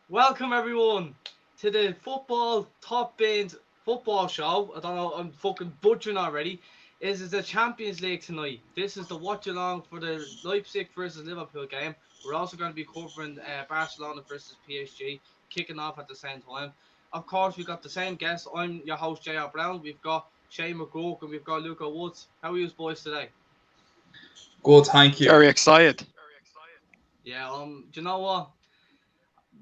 Welcome everyone to the football top bins football show. I don't know, I'm fucking butchering already. This is the Champions League tonight. This is the watch along for the Leipzig versus Liverpool game. We're also going to be covering Barcelona versus PSG kicking off at the same time. Of course, we've got the same guest. I'm your host, J.R. Brown. We've got Shane McGook and we've got Luca Woods. How are you boys today? Good, thank you. Very excited. Yeah, do you know what?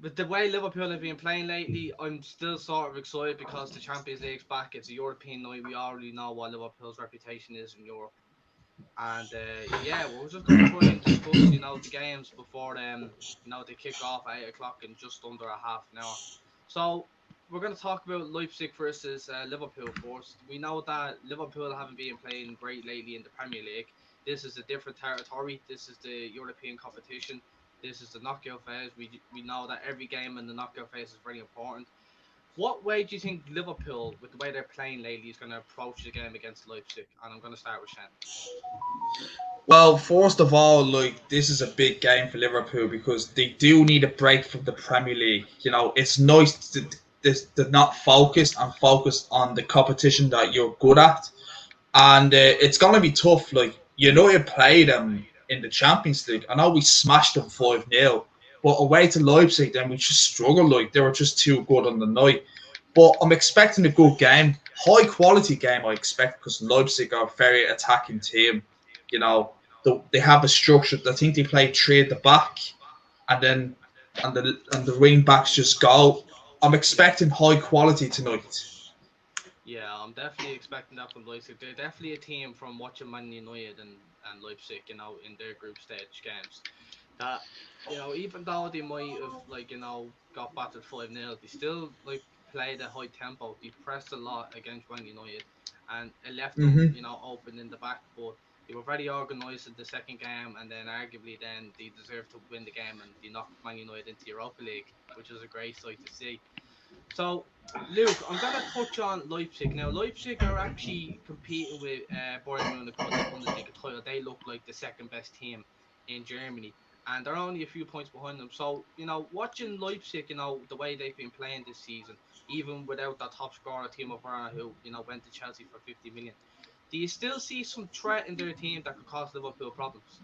With the way Liverpool have been playing lately, I'm still sort of excited because the Champions League's back. It's a European night. We already know what Liverpool's reputation is in Europe, and yeah, we're just going to try and discuss, the games before they kick off at 8 o'clock in just under a half an hour. So we're going to talk about Leipzig versus Liverpool first. We know that Liverpool haven't been playing great lately in the Premier League. This is a different territory. This is the European competition. This is the knockout phase. We know that every game in the knockout phase is very important. What way do you think Liverpool, with the way they're playing lately, is going to approach the game against Leipzig? And I'm going to start with Shen. Well, first of all, this is a big game for Liverpool because they do need a break from the Premier League. It's nice to not focus and focus on the competition that you're good at, and it's gonna be tough. United played them in the Champions League. I know we smashed them 5-0, but away to Leipzig, then we just struggled. They were just too good on the night. But I'm expecting a good game, high quality game. I expect because Leipzig are a very attacking team. You know, they have a structure. I think they play three at the back, and then and the wing backs just go. I'm Yeah. expecting high quality tonight. Yeah, I'm definitely expecting that from Leipzig. They're definitely a team from watching Man United and Leipzig, in their group stage games. That, even though they might have, got battered 5-0, they still, played a high tempo. They pressed a lot against Man United, and it left them, Mm-hmm. open in the back. But they were very organised in the second game, and then arguably then they deserved to win the game, and they knocked Man United into Europa League, which was a great sight to see. So, Luke, I'm going to touch on Leipzig. Now, Leipzig are actually competing with Bayern Munich for the Bundesliga title. They look like the second best team in Germany, and they're only a few points behind them. So, watching Leipzig, the way they've been playing this season, even without that top scorer, Timo Werner, who, went to Chelsea for 50 million, do you still see some threat in their team that could cause Liverpool problems?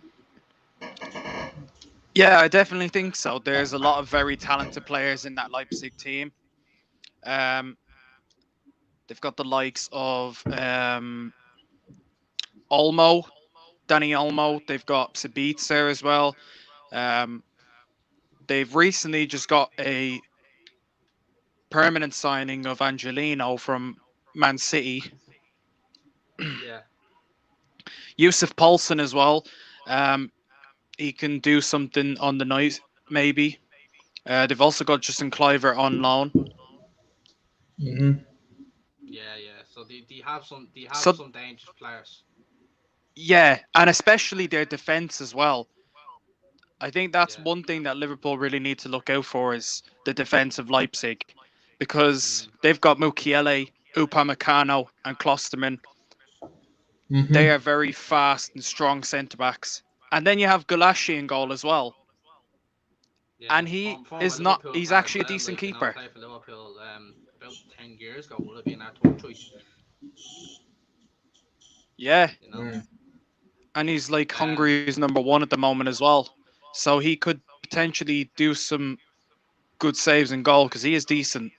Yeah, I definitely think so. There's a lot of very talented players in that Leipzig team. Um, they've got the likes of Olmo, Danny Olmo. They've got Sabitzer as well. Um, they've recently just got a permanent signing of Angelino from Man City. Yeah. Yusuf Poulsen as well. Um, he can do something on the night, maybe. They've also got Justin Cliver on loan. Mm-hmm. Yeah, yeah. So they have So some dangerous players. yeah, and especially their defense as well. I think that's Yeah. one thing that Liverpool really need to look out for is the defense of Leipzig, because Mm. they've got Mukiele, Upamecano, and Klosterman. They Mm-hmm. are very fast and strong centre backs. And then you have Gulashi in goal as well, Yeah, and he former is not. Liverpool He's fan as actually a well. decent keeper. Played for Liverpool about 10 years ago. Would have been our top choice. Yeah, You know. Mm. and he's like Um. Hungary's number 1 at the moment as well. So he could potentially do some good saves and goal because he is decent.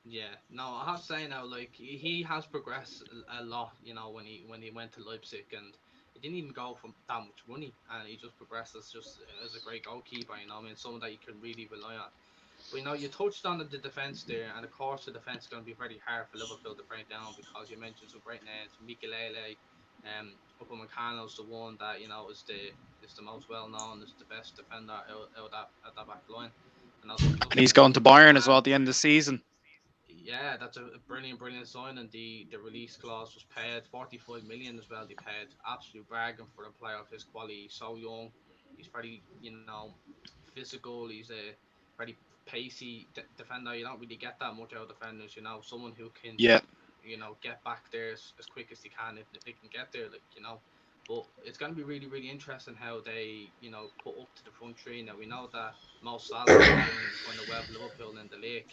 Yeah. No, I have to say now, he has progressed a lot. When he went to Leipzig, and he didn't even go for that much money, and he just progressed as a great goalkeeper. I mean, someone that you can really rely on. But you touched on the defense there, and of course the defense is going to be very hard for Liverpool to break down because you mentioned some great names, Mikelele, Upamecano's the one that is the most well known, is the best defender out that back line, and also And he's Klosterman. going to Bayern as well And at the end of the season. yeah, that's a brilliant sign, and the release clause was paid 45 million as well. They paid absolute bargain for a player of his quality. He's so young, he's very physical. He's a very pacey defender. You don't really get that much out of defenders. Someone who can Yeah. get back there as quick as they can if they can get there. But it's going to be really, really interesting how they, put up to the front three. Now we know that Mo Salah has been doing kind of well for Liverpool in the league,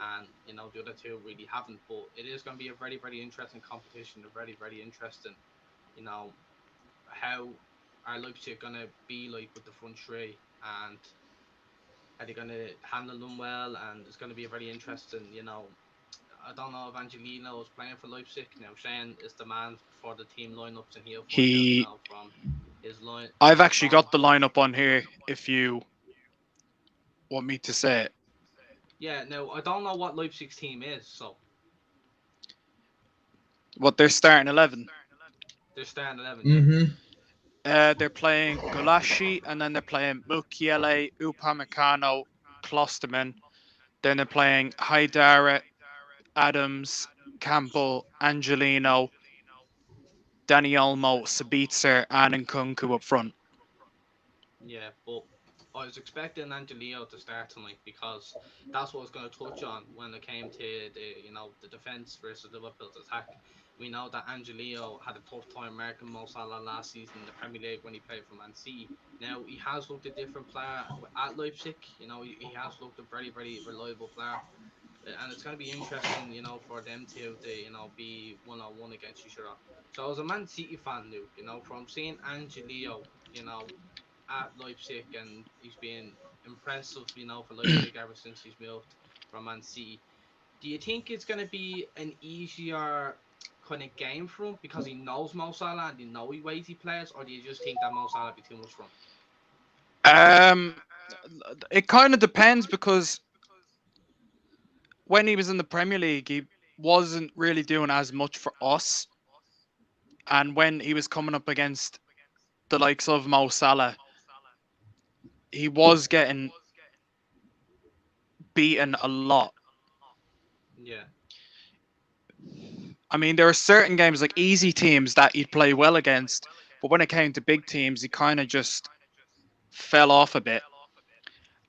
and the other two really haven't. But it is going to be a very, very interesting competition. A very, very interesting, you know, how are Leipzig going to be like with the front three, and are they going to handle them well? And it's going to be a very interesting, I don't know if Angelino is playing for Leipzig now. Shane is the man for the team lineups, and he'll find out, He, from his line I've his actually phone. got the lineup on here. If you want me to say it, Yeah, now I don't know what Leipzig's team is, so what they're starting 11. they're starting 11. Yeah, Mm-hmm. They're playing Gulashi, and then they're playing Mukiele, Upamecano, Klosterman. Then they're playing Haidara, Adams, Campbell, Angelino, Danny Olmo, Sabitzer, and Nkunku up front. yeah, but I was expecting Angelino to start tonight because that's what I was going to touch on when it came to the defense versus Liverpool's attack. We know that Angelino had a tough time marking Mo Salah last season in the Premier League when he played for Man City. Now he has looked a different player at Leipzig. He has looked a very, very reliable player. And it's going to be interesting, for them to be 1-on-1 against each other. So as a Man City fan, Luke, from seeing Angelino, at Leipzig, and he's been impressive, for Leipzig ever since he's moved from Man City. Do you think it's going to be an easier kind of game for him because he knows Mo Salah and he know he weighty players, or do you just think that Mo Salah be too much for him? Um, it kind of depends because when he was in the Premier League, he wasn't really doing as much for us. And when he was coming up against the likes of Mo Salah, he was getting beaten a lot. Yeah, I mean, there are certain games like easy teams that he'd play well against, but when it came to big teams, he kind of just fell off a bit.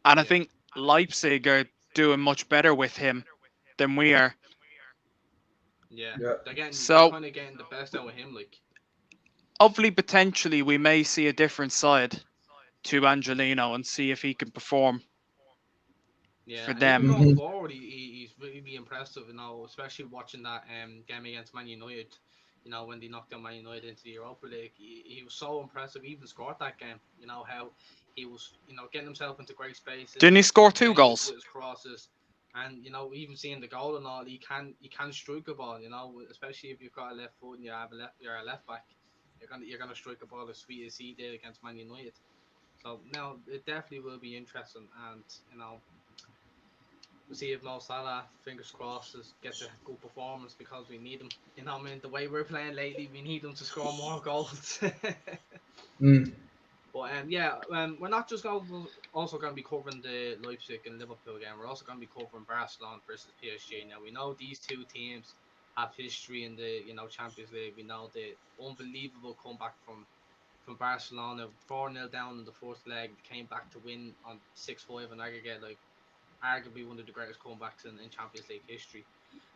And I yeah, think Leipzig are doing much better with him than we are. yeah. Yeah. They're So kind of getting the best out of him, like. hopefully, potentially, we may see a different side to Angelino and see if he can perform Yeah, for and even them. going Mm-hmm. forward, he's really impressive. Especially watching that game against Man United. When they knocked down Man United into the Europa League, he was so impressive. He even scored that game. How he was, getting himself into great Didn't he spaces, score two playing with goals? his crosses, and even seeing the goal and all, he can strike a ball. Especially if you've got a left foot and you're a left back, you're gonna strike a ball as sweet as he did against Man United. So now it definitely will be interesting, and we'll see if Mo Salah, fingers crossed, gets a good performance because we need him. I mean, the way we're playing lately, we need him to score more goals. Mm. But yeah, we're not just also going to be covering the Leipzig and Liverpool game. We're also going to be covering Barcelona versus PSG. Now we know these two teams have history in the Champions League. We know the unbelievable comeback from Barcelona, 4-0 down in the first leg. They came back to win on 6-5 in aggregate. Like arguably one of the greatest comebacks in Champions League history.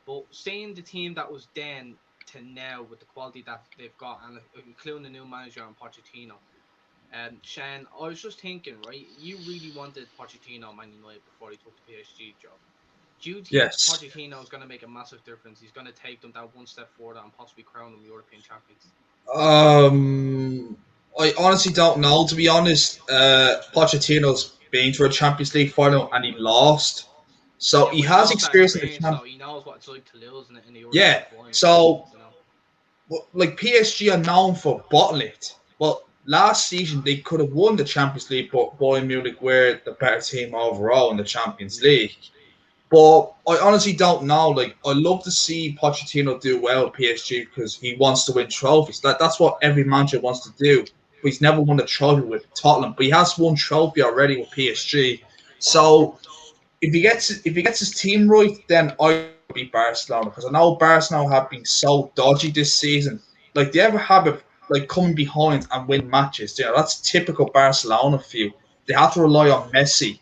But seeing the team that was then to now with the quality that they've got, and including the new manager and Pochettino, Shane, I was just thinking, right? You really wanted Pochettino Man United before he took the PSG job. Do you think Yes. Pochettino is going to make a massive difference? He's going to take them that one step forward and possibly crown them European champions. Um, I honestly don't know. To be honest, Pochettino's been to a Champions League final and he lost, so Yeah, he but he has knows that experience in the experience, champ. though. He knows what it's like to lose in a European Yeah. final. So, You know. like PSG are known for bottling it. Well, last season they could have won the Champions League, but Bayern Munich were the better team overall in the Champions Yeah, League. But I honestly don't know. Like, I love to see Pochettino do well at PSG because he wants to win trophies. That's what every manager wants to do. But he's never won a trophy with Tottenham. But he has won trophy already with PSG. So if he gets his team right, then I think it'll be Barcelona because I know Barcelona have been so dodgy this season. Like they ever have it like coming behind and win matches. That's typical Barcelona for you. They have to rely on Messi.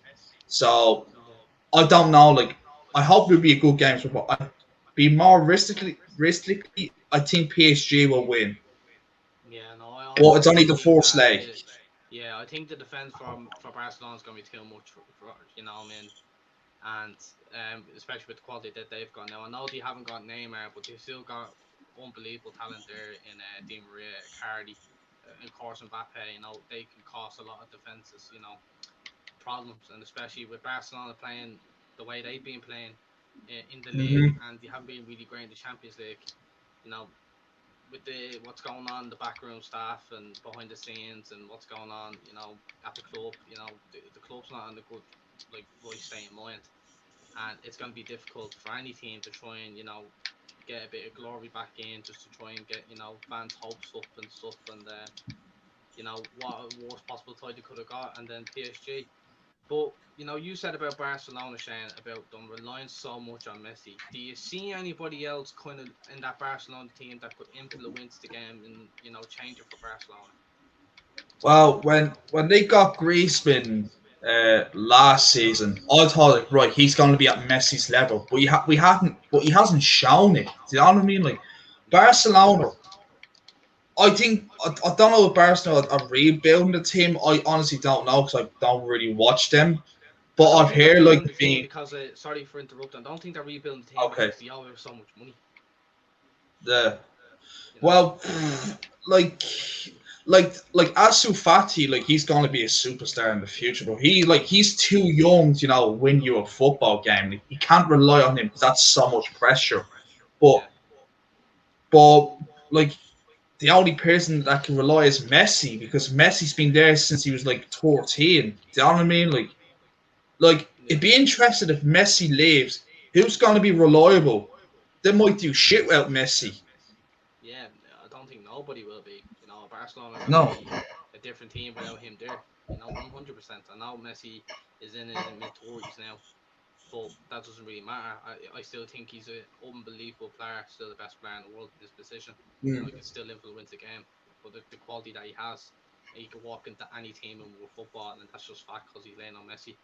So yeah. I don't know. Like, I hope it'll be a good game. But I be more realistically, I think PSG will win. Yeah, no, But I it's only just the think first that leg. yeah, I think the defense for Barcelona is going to be too much for I mean, and especially with the quality that they've got now. I know they haven't got Neymar, but they've still got unbelievable talent there in Di Maria, Cardi, and of course Mbappe. They can cause a lot of defenses, problems, and especially with Barcelona playing the way they've been playing in the league, Hmm. and they haven't been really great in the Champions League. You know, with the what's going on, the backroom staff and behind the scenes, and what's going on, at the club. The club's not in a good right state of mind, and it's going to be difficult for any team to try and get a bit of glory back in, just to try and get fans' hopes up and stuff, and what a worst possible tie they could have got, and then PSG. But you said about Barcelona, Shane, about them relying so much on Messi. Do you see anybody else kind of in that Barcelona team that could influence the game and change it for Barcelona? Well, when they got Griezmann last season, I thought like, right, he's going to be at Messi's level, but we hadn't, but he hasn't shown it. Do you know what I mean? Like Yeah, Barcelona, I think I don't know if Barcelona are rebuilding the team. I honestly don't know because I don't really watch them. I But don't I've think they're heard like rebuilding the team being because sorry for interrupting. I don't think they're rebuilding the team okay. because they owe so much money. The You know. well, like like Asu Fati, like he's gonna be a superstar in the future, but he's too young to win you a football game. Like, you can't rely on him because that's so much pressure. But Yeah. but like the only person that can rely is Messi because Messi's been there since he was like 14. Do you know what I mean? Like it'd Yeah. be interesting if Messi leaves. Who's gonna be reliable? They might do shit without Messi. Yeah, I don't think nobody will be. Barcelona are going to No. be a different team without him there. 100%. I know Messi is in his mid 30s now, but that doesn't really matter. I still think he's an unbelievable player, still the best player in the world in his position. He Mm. can still influence the game. But the quality that he has, he can walk into any team and world football, and that's just fact because he's laying on Messi.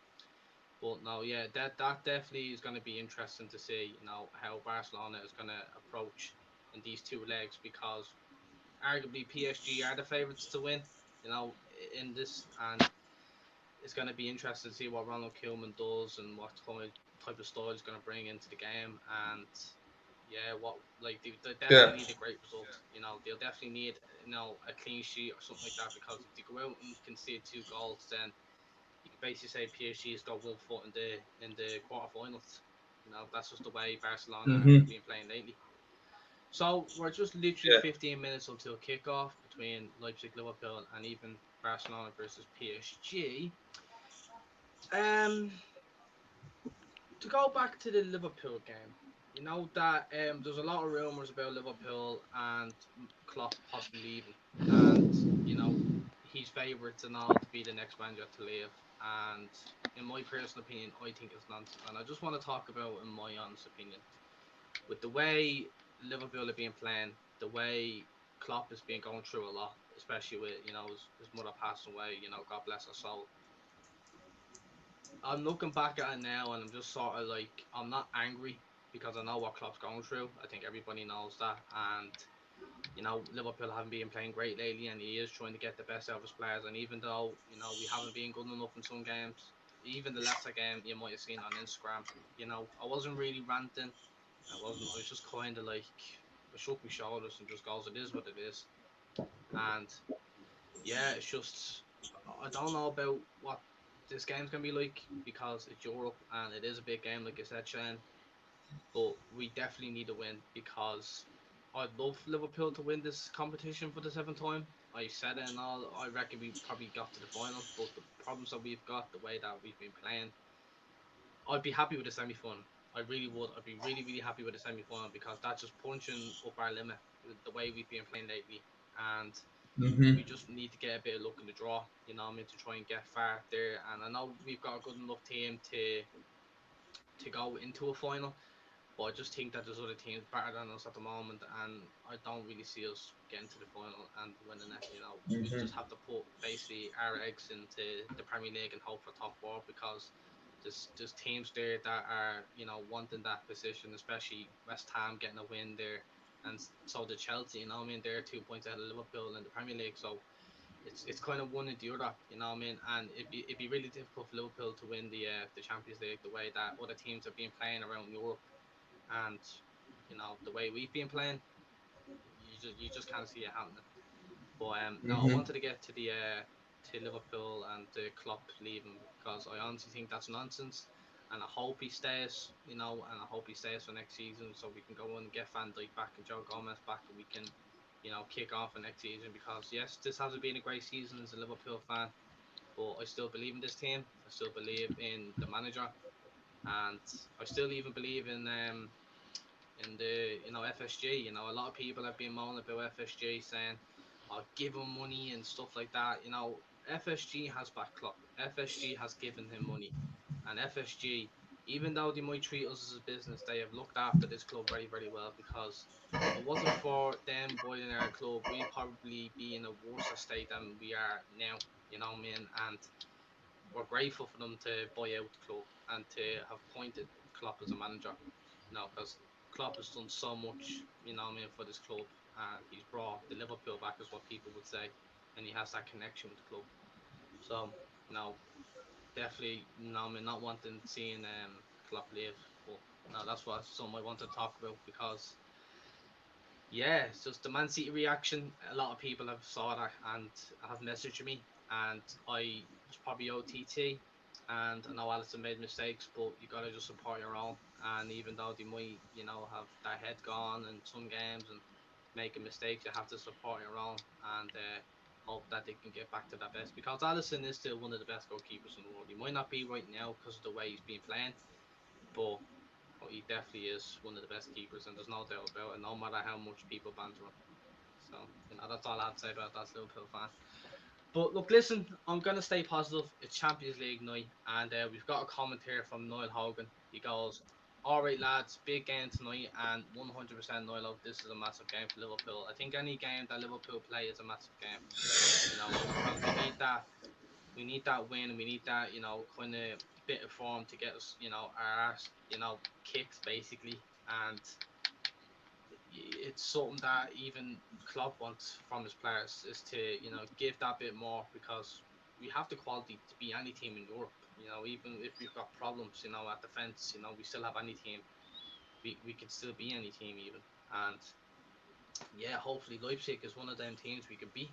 But no, yeah, that definitely is going to be interesting to see, how Barcelona is going to approach in these two legs because arguably PSG are the favourites to win, you know, in this, and it's going to be interesting to see what Ronald Koeman does and what kind of type of style he's going to bring into the game, and yeah, what like they Yeah. definitely need a great result. They'll definitely need a clean sheet or something like that because if they go out and concede 2 goals, then you can basically say PSG's got 1 foot in the quarterfinals. That's just the way Barcelona Hmm. have been playing lately. So we're just literally Yeah. 15 minutes until kickoff between Leipzig, Liverpool, and even Barcelona versus PSG. Um, to go back to the Liverpool game, you know that there's a lot of rumors about Liverpool and Klopp possibly leaving, and you know he's favourites and all to be the next manager to leave. And in my personal opinion, I think it's nonsense. And I just want to talk about, in my honest opinion, with the way Liverpool have been playing, the way Klopp has been going through a lot, especially with his mother passing away. God bless her soul. I'm looking back at it now, and I'm just sort of like I'm not angry because I know what Klopp's going through. I think everybody knows that, and Liverpool haven't been playing great lately, and he is trying to get the best out of his players. And even though we haven't been good enough in some games, even the Leicester game you might have seen on Instagram, I wasn't really ranting. I wasn't. I was just kind of like I shook my shoulders and just goes, it is what it is. And yeah, it's just I don't know about what this game's gonna be like because it's Europe and it is a big game, like I said, Shane. But we definitely need a win because I'd love Liverpool to win this competition for the 7th time. I said it and all. I reckon we probably got to the final, but the problems that we've got, the way that we've been playing, I'd be happy with the semi final. I really would. I'd be really, really happy with the semi final because that's just punching up our limit the way we've been playing lately. And Hmm. we just need to get a bit of luck in the draw, to try and get far there. And I know we've got a good enough team to go into a final, but I just think that there's other teams better than us at the moment, and I don't really see us getting to the final and winning it. We Hmm. just have to put basically our eggs into the Premier League and hope for top four because there's teams there that are wanting that position, especially West Ham getting a win there, and so did Chelsea. You know what I mean? They're 2 points ahead of Liverpool in the Premier League, so it's kind of one or the other. You know what I mean? And it'd be really difficult for Liverpool to win the Champions League the way that other teams have been playing around Europe, and the way we've been playing, you just can't see it happening. But no, I Hmm. wanted to get to Liverpool and the Klopp leaving because I honestly think that's nonsense, and I hope he stays. And I hope he stays for next season so we can go and get Van Dijk back and Joe Gomez back, and we can, kick off for next season. Because yes, this hasn't been a great season as a Liverpool fan, but I still believe in this team. I still believe in the manager, and I still even believe in the FSG. A lot of people have been moaning about FSG saying, "Oh, give him money and stuff like that." FSG has back Klopp. FSG has given him money, and FSG, even though they might treat us as a business, they have looked after this club very, very well. Because if it wasn't for them buying our club, we'd probably be in a worse state than we are now. You know what I mean? And we're grateful for them to buy out the club and to have appointed Klopp as a manager. Because Klopp has done so much, for this club, and he's brought the Liverpool back, is what people would say, and he has that connection with the club. So, you know, definitely, not wanting seeing Klopp leave, but no, that's what something I wanted to talk about because yeah, it's just the Man City reaction. A lot of people have saw that and have messaged me, and I was probably OTT. And I know Alisson made mistakes, but you gotta just support your own. And even though they might, have their head gone in some games and making mistakes, you have to support your own and hope that they can get back to their best. Because Alisson is still one of the best goalkeepers in the world. He might not be right now because of the way he's been playing, but he definitely is one of the best keepers, and there's no doubt about it. No matter how much people banter him. So that's all I have to say about that Liverpool fan. But look, listen, I'm gonna stay positive. It's Champions League night, and we've got a comment here from Niall Hogan. He goes, "All right, lads, big game tonight, and 100% Niall. This is a massive game for Liverpool. I think any game that Liverpool play is a massive game. Because we need that. We need that win. We need that, kind of bit of form to get us, our arse, kicked basically. And it's something that even Klopp wants from his players is to, give that bit more because we have the quality to be any team in Europe. Even if we've got problems, at defense, we still have any team. We can still be any team even. And yeah, hopefully Leipzig is one of them teams we could beat.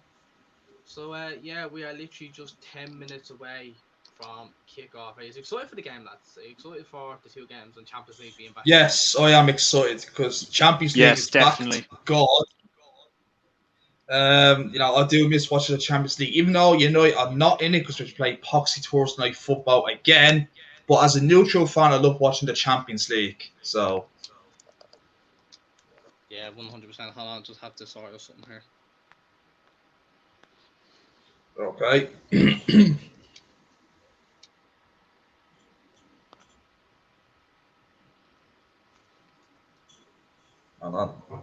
So yeah, we are literally just 10 minutes away from kickoff. Are you excited for the game, lads? Are you excited for the two games and Champions League being back again? Yes, I am excited because Champions League Yes, is back to definitely. God. I do miss watching the Champions League, even though I'm not in it because we play Poxy Thursday night football again. But as a neutral fan, I love watching the Champions League. So Yeah, 100%. Hold on, just have to sort out something here. okay, hold on.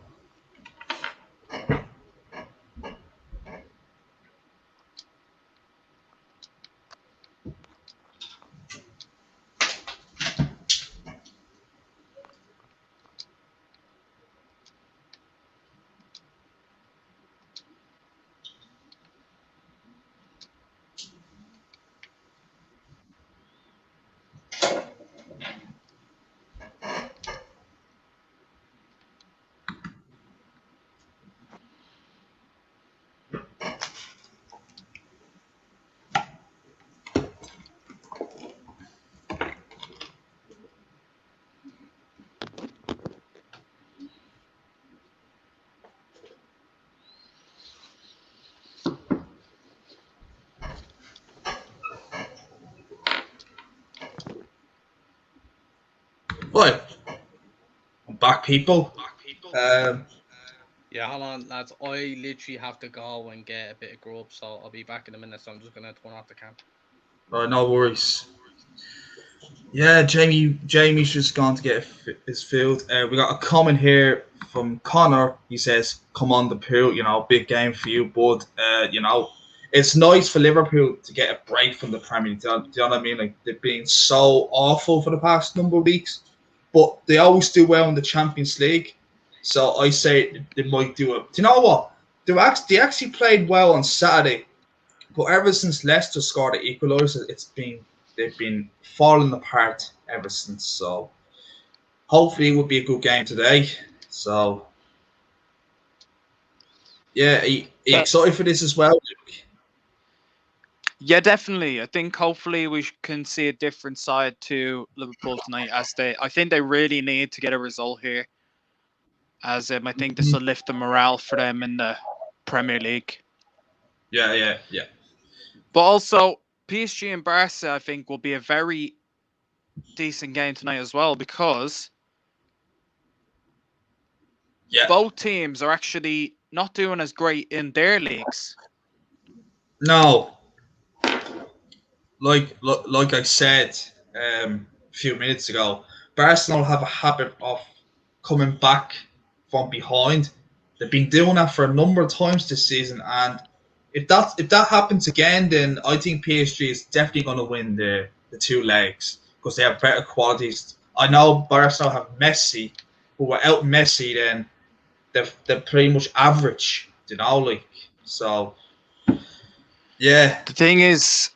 Right, I'm back, people. Um, Yeah, hold on, lads. I literally have to go and get a bit of grub, so I'll be back in a minute. So I'm just gonna turn off the camera. right, no worries. Yeah, Jamie's just gone to get his field. We got a comment here from Connor. He says, "Come on, the pool. Big game for you, bud. It's nice for Liverpool to get a break from the Premier League. Do you know what I mean? Like they've been so awful for the past number of weeks, but they always do well in the Champions League. So I say they might do it. Do you know what? They actually played well on Saturday, but ever since Leicester scored the equaliser, they've been falling apart ever since. So hopefully it will be a good game today. So yeah, are you excited for this as well, Luke? Yeah, definitely. I think hopefully we can see a different side to Liverpool tonight. I think they really need to get a result here, as I think this will lift the morale for them in the Premier League. Yeah. But also, PSG and Barca, I think, will be a very decent game tonight as well, because both teams are actually not doing as great in their leagues. No, like I said a few minutes ago, Barcelona have a habit of coming back from behind. They've been doing that for a number of times this season, and if that happens again, then I think PSG is definitely going to win the two legs because they have better qualities. I know Barcelona have Messi, but without Messi, then they're pretty much average, so. Yeah. The thing is,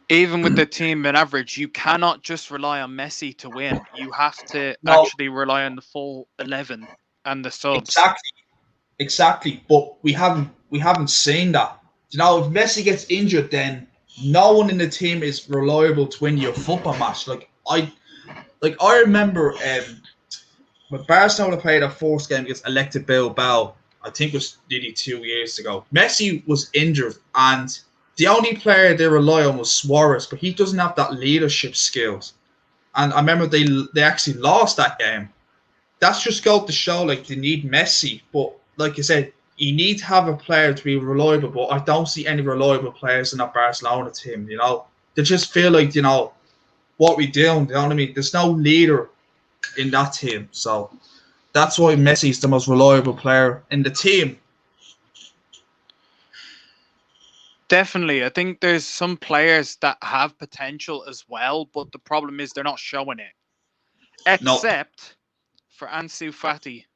even with the team in average, you cannot just rely on Messi to win. You have to actually rely on the full 11 and the subs. Exactly. But we haven't seen that. If Messi gets injured, then no one in the team is reliable to win your football match. I remember when Barcelona played a first game against Electric Bilbao. I think it was nearly 2 years ago. Messi was injured, and the only player they rely on was Suarez, but he doesn't have that leadership skills. And I remember they actually lost that game. That's just go to show they need Messi, but like I said, you need to have a player to be reliable. But I don't see any reliable players in that Barcelona team. They just feel like what we doing. You know what I mean? There's no leader in that team, so that's why Messi is the most reliable player in the team. Definitely. I think there's some players that have potential as well, but the problem is they're not showing it. Except for Ansu Fati.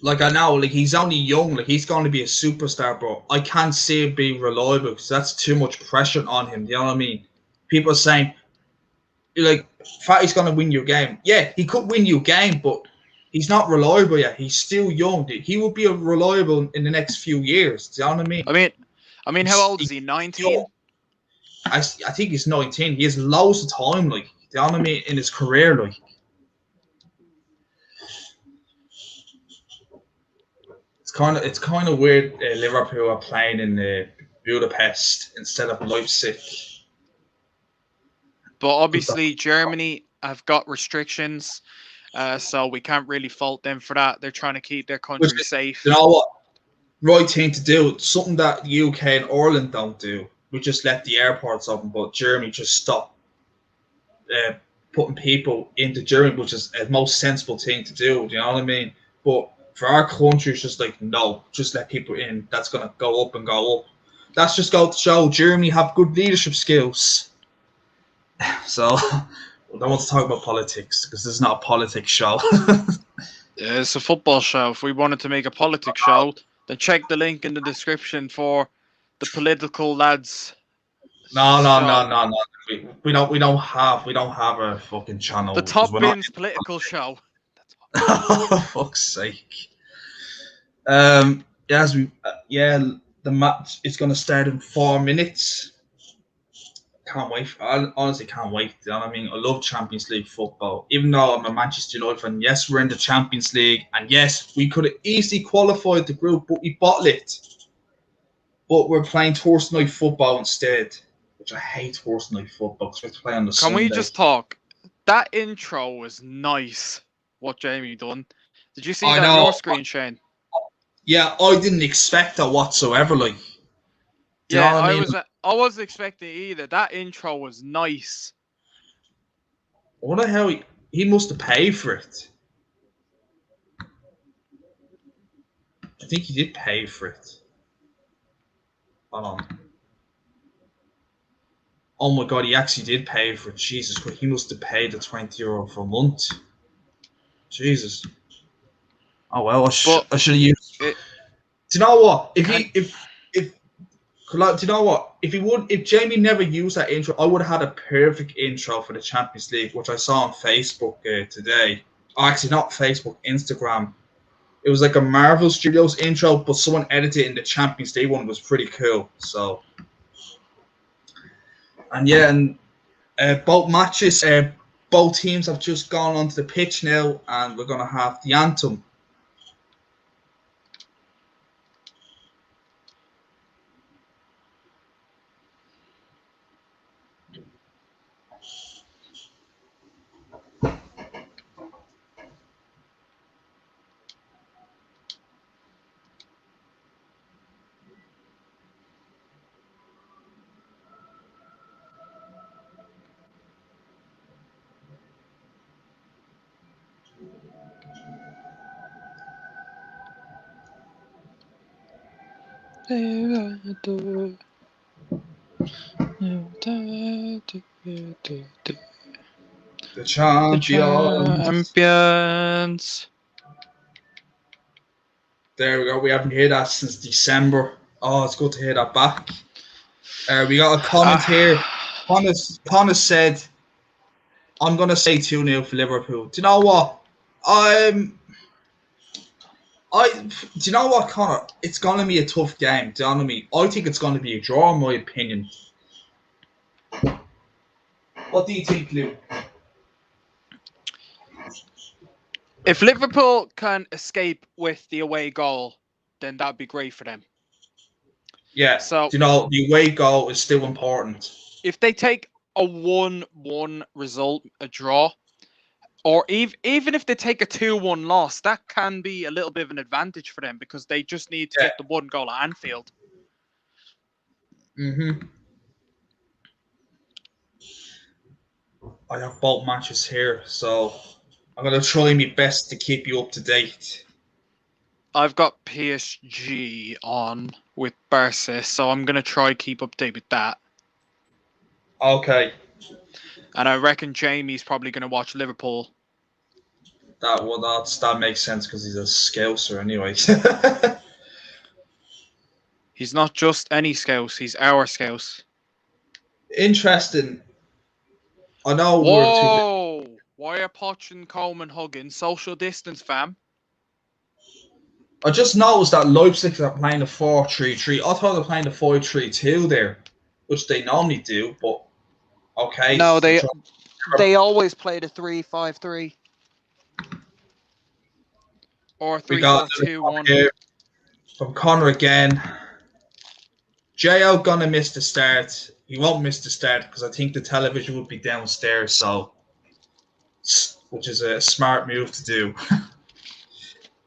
I know, he's only young, he's going to be a superstar, but I can't see him being reliable because that's too much pressure on him. You know what I mean? People are saying, Fati's going to win your game. Yeah, he could win you a game, but he's not reliable yet. He's still young. He will be reliable in the next few years. Do you know what I mean? I mean, how old is he? 19? I think he's 19. He has loads of time, do you know what I mean, in his career, It's kind of weird. Liverpool are playing in Budapest instead of Leipzig. But obviously, Germany have got restrictions, so we can't really fault them for that. They're trying to keep their country safe. You know what? Right thing to do. Something that the UK and Ireland don't do. We just let the airports open, but Germany just stopped putting people into Germany, which is the most sensible thing to do. Do you know what I mean? But for our country, it's just no, just let people in. That's going to go up and go up. That's just go to show Germany have good leadership skills. So, I don't want to talk about politics because this is not a politics show. It's a football show. If we wanted to make a politics show, then check the link in the description for the political lads. No. We don't have a fucking channel. The Top Bins political show. For fuck's sake. The match is going to start in 4 minutes. Can't wait. I honestly can't wait. You know what I mean? I love Champions League football. Even though I'm a Manchester United fan, yes, we're in the Champions League, and yes, we could have easily qualified the group, but we bottled it. But we're playing Thursday night football instead, which I hate Thursday night football because we have to play on the Sunday. Can we just talk? That intro was nice. What Jamie done? Did you see that on your screen, Shane? Yeah, I didn't expect that whatsoever. I wasn't expecting it either. That intro was nice. What the hell? He must have paid for it. I think he did pay for it. Hold on. Oh my god, he actually did pay for it. Jesus Christ, he must have paid the €20 for a month. Jesus. Oh well, But I should have used. it, Do you know what? If and he if do you know what? If Jamie never used that intro, I would have had a perfect intro for the Champions League, which I saw on Facebook today. Oh, actually, not Facebook, Instagram. It was like a Marvel Studios intro, but someone edited it in the Champions League one. It was pretty cool. So, and yeah, and both matches, both teams have just gone onto the pitch now, and we're gonna have the anthem. The the champions. champions. There we go. We haven't heard that since December. Oh, it's good to hear that back. We got a comment here. Connor said, I'm going to say 2-0 for Liverpool. Do you know what? Do you know what, Connor? It's going to be a tough game. Do you know what I mean? I think it's going to be a draw, in my opinion. What do you think, Lou? If Liverpool can escape with the away goal, then that'd be great for them. Yeah. So, do you know, the away goal is still important. if they take a 1-1 result, a draw, or even if they take a 2-1 loss, that can be a little bit of an advantage for them because they just need to get the one goal at Anfield. Mm-hmm. I have both matches here, so I'm going to try my best to keep you up to date. I've got PSG on with Barca, so I'm going to try keep up to date with that. Okay. And I reckon Jamie's probably going to watch Liverpool. That makes sense because he's a Scouser anyway. He's not just any Scouse, he's our Scouse. Interesting. I know Whoa! Why are Poch and Coleman hugging? Social distance, fam. I just noticed that Leipzig are playing a 4-3-3. I thought they were playing the 5-3-2 there, which they normally do, but okay. No, they always play the 3-5-3. Or We got 3-4-2-1. from Connor again. Jo gonna miss the start. He won't miss the start because I think the television would be downstairs, so which is a smart move to do.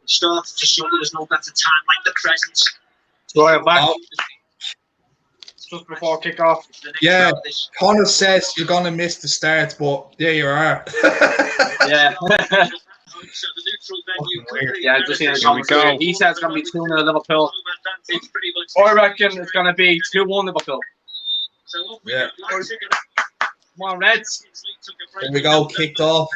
Start to show there's no better time like the present. Right back. Just before kick-off. Yeah, Connor says you're gonna miss the start, but there you are. Yeah. So the neutral venue Yeah, just here we go. He says it's going to be 2-0 Liverpool. I reckon it's going to be 2-1 Liverpool. Yeah. Come on, Reds. There we go, kicked off.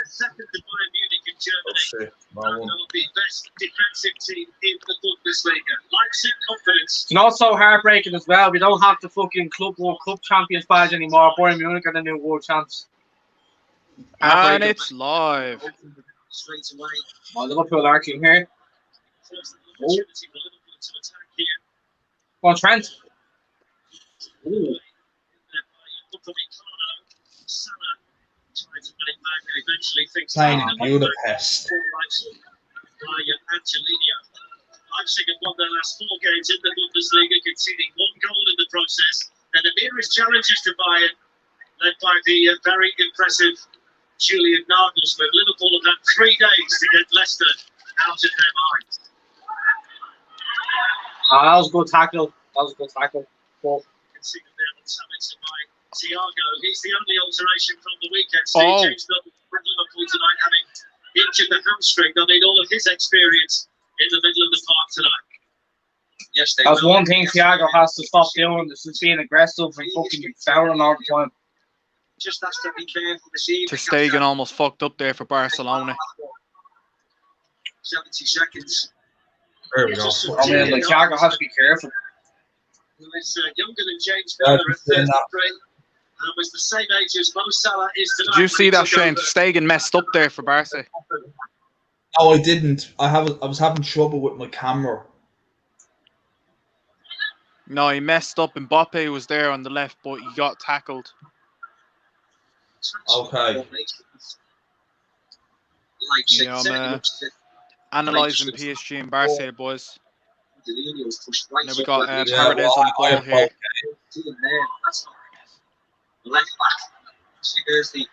It's not so heartbreaking as well. We don't have the fucking World Cup champions badge anymore. Bayern Munich are the new world champs. And it's live. Straight away. Oh, Liverpool are actually here. Oh. Go on, Trent. Ooh. Playing in Budapest. Leipzig have won their last 4 games in the Bundesliga, conceding 1 goal in the process. They're the nearest challengers to Bayern, led by the very impressive Julian Nagelsmann. Liverpool have had 3 days to get Leicester out of their minds. That was a good tackle. But Conceded there on Sabitzer by Thiago. He's the only alteration from the weekend. Oh. Steve changed up with Liverpool tonight, having injured the hamstring. They'll need all of his experience in the middle of the park tonight. Yes, they that's will. one thing Thiago has to stop doing. This is being aggressive and fucking fouling all the time. Just has to be careful this evening. Ter Stegen almost fucked up there for Barcelona. 70 seconds. There we go. I mean, like, Thiago has to be careful. Who is younger than James Yeah, Milner at he's doing 33. And was the same age as Mo Salah is tonight. Did you see when he that, took Shane? over. Stegen messed up there for Barca. No, I didn't. I was having trouble with my camera. No, he messed up. Mbappe was there on the left, but he got tackled. Okay. Leipzig, Yeah, I'm certainly looks to analysing PSG and Barca, boys. Delirio's pushed right Now we got up. Yeah, Paredes on the I ball here. See him there. That's not left back. See, there's the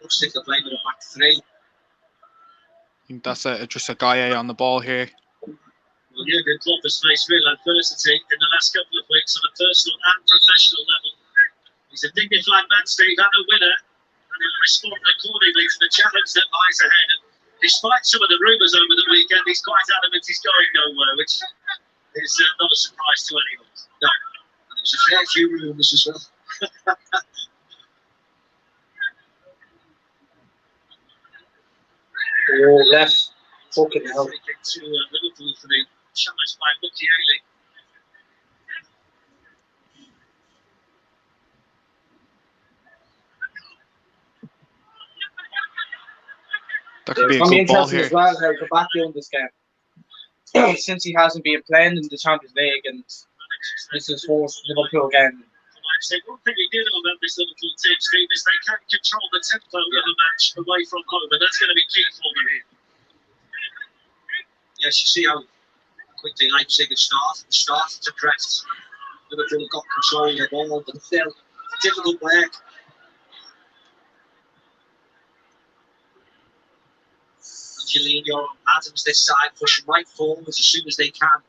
looks like they're playing with a back three. I think that's just a guy on the ball here. Well, Jurgen Klopp has faced real adversity in the last couple of weeks on a personal and professional level. He's a dignified man, Steve, and a winner, and he'll respond accordingly to the challenge that lies ahead. And despite some of the rumours over the weekend, he's quite adamant he's going nowhere, which is not a surprise to anyone. No, and there's a fair few rumours as well. Oh, left. Fucking hell. Free kick to Liverpool for the challenge by Mukiele. That could be a It's going to be good ball interesting here. as well how to back doing this game. Since he hasn't been playing in the Champions League and this is first Liverpool game. One thing we do know about this Liverpool team, Steve, is they can control the tempo of a match away from home, and that's going to be key for them here. Yes, you see how quickly Leipzig have started to press. Liverpool got control of the ball, but still, difficult work. Angelino, Adams this side, pushing right forward as soon as they can.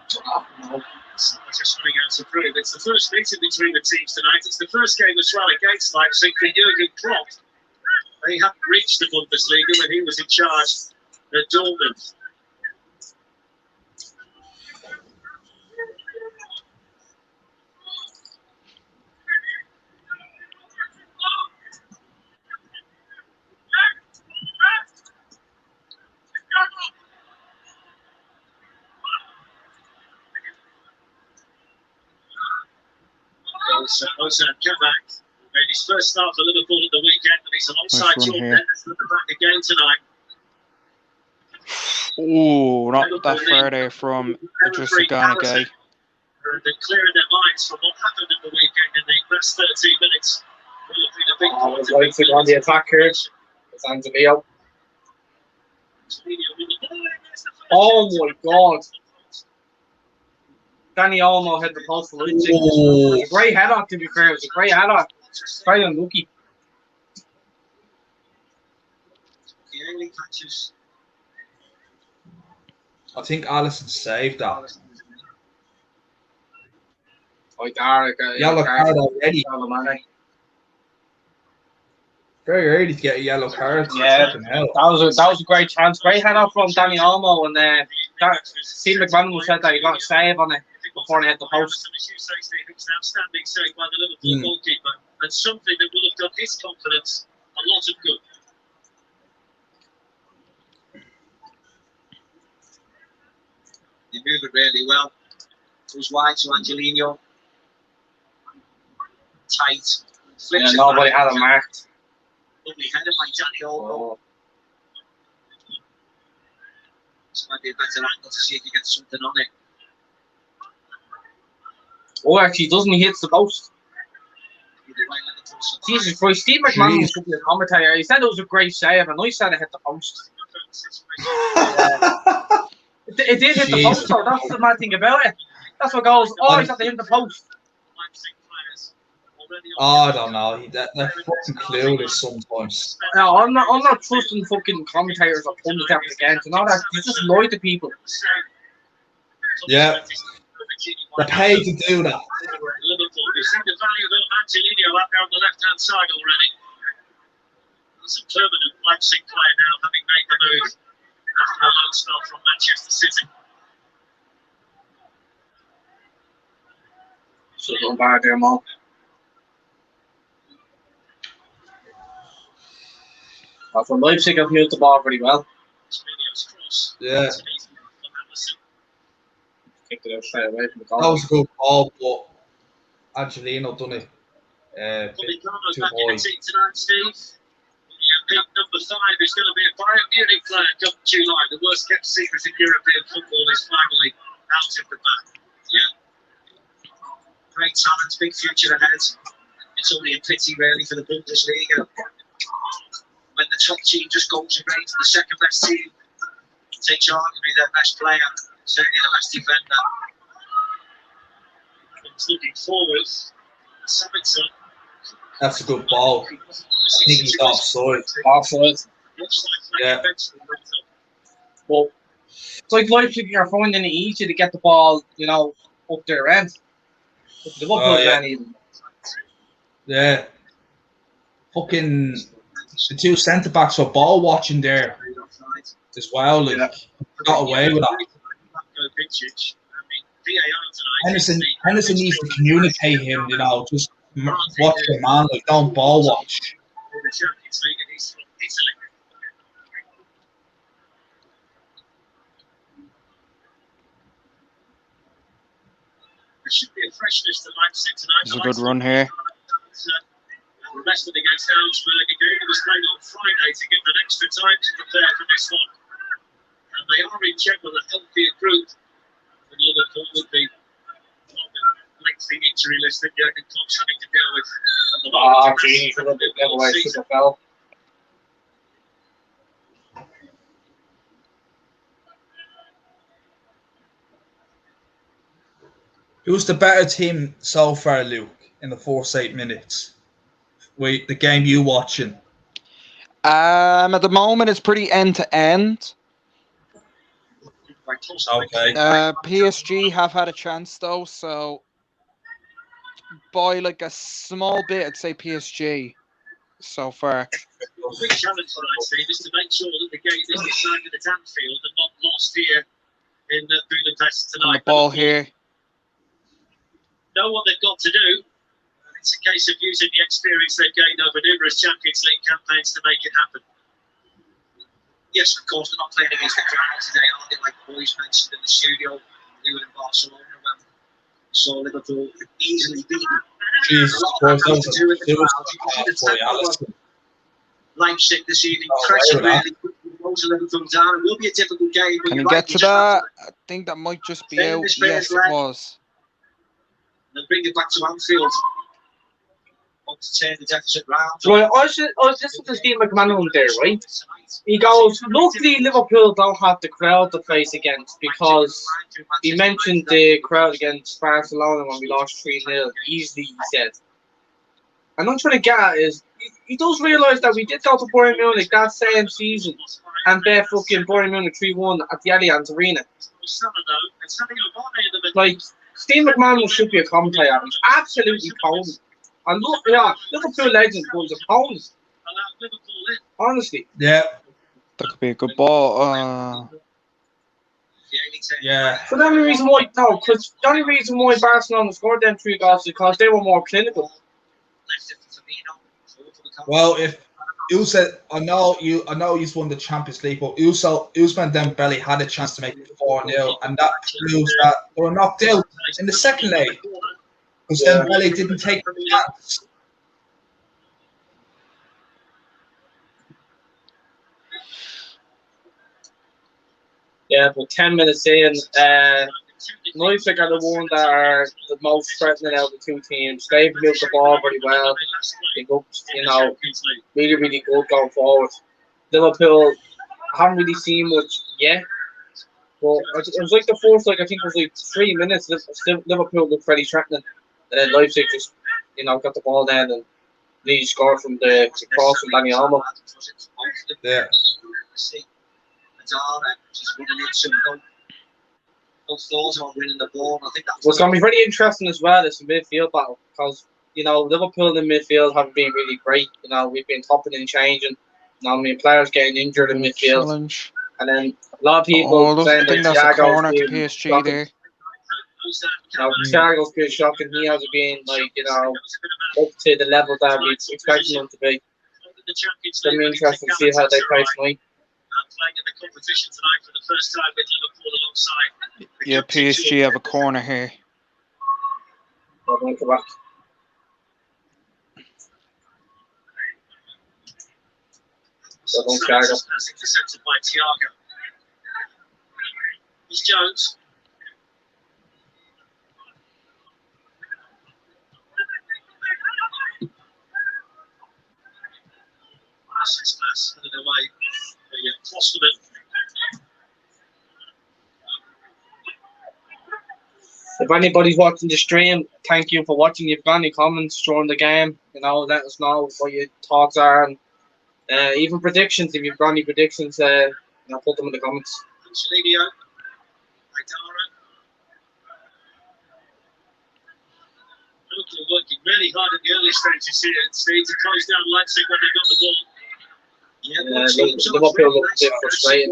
Just running out to prove. It's the first meeting between the teams tonight. It's the first game as well against Leipzig for Jurgen Klopp. They haven't reached the Bundesliga when he was in charge at Dortmund. Ozan Kabak made his first start for Liverpool at the weekend, and he's alongside Nice run Jordan here. Henderson at the back again tonight. Oh, not that far there from just a Ghana guy. They're clearing their minds from what happened at the weekend in the last 13 minutes. Will have been a big Oh, point it's of Leipzig on the attack here. It's Angelino. Oh my God. Danny Olmo hit the post for Leipzig. It was a great header, to be fair. It was a great header. Very unlucky. The early catches. I think Alisson saved that. Oh, Derek. Yellow card already. Mane. Very early to get a yellow card. Yeah. Fucking hell. That was a great chance. Great header from Danny Olmo, and Steve McManaman said that he got a save on it before they hit the post. As you say, Steve, it's an outstanding save by the Liverpool goalkeeper, and something that will have done his confidence a lot of good. They move it really well. Goes wide to Angelino. Tight. Flips Yeah, it nobody back. had him marked. Lovely header by Danny Olmo. Oh. This might be a better angle to see if he gets something on it. Oh, actually, doesn't he hit the post? Either way, Liverpool survive. Jesus Christ, Steve McManaman was the commentator. He said it was a great save, and I said it hit the post. It did hit the Jeez. post, though. That's the mad thing about it. That's what goes, oh, he's at the hit the post. Leipzig players already Oh, on I don't know. They're fucking clueless sometimes. No, I'm not trusting fucking commentators or pundits after the games and all that. You just lie to people. Yeah. They're paid to do that. Liverpool, we've seen the value of Angelino up there on the left-hand side already. That's a permanent Leipzig player now, having made the move after a loan spell from Manchester City. So don't bad there, Mo. From Leipzig have moved the ball pretty well. Yeah, Kicked it out straight away from the that goal. was a good ball, but Angelino done it. Bit too high. Number 5 is going to be a Bayern Munich player come July. The worst kept secret in European football is finally out of the bag. Yeah. Great talent, big future ahead. It's only a pity, really, for the Bundesliga. When the top team just goes away to the second best team, takes arguably their best player, certainly the best defender. He's looking forward. Sabitzer. That's a good ball. I think he's offside. Offside. Yeah. Well, it's like Leipzig are finding it easy to get the ball, up their end. The Liverpool yeah. end even. Yeah. Fucking the two centre backs were ball watching there as well. Like, got away with that. Henderson needs to communicate him, just watch your man, like, don't ball watch. There should be a freshness to Leipzig tonight. It's a good run here. The rest of the against Augsburg, a game that was played on Friday to give them extra time to prepare for this one. And they are in general a healthier group than Liverpool would be. Lengthy injury list that Jurgen Klopp's having to deal with. Gee, for the giveaway, super fell. Who's the better team so far, Luke, in the first 8 minutes? Wait, the game you watching? At the moment, it's pretty end to end. Okay. PSG have had a chance though, so by like a small bit, I'd say PSG so far. The big challenge for that team is to make sure that the game is decided at Anfield and not lost here in Budapest On tonight. the ball here. Know what they've got to do. It's a case of using the experience they've gained over numerous Champions League campaigns to make it happen. Yes, of course, they're not playing against the crowd today, are they? Like the boys mentioned in the studio, they were in Barcelona when saw Liverpool easily beaten. Jesus Christ, that was Leipzig this evening, pressing really quickly, most of Liverpool down. It will be a difficult game. Can you get to that? I think that might just be out. Yes, it was. And bring it back to Anfield. Want to turn the deficit round. Right, I was just with the Steve McManaman there, right? He goes, luckily Liverpool don't have the crowd to face against, because he mentioned the crowd against Barcelona when we lost 3-0. Easily, he said. And I'm trying to get at is, he does realise that we did go to Bayern Munich that same season and bet fucking Bayern Munich 3-1 at the Allianz Arena. Like, Steve McManaman should be a commentator. He's absolutely cold. And look, yeah, Liverpool legend was opponents. Honestly. Yeah. That could be a good ball. Yeah. But the only reason why, Barcelona scored them 3 goals is because they were more clinical. Well, if Usa, I know you won the Champions League, but Usman Dembele had a chance to make it 4-0, and that proves that they were knocked out in the second leg because Dembele didn't take the chance. Yeah, but 10 minutes in, Leipzig are the one that are the most threatening out of the two teams. They've moved the ball very well. They look, really, really good going forward. Liverpool haven't really seen much yet. But it was like the first, I think it was like 3 minutes. Liverpool looked very threatening, and then Leipzig just, got the ball down and really scored from the cross from Dani Olmo. Yeah. What's going to be very interesting as well is the midfield battle, because Liverpool in midfield haven't been really great. We've been topping and changing. Players getting injured in midfield, Challenge. and then a lot of people saying I think that that's a corner to Thiago's PSG there. Thiago's been shocking. He hasn't been up to the level that we expected him to be. the Champions It's going League. to be interesting to see how they play tonight. Playing in the competition tonight for the first time with Liverpool alongside. Yeah, PSG have a corner here. They're going to come back. So don't Thiago. That's intercepted by Thiago. It's Jones. That's pass headed away. Yeah, Klosterman. If anybody's watching the stream, thank you for watching. If you've got any comments during the game, you know, let us know what your thoughts are, and even predictions. If you've got any predictions, you know, put them in the comments. Angelino. Aidara. Liverpool working really hard in the early stages here, Steve, to close down Leipzig when they got the ball. Yeah, Liverpool look a bit frustrated.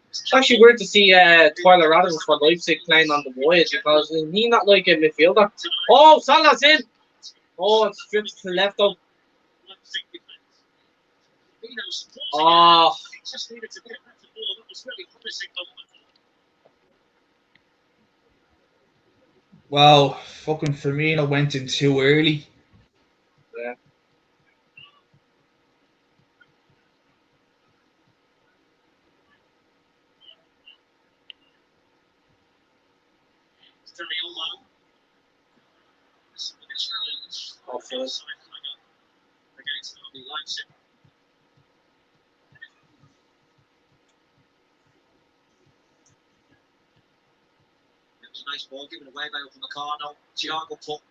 It's actually weird to see Tyler Adams for Leipzig playing on the wide, because he's not like a midfielder. Oh, Salah's in! Oh, it's stripped to the left up. Oh. Well, fucking Firmino went in too early. Yeah. Against Leipzig. It was a nice ball given away by Upamecano. Thiago put.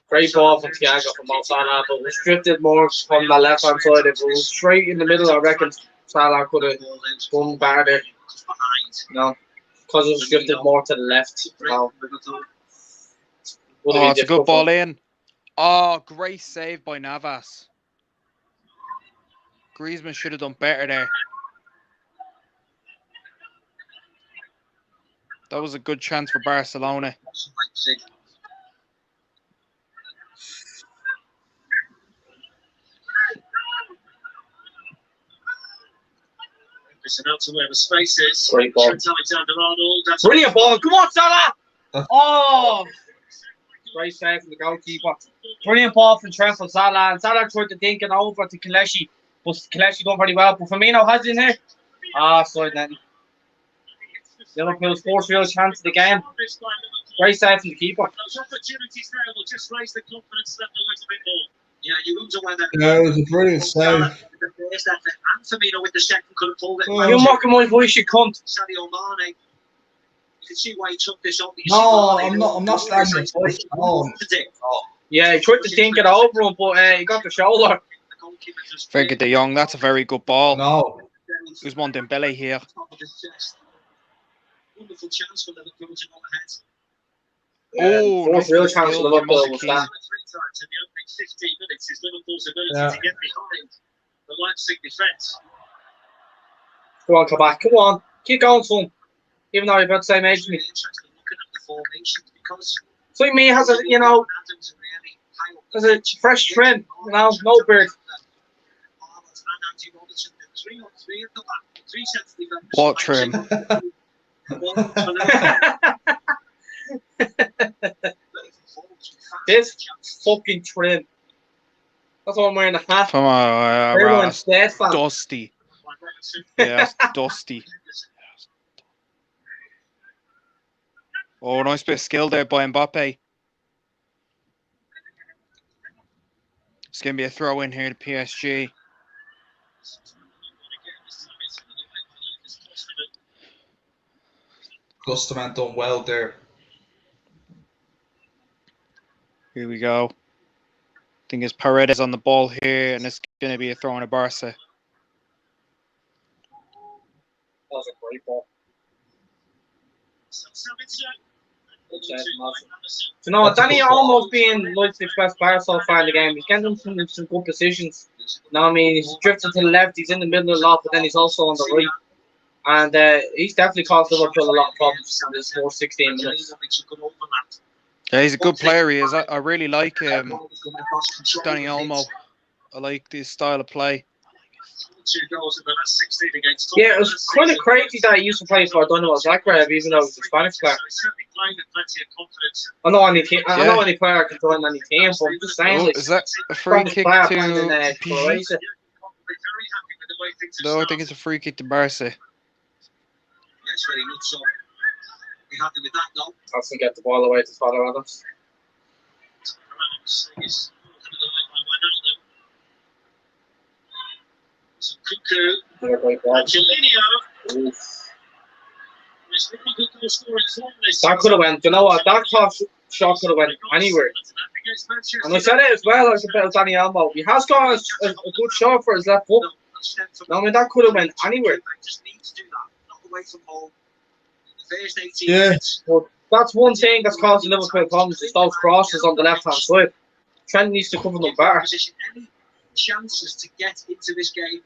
Great ball from Thiago from Mo Salah, but was drifted more from the left hand side. If it was straight in the middle, I reckon Salah could have gone better. No, because it was drifted more to the left. No. Oh, it's a good ball in. Oh, great save by Navas. Griezmann should have done better there. That was a good chance for Barcelona. Listen out to where the space is. Great ball. Alexander-Arnold. Brilliant ball. Come on, Salah. Oh. Great save from the goalkeeper. Brilliant ball from Trent for Salah. And Salah tried to dink it over to Kelechi. But Kelechi done very well. But Firmino has it in here. Ah, sorry, then. Liverpool's fourth real chance of the game. Great save from the keeper. Those opportunities there will just raise the confidence level a little bit more. Yeah, you wonder whether. Yeah, it was a brilliant save. The first effort and Firmino with the second could have pulled it. You're mocking my voice, you cunt. Sadio Mane. You can see why he took this on. No, I'm not standing. Oh. Yeah, he tried to dink it over him, but he got the shoulder. Frenkie de Jong, that's a very good ball. No. Ousmane Dembele here. Wonderful chance for Liverpool to go ahead. Oh, fourth real chance for Liverpool was that. 3 times in the opening 15 minutes is Liverpool's ability to get behind the Leipzig defence. Come on, come back. Come on. Keep going, son. Even though you're about the same age as me. So me has a, you know, has a fresh trim, you know, no beard. What trim? This fucking trim. That's why I'm wearing a hat. Come on, Everyone's dead, fam. dusty. Yeah, that's dusty. Oh, nice bit of skill there by Mbappe. It's going to be a throw in here to PSG. Klosterman done well there. Here we go. I think it's Paredes on the ball here, and it's going to be a throw in to Barca. That was a great ball. You know, Danny almost being Leipzig's best player so far in the game. He's getting some good positions. You know what I mean? He's drifted to the left, he's in the middle a lot, but then he's also on the right. And he's definitely caused Liverpool a lot of problems in this first 16 minutes. Yeah, he's a good player. He is. I really like Danny Olmo. I like this style of play. 2 goals in the last 16 against Yeah, it was kind of crazy that he used to play for Donald Zagreb, even though he's a Spanish player. I know any player can join any team, but I'm just saying, Is that a free kick to Croatia? No, I think it's a free kick to Barca. Yes, very much so. Be happy with that, no? I'll get the ball away to Father Adams. That could have went. You know what? That shot could have went anywhere. And I said it as well. I said about Danny Olmo. He has got a good shot for his left foot. No, I mean that could have went anywhere. Yeah. But that's one thing that's causing Liverpool problems. Is those crosses on the left hand side. Trent needs to cover them better. Any chances to get into this game?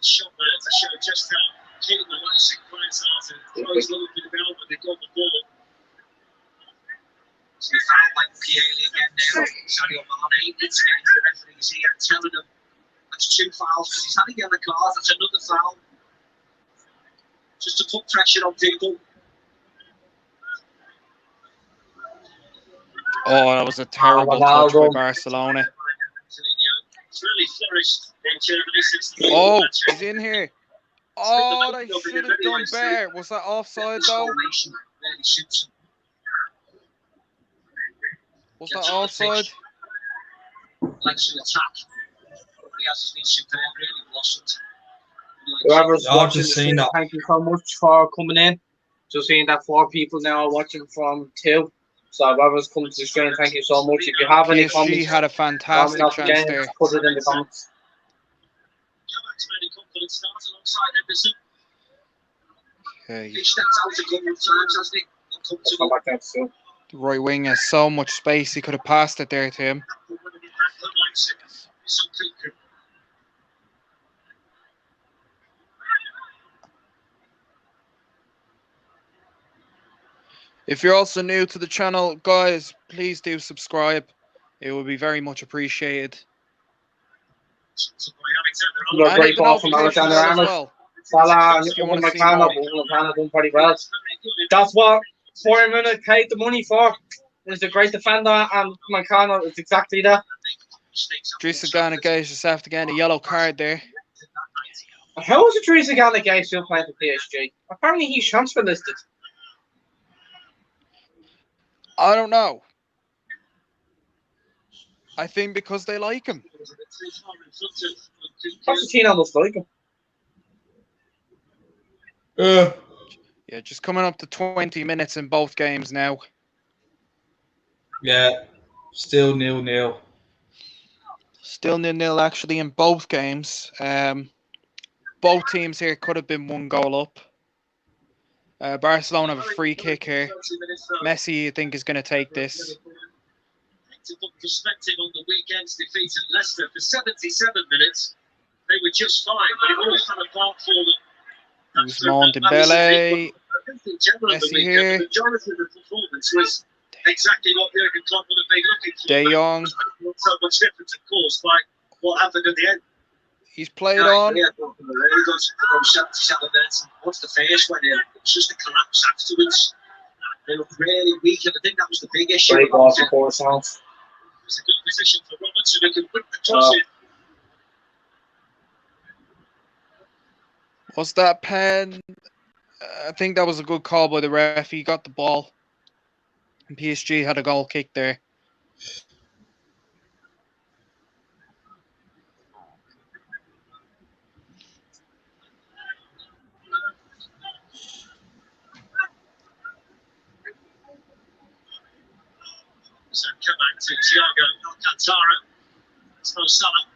Shot there to show just how keen the Leipzig players are to close Liverpool down when they got the ball. So he found like Pieli again now. Sadio Mane needs to get into the referee's ear telling him that's 2 fouls because he's had a yellow card. That's another foul. Just to put pressure on people. Oh, that was a terrible touch by Barcelona. It's really flourished in Germany since the Oh, he's in here. Oh, they should have done better. Was that offside though? Was that offside? Likes to attack. He has his superb, really blossomed. Whoever's I've watching just the seen stream, that. thank you so much for coming in. Just seeing that 4 people now are watching from 2. So whoever's come to the stream, thank you so much. If you have any PSG comments, had a fantastic chance there. put it in the comments. Okay. He stepped out a couple of times, hasn't he? Come to Come back down soon. The right wing has so much space. He could have passed it there to him. If you're also new to the channel, guys, please do subscribe. It would be very much appreciated. A great ball from notifications Alexander as Arnold. well. Salah and If you wanna see Upamecano doing pretty well. That's what Bayern Munich paid the money for. Is a great defender, and Upamecano is exactly that. Drissa Gana Gage just after getting a yellow card there. How is it Drissa Gana Gage still playing for PSG? Apparently he's transfer listed. I don't know. I think because they like him. Pochettino must like him. Yeah, just coming up to 20 minutes in both games now. Yeah. Still 0-0. Still 0-0 actually in both games. Both teams here could have been 1 goal up. Barcelona have a free kick here. Messi, I think, is going to take this. To put perspective on the weekend's defeat at Leicester for 77 minutes, they were just fine, but it all fell apart for them. Ousmane Dembele. Messi here. The majority of the performance was exactly what Jurgen Klopp would have been looking for. De Jong. Not so much difference, of course, by what happened at the end. He's played on. Yeah, he goes 77 minutes. Once the finish went in, it was just a collapse afterwards. They looked really weak, and I think that was the big issue. Great ball for Coruscant. It was a good position for Robertson, who could put the toss in. Was that pen? I think that was a good call by the ref. He got the ball. And PSG had a goal kick there. So come back to Thiago Alcantara. It's no Salah.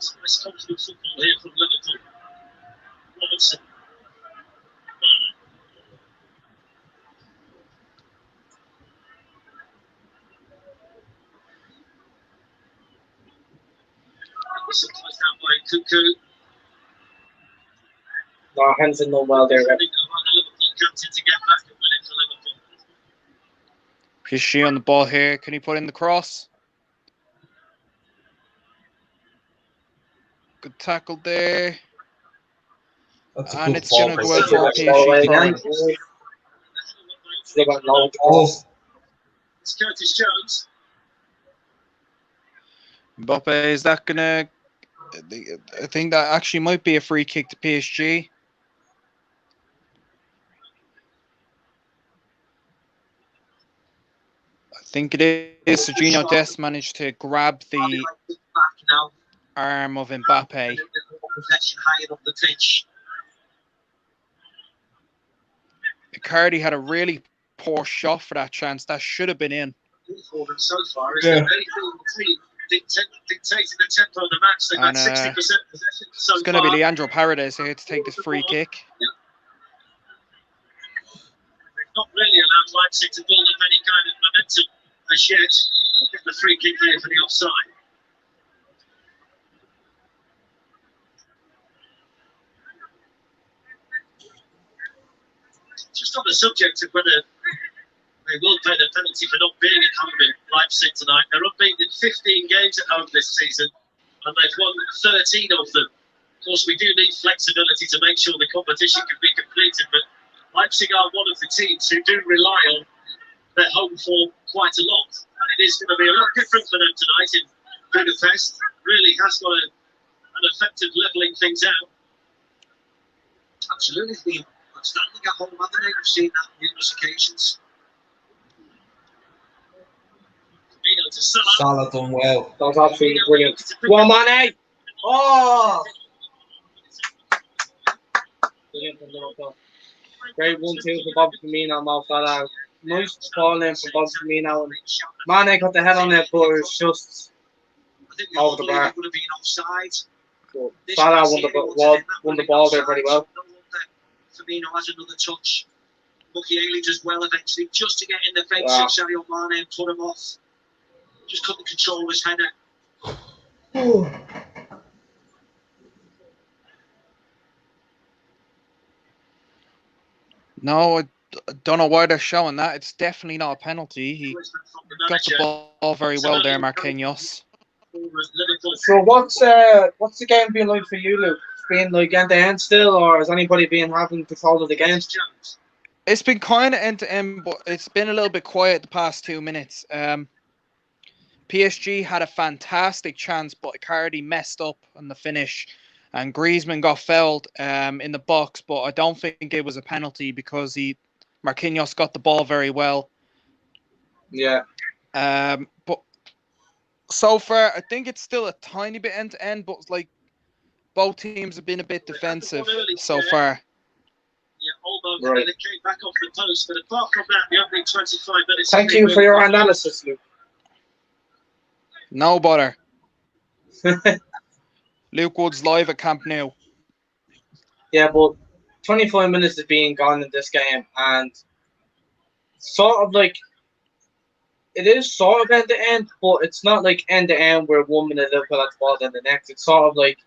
It's nice confident football here from Liverpool. Robertson. Sometimes down by Cuckoo. No, Henson no well there. I think the Liverpool captain to get back and win it for Liverpool. PSG on the ball here. Can he put in the cross? Good tackle there. That's a And good it's going to ball. go out for a Let's go away PSG again. corner. They got no Oh, It's Curtis Jones. Mbappe, is that going to... I think that actually might be a free kick to PSG. I think it is. Serginho Dest managed to grab the Back now. arm of Mbappe. Possession higher up the pitch. Icardi had a really poor shot for that chance. That should have been in. For them so far, is Yeah. that they feel the team dictating the tempo of the match. They've And, had 60% possession so It's going to be far. Leandro Paredes here to take this free kick. They've not really allowed Leipzig to build up any kind of momentum as yet. I'll get the free kick here for the offside. Just on the subject of whether they will pay the penalty for not being at home in Leipzig tonight. They're unbeaten in 15 games at home this season, and they've won 13 of them. Of course, we do need flexibility to make sure the competition can be completed, but Leipzig are one of the teams who do rely on their home form quite a lot. And it is going to be a lot different for them tonight in Budapest. Really has got an effect of levelling things out. Absolutely, it's been outstanding at home, haven't they? We've seen that on numerous occasions. To Salah. Salah done well. That was absolutely brilliant. Go on, Mane! Oh! Brilliant from Liverpool. Great 1-2 for Bobby Firmino, Mo Salah. Nice ball in from Bobby Firmino. And Mane got the head on it, but it was just over the bar. Would have been offside. Salah won the ball there very well. Firmino has another touch. Mukiele does well eventually, just to get in the face Wow. of Sadio Mane and put him off. Just couldn't control his header. No, I don't know why they're showing that. It's definitely not a penalty. He got the ball very well there, Marquinhos. So what's the game been like for you, Luke? It's been like end to end still, or has anybody been having control of the game? It's been kind of end to end, but it's been a little bit quiet the past 2 minutes. PSG had a fantastic chance, but Icardi messed up on the finish, and Griezmann got fouled in the box. But I don't think it was a penalty because Marquinhos got the ball very well. Yeah. But so far, I think it's still a tiny bit end to end, but like both teams have been a bit defensive so far. Yeah, almost. Right. And it came back off the post, but apart from that, the opening 25 minutes. Thank you for your analysis, Luke. No bother. Luke Woods live at Camp Nou. Yeah, but 25 minutes is being gone in this game, and sort of like it is sort of end to end, but it's not like end to end where 1 minute Liverpool has the ball, then the next. It's sort of like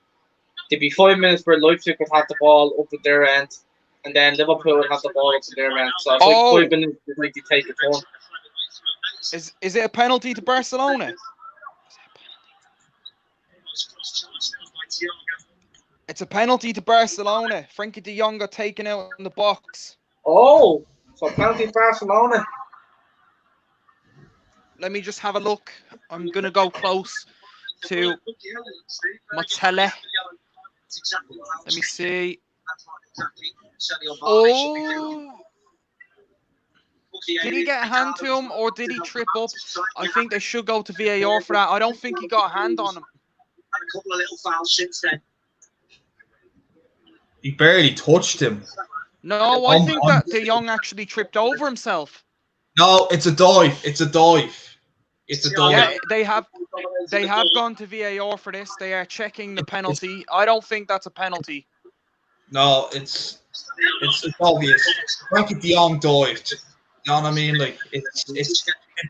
there'd be 5 minutes where Leipzig would have the ball up at their end, and then Liverpool would have the ball up at their end. So it's like 5 minutes like they take a turn. Is it a penalty to Barcelona? It's a penalty to Barcelona. Frankie de Jong got taken out in the box. Oh, so penalty Barcelona. Let me just have a look. I'm going to go close to Montella. Let me see. Oh. Did he get a hand to him or did he trip up? I think they should go to VAR for that. I don't think he got a hand on him. A couple of little fouls since then. He barely touched him. No, I think that De Jong actually tripped over himself. No, it's a dive. It's a dive. It's a dive. Yeah, they have. They have gone to VAR for this. They are checking the penalty. I don't think that's a penalty. No, it's obvious. Frankie de Jong dived. You know what I mean? Like it's if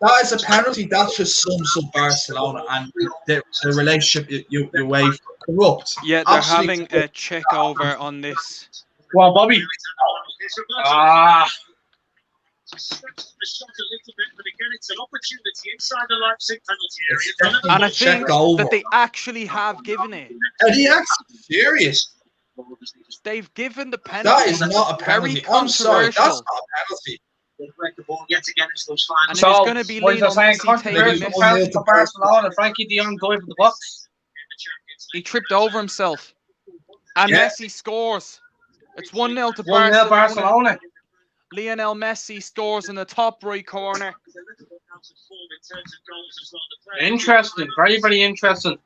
that is a penalty, that just sums up Barcelona and the relationship you wave corrupt. Yeah, they're Absolutely having corrupt. a check over on this. Go on, Bobby. Ah. The shot a little bit, but again, it's an opportunity inside the Leipzig penalty It's area. definitely And I check think over. that they actually have given it. Are they actually serious? They've given the penalty. That is not a Very penalty. I'm sorry, that's controversial. not a penalty. They break the ball yet again. It's those And final. it is So, going to be what Lionel you're saying, Messi taking controversial this. penalty for Barcelona. Frankie de Jong dived in the box. He tripped over himself. And Yeah. Messi scores. It's 1-0 to 1-0 Barcelona. Lionel Messi scores in the top right corner. Interesting. Very, very interesting.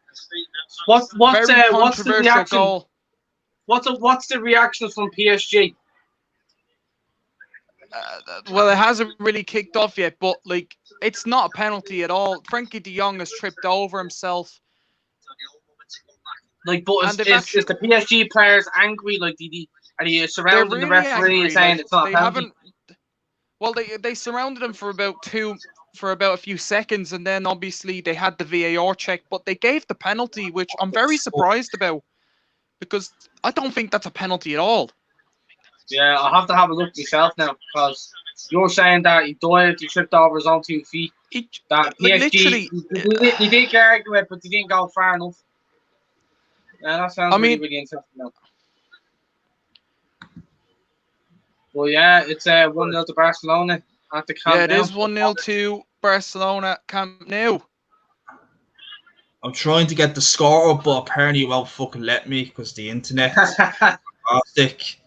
What's Very the controversial reaction? goal. What's the reaction from PSG? Well, it hasn't really kicked off yet, but like it's not a penalty at all. Frankie de Jong has tripped over himself. Like, but And is they've the actually- PSG players angry? Like, are they surrounding They're the really referee angry, and saying like, it's not a they penalty? haven't. Well, they surrounded him for about a few seconds, and then obviously they had the VAR check, but they gave the penalty, which I'm very surprised about because I don't think that's a penalty at all. Yeah, I'll have to have a look myself now because you're saying that he dived, he tripped over his own 2 feet. That Like, PSG, he did argue it, but he didn't go far enough. Yeah, that sounds really interesting now. Well, yeah, it's 1-0 to Barcelona at the Camp Yeah, it Nou. is 1-0 to Barcelona Camp Nou. I'm trying to get the score up, but apparently it won't fucking let me because the internet is fantastic.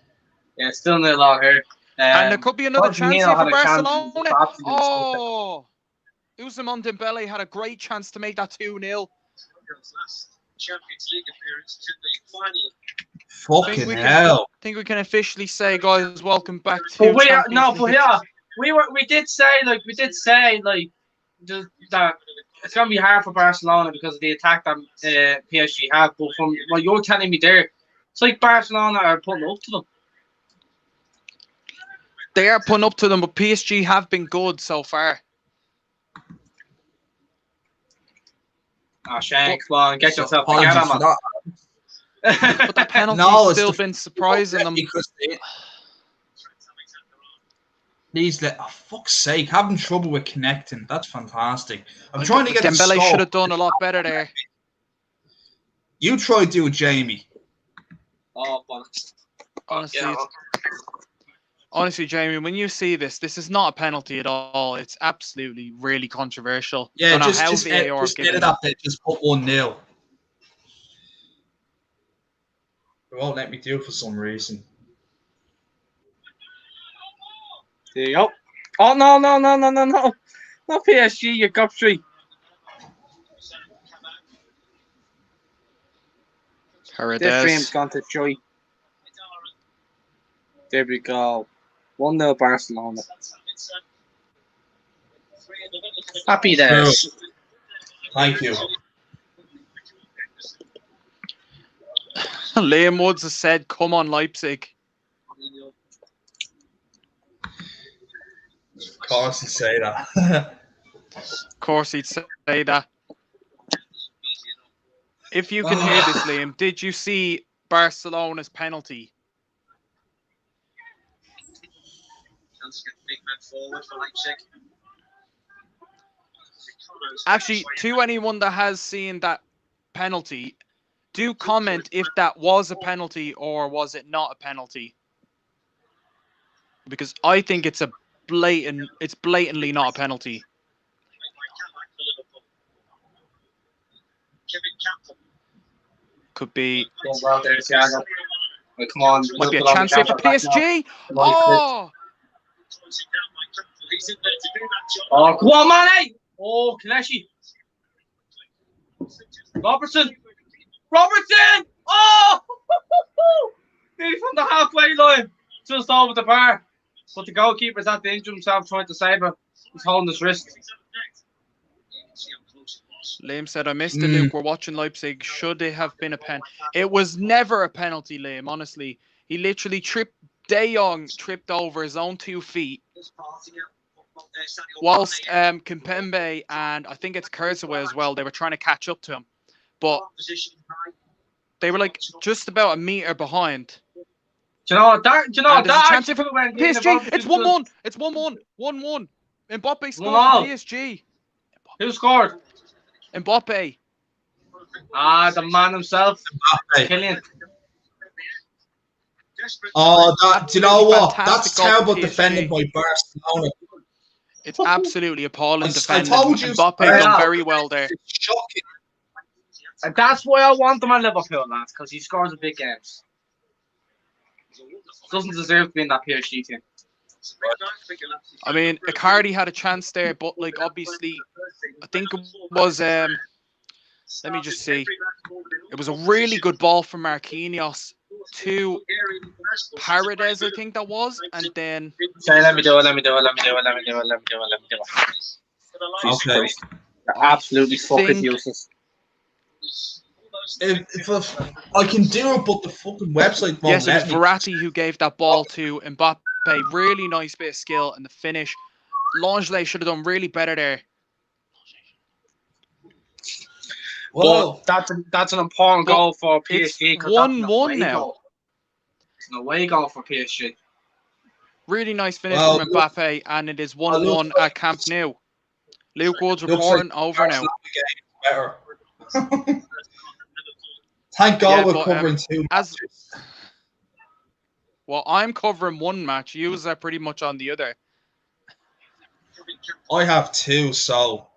Yeah, still nil out here. And there could be another chance here for Barcelona. Oh, Ousmane Dembele had a great chance to make that 2-0. Champions League appearance to the final. Fucking hell. I think we can officially say, guys, welcome back to but Champions League. we did say that it's gonna be hard for Barcelona because of the attack that PSG have. But from what you're telling me there, it's like Barcelona are putting up to them. They are putting up to them, but PSG have been good so far. Oh, Shane, come on, get yourself Apologies together, for man. that. But that penalty's No, it's still the- been surprising them. Because please let, oh, fuck's sake, having trouble with connecting. That's fantastic. I'm trying to get the Dembele score. should have done a lot better there. You try to do it, Jamie. Oh, bollocks. Honestly, Jamie, when you see this is not a penalty at all. It's absolutely really controversial. Yeah, Don't know just how just VAR have given edit it. up there. Just put 1-0. It won't let me do it for some reason. There you go. Oh, no. Not PSG, you gobstreet. This stream's gone to joy. There we go. 1-0 Barcelona. Happy days. Thank you. Liam Woods has said, "Come on, Leipzig." Of course, you say that. Of course, he'd say that. If you can hear this, Liam, did you see Barcelona's penalty? Actually, to anyone that has seen that penalty, do comment if that was a penalty or was it not a penalty. Because I think it's blatantly not a penalty. Could be. Well, there's Thiago. Wait, come on. Might be a chance here for PSG. Oh! Oh, come on, man! Oh, Kelechi. Robertson! Oh! Nearly from the halfway line. Just over the bar. But the goalkeeper's had to injure himself trying to save it. He's holding his wrist. Liam said, I missed it, Luke. We're watching Leipzig. Should it have been a pen? It was never a penalty, Liam, honestly. He literally De Jong tripped over his own 2 feet. Whilst Kimpembe and I think it's Kurzawa as well, they were trying to catch up to him. But they were like just about a metre behind. Do you know that? There's a chance if PSG. It's 1-1. It's 1-1. 1-1. Mbappe scored for PSG. Who scored? Mbappe. The man himself. Kylian. Oh, do you know what? That's terrible PSG. defending by Barcelona. It's absolutely appalling defending. I told you, Mbappe done very well there. It's shocking. And that's why I want him at Liverpool, lads, because he scores in big games. Doesn't deserve to be in that PSG team. I mean, Icardi had a chance there, but like obviously, I think it was. Let me just see. It was a really good ball from Marquinhos to Paredes, I think that was, and then. Let me do it. Okay. Absolutely fucking useless. If I can do it, but the fucking website won't Yes, it was let me. Verratti who gave that ball to Mbappe. Really nice bit of skill and the finish. Longley should have done really better there. Well, that's an important goal for PSG. It's 1-1 now. It's an away goal for PSG. Really nice finish from Mbappe, and it is 1-1 at Camp Nou. Luke Woods reporting over now. Better. Thank God we're but, covering 2 matches. Well, I'm covering 1 match. You are pretty much on the other. I have 2, so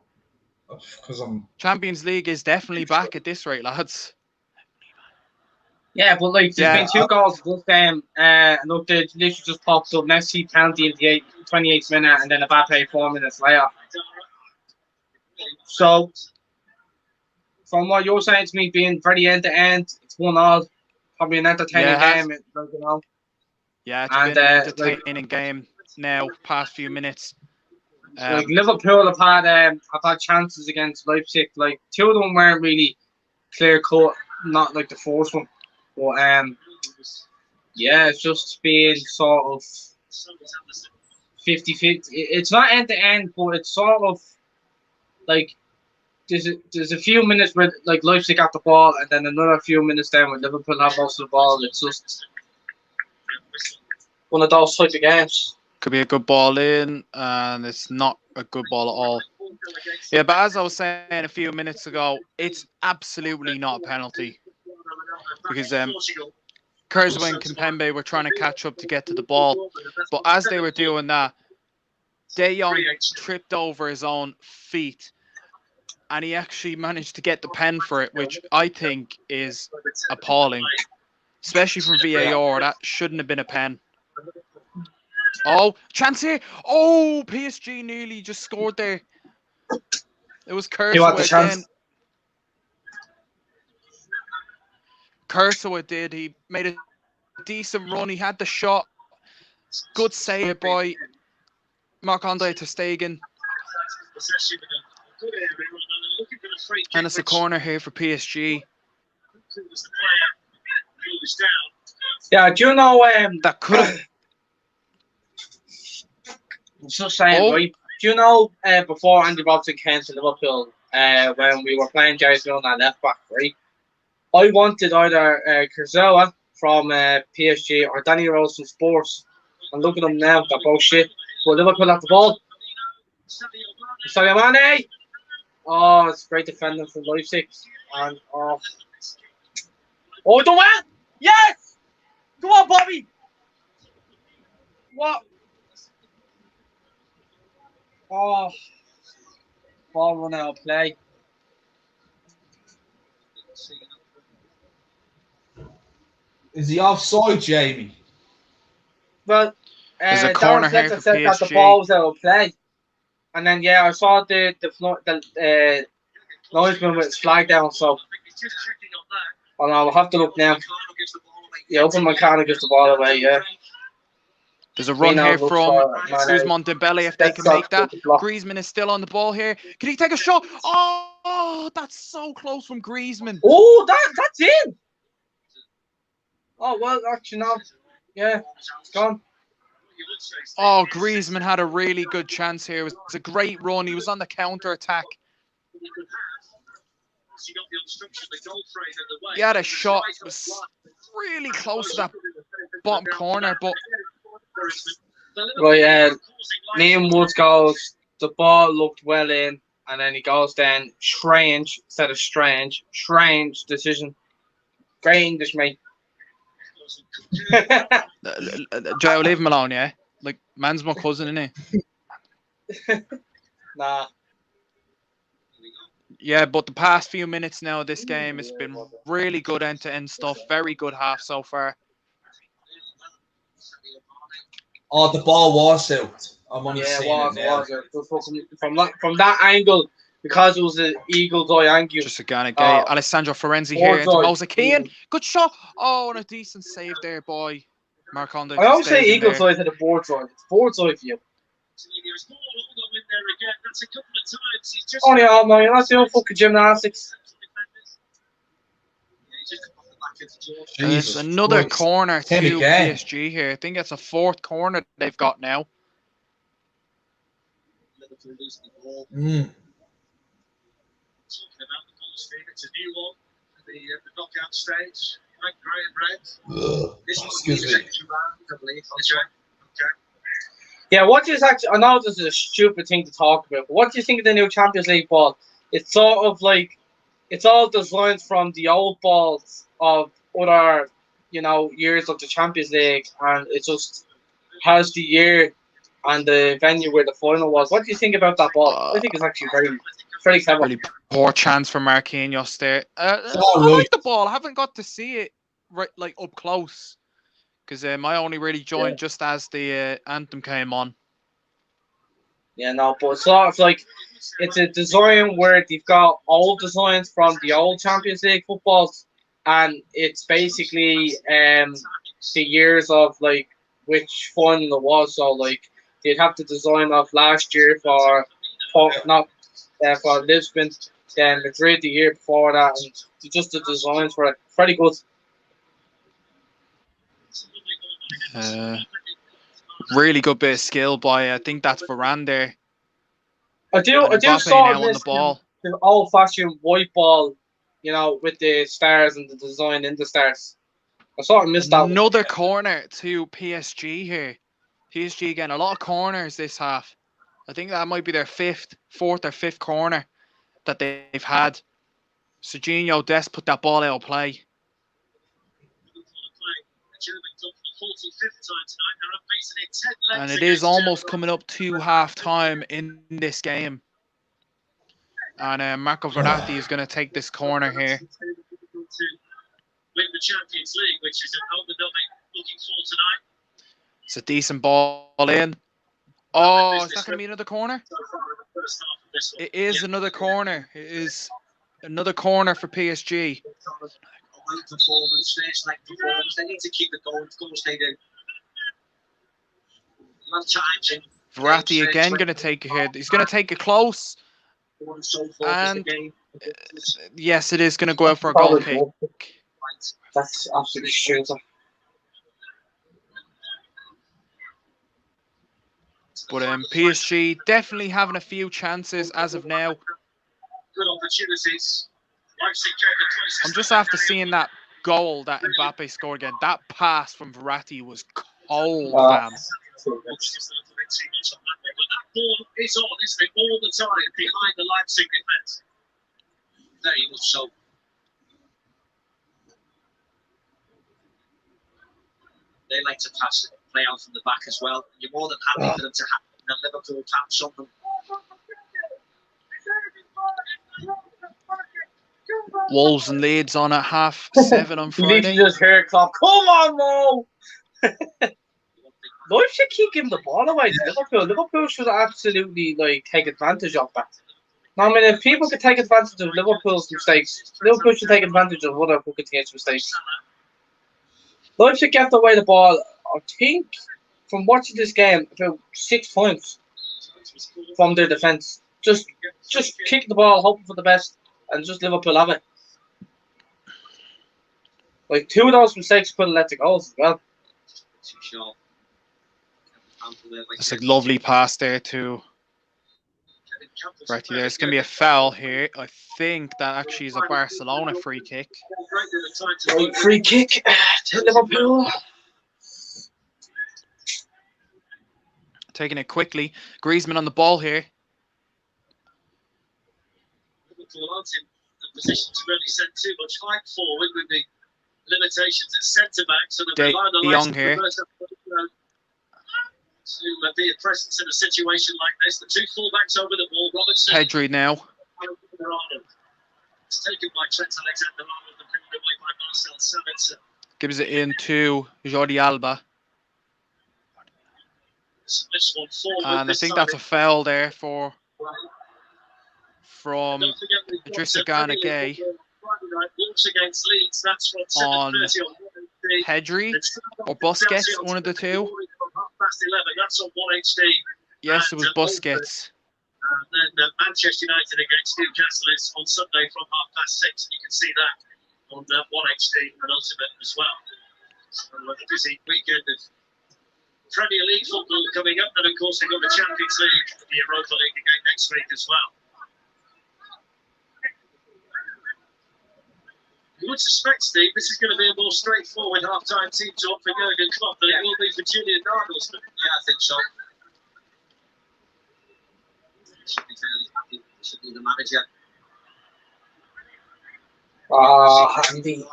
because I'm Champions League is definitely back at this rate, lads. Yeah, but like there's been 2 goals this game. Look, they literally just popped up. Messi penalty in the 28th minute, and then Mbappe 4 minutes later. So, from what you're saying to me, being very end to end, it's 1-1. Probably an entertaining game, like, you know. Yeah, it's been an entertaining game now, past few minutes. Like Liverpool have had chances against Leipzig. Like 2 of them weren't really clear cut, not like the first one. But yeah, it's just been sort of 50-50. It's not end to end, but it's sort of like there's a few minutes where like Leipzig got the ball, and then another few minutes then when Liverpool have most of the ball. It's just one of those type of games. Could be a good ball in, and it's not a good ball at all. Yeah, but as I was saying a few minutes ago, it's absolutely not a penalty. Because Kurzawa and Kimpembe were trying to catch up to get to the ball. But as they were doing that, De Jong tripped over his own feet. And he actually managed to get the pen for it, which I think is appalling. Especially from VAR, that shouldn't have been a pen. Oh, chance here. Oh, PSG nearly just scored there. It was Kurzawa again. Kurzawa did. He made a decent run. He had the shot. Good save by Marc-Andre ter Stegen. And it's a corner here for PSG. Yeah, do you know that could have... I'm just saying, right? Do you know before Andy Robertson came to Liverpool, when we were playing Jason on that left back, right? I wanted either Kurzawa from PSG or Danny Rose from Spurs. And look at them now, they're both shit. But Liverpool have the ball. Sadio Mane! Oh, it's great defending from Leipzig. And oh, done well! Yes! Come on, Bobby! What? Oh, ball run out of play. Is he offside, Jamie? Well, there's a corner here for said PSG. That the ball was out of play, and then I saw the linesman with his flag down. So, I'll have to look now. Yeah, open my car and gives the ball away. Yeah. There's a run here from Ousmane Dembele if they can make that. Griezmann is still on the ball here. Can he take a shot? Oh, Oh, that's so close from Griezmann. Oh, that's in. Oh, well, actually, no. Yeah, it's gone. Oh, Griezmann had a really good chance here. It was a great run. He was on the counter attack. He had a shot. It was really close to that bottom corner, but Right, Liam Woods goes, the ball looked well in, and then he goes down, strange, instead of strange decision. Great English, mate. Joe, leave him alone, yeah? Like, man's my cousin, innit? Nah. Yeah, but the past few minutes now of this game, it's been really good end-to-end stuff. Very good half so far. Oh, the ball was out. I'm only Yeah, seeing it now. From that angle, because it was an eagle's eye angle. Just again, Alessandro Florenzi here into Mosa Keane. Good shot. Oh, and a decent save there, boy. Marconda. I always say eagle's eye to the board's eye. It's board's eye for you. Only all man, that's the old fucking gymnastics. There's another corner to PSG here. I think it's a fourth corner they've got now. Mm. Excuse me. Yeah, what do you actually? I know this is a stupid thing to talk about, but what do you think of the new Champions League ball? It's sort of like it's all designed from the old balls of other, years of the Champions League, and it just has the year and the venue where the final was. What do you think about that ball? I think it's actually very clever. Really poor chance for Marquinhos there. I like the ball. I haven't got to see it up close because I only really joined just as the anthem came on. Yeah, no, but it's sort of like it's a design where they've got old designs from the old Champions League footballs, and it's basically the years of like which final it was. So like they'd have the design of last year for Lisbon, then Madrid the year before that, and just the designs for it. Pretty good. Really good bit of skill by I think that's Varane there. I do sort of miss the old-fashioned white ball, with the stars and the design in the stars. I sort of missed that. Another corner to PSG here. PSG again, a lot of corners this half. I think that might be their fourth or fifth corner that they've had. Serginho Dest put that ball out of play. And it is almost coming up to half-time in this game. And Marco Verratti is going to take this corner here. It's a decent ball in. Oh, is that going to be another corner? It is another corner. It is another corner for PSG. They need to keep it going. Verratti again going to take a hit. He's going to take it close. And yes, it is going to go out for a goal kick. That's absolutely stupid. But PSG definitely having a few chances as of now. Good opportunities. I'm just after seeing that goal that Mbappe scored again. That pass from Verratti was cold, fam. But that ball is on, isn't it, all the time behind the Leipzig defence. Very much so. They like to pass it, play out from the back as well. You're more than happy for them to have the Liverpool tap something. Wolves and Leeds on at 7:30 on Friday. You need to just hear it clap. Come on, Mo! Life should keep giving the ball away to Liverpool. Liverpool should absolutely take advantage of that. Now, I mean, if people could take advantage of Liverpool's mistakes, Liverpool should take advantage of other fucking teams' mistakes. Life should get away the ball. I think from watching this game, about 6 points from their defence. Just kick the ball, hoping for the best, and just Liverpool have it. Like 2 of those mistakes could have led to goals as well. It's a lovely pass there to Bertie. There's going to be a foul here. I think that actually is a Barcelona free kick. Right, free kick to Liverpool. Taking it quickly. Griezmann on the ball here. Liverpool aren't in a position to really send too much height forward with the limitations at centre back, so they've relied on the likes of Roberto to be a presence in a situation like this. The 2 fullbacks over the ball. Robertson. Pedri now. It's taken by Trent Alexander-Arnold and picked away by Marcel Sabitzer. Gives it in to Jordi Alba. And I think that's a foul there from Idrissa Gana Gueye on Pedri or Busquets, one of the two. Yes, it was Busquets. And then Manchester United against Newcastle is on Sunday from 6:30. You can see that on 1HD and Ultimate as well. So a busy weekend of Premier League football coming up, and of course they've got the Champions League, the Europa League again next week as well. You would suspect, Steve, this is going to be a more straightforward half-time team talk for Jurgen Klopp than it will be for Julian Nagelsmann. Yeah, I think so. Should be fairly happy. Should be the manager. Andy.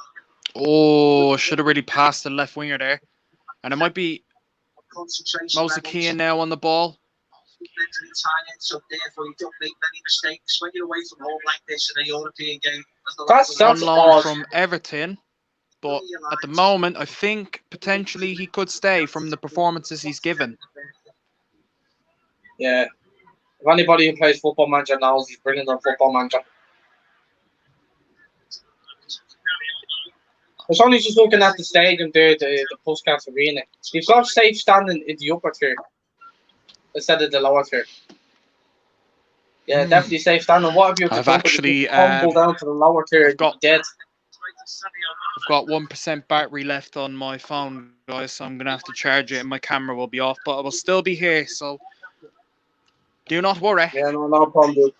Oh, should have really passed the left winger there. And it might be Moussa Keane now on the ball. Mentally tired, so therefore you don't make many mistakes when you're away from home like this in a European game. That's on loan from Everton, but at the moment, I think potentially he could stay from the performances he's given. Yeah. If anybody who plays Football Manager knows, he's brilliant on Football Manager. I was only just looking at the stadium there, the Puskas Arena. You've got safe standing in the upper tier instead of the lower tier. Yeah, definitely safe standing. What have you? I've actually tumble down to the lower tier. I've got 1% battery left on my phone, guys, so I'm gonna have to charge it, and my camera will be off, but I will still be here. So do not worry. Yeah, no problem, dude.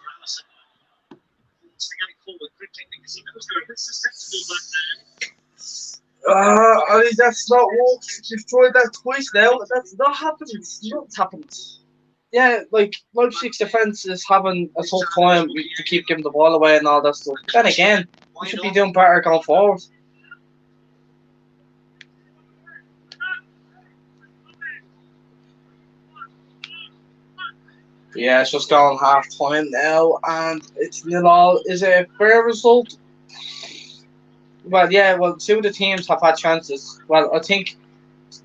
I mean, that's not what you've tried that twice now. That's not happening. It's not happened. Yeah, like Leipzig's defense is having a tough time to keep giving the ball away and all that stuff. Then again, we should be doing better going forward. Yeah, it's just gone half time now, and it's 0-0. Is it a fair result? Well, yeah, well, 2 of the teams have had chances. Well, I think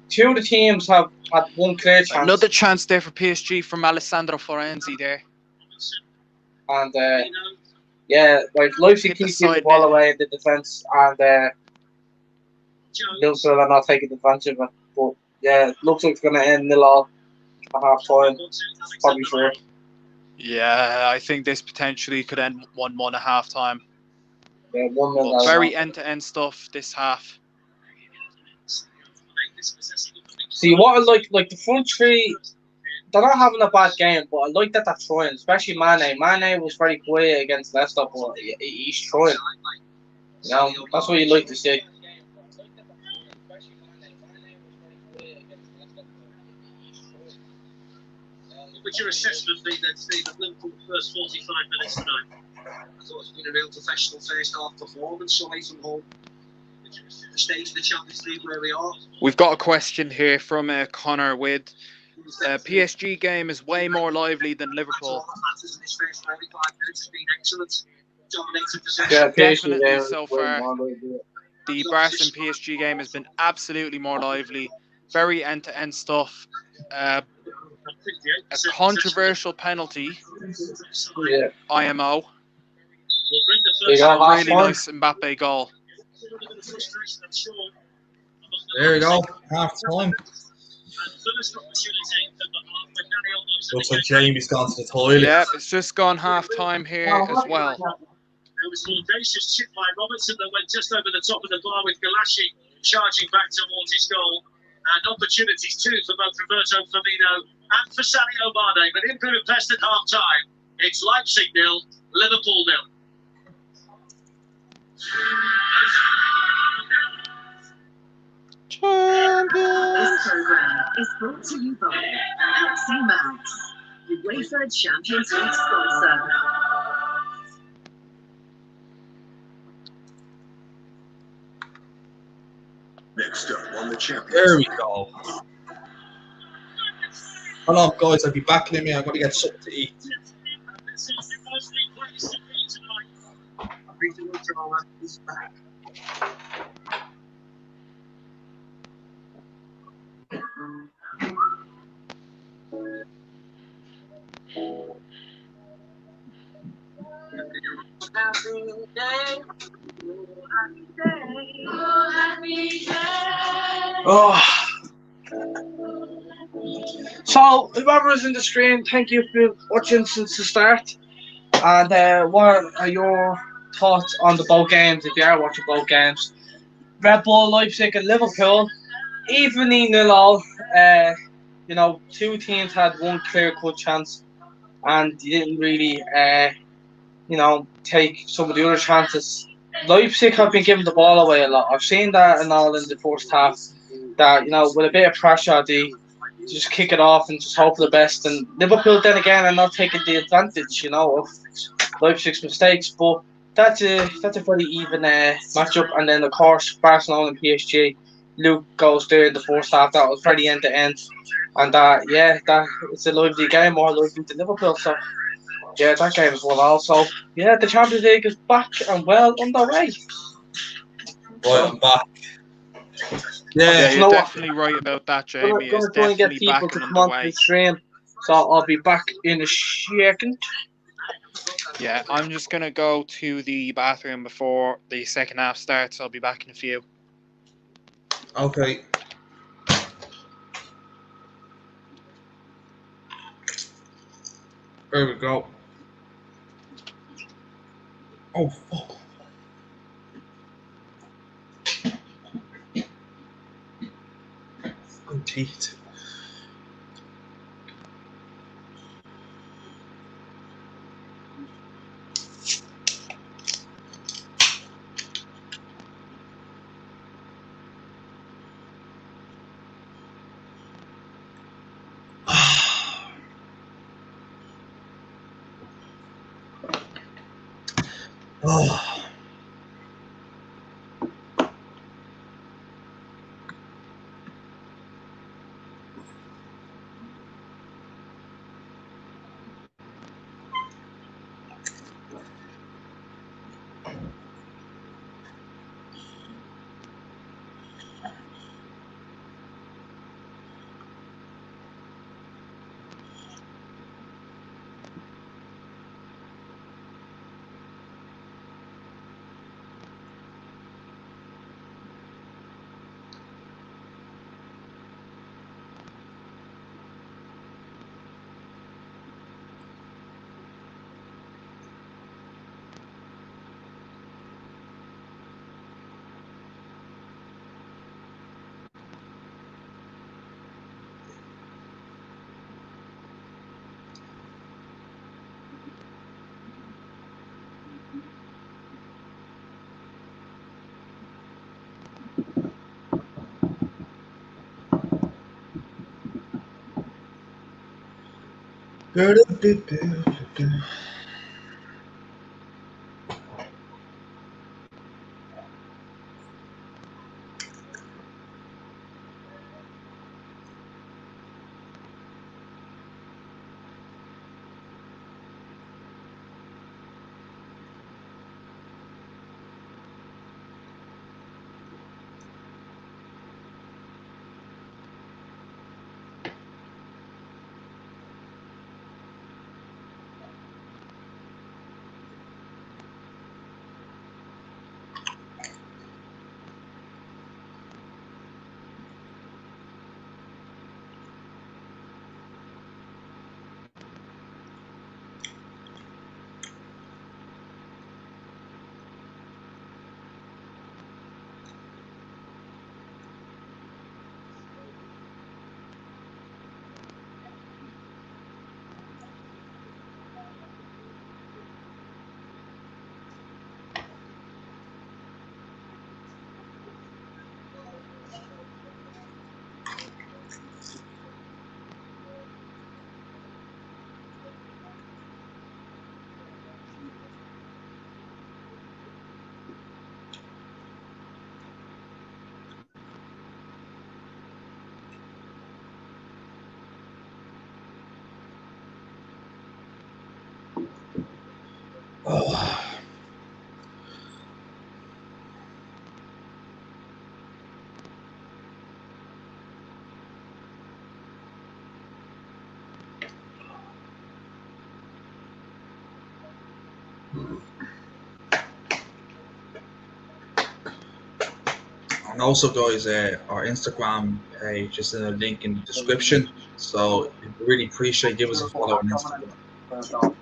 2 of the teams have had one clear chance. Another chance there for PSG from Alessandro Florenzi there. And, yeah, like, Leipzig keeps giving the ball away in the defence, and Liverpool are not taking advantage of it. But, yeah, it looks like it's going to end 0-0 at half time. Probably sure. Yeah, I think this potentially could end 1-1 at half time. Yeah, 1-0. Very end-to-end stuff this half. See, what I like the front three, they're not having a bad game, but I like that they're trying, especially Mane. Mane was very quiet against Leicester, but he's trying. You know, that's what you like to see. Would your assessment be then, Steve, of Liverpool's first 45 minutes tonight? I thought it's been a real professional first half performance away from home. The stage of the Champions League where we are. We've got a question here from Connor with PSG game is way more lively than Liverpool. Yeah, definitely so far. The Barca and PSG game has been absolutely more lively. Very end-to-end stuff. A controversial penalty. Yeah. IMO. Really nice Mbappe goal. There you go, half time. first opportunity at the half when Danny almost Looks like Jamie's gone to the toilet. Yep, it's just gone half time here as well. There was an audacious chip by Robertson that went just over the top of the bar with Galashi charging back towards his goal. And opportunities too for both Roberto Firmino and for Sadio Mane. But in Budapest at half time, it's Leipzig 0, Liverpool 0. Champions! This program is brought to you by Pepsi Max, UEFA Champions League sponsor. Next up on the Champions. There we go. Hold on, guys. I'll be back in a minute. I'm going to get something to eat. Regional drama is back. Oh. So, whoever's in the stream, thank you for watching since the start. And what are your thoughts on the both games, if you are watching both games? Red Bull, Leipzig and Liverpool, evenly 0-0. You know, two teams had one clear-cut chance and you didn't really, you know, take some of the other chances. Leipzig have been giving the ball away a lot. I've seen that and all in the first half. That, you know, with a bit of pressure, they just kick it off and just hope for the best. And Liverpool, then again, are not taking the advantage, you know, of Leipzig's mistakes. But that's a very even matchup. And then, of course, Barcelona and PSG. Luke goes there in the first half. That was very end to end. And yeah, that it's a lively game, more lively than Liverpool. So yeah, that game as well. Also, yeah, the Champions League is back and well underway. Right, I'm back. Yeah, Yeah, you're definitely right about that, I'm Jamie. It's gonna try and get definitely people back to and come onto underway. the stream. So I'll be back in a second. Yeah, I'm just going to go to the bathroom before the second half starts. I'll be back in a few. okay. There we go. Oh, fuck. Fucking teeth. Oh. Oh. And also, guys, our Instagram page is in a link in the description. So we really appreciate give us a follow on Instagram.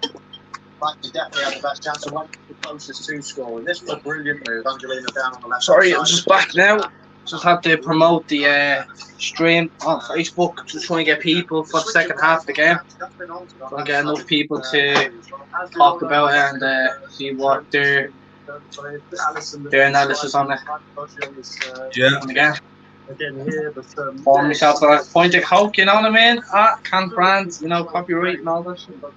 Leipzig definitely had the best chance and went the closest to scoring. This was a brilliant move. Angelina down on the left. Sorry, I'm just back now. Just had to promote the stream on Facebook to try and get people for the second half of the game. Try and get enough people to talk about it and see what their analysis on it. Yeah. On the game. On myself a point of coke, you know what I mean? Can brands, you know, copyright and all that shit. Bit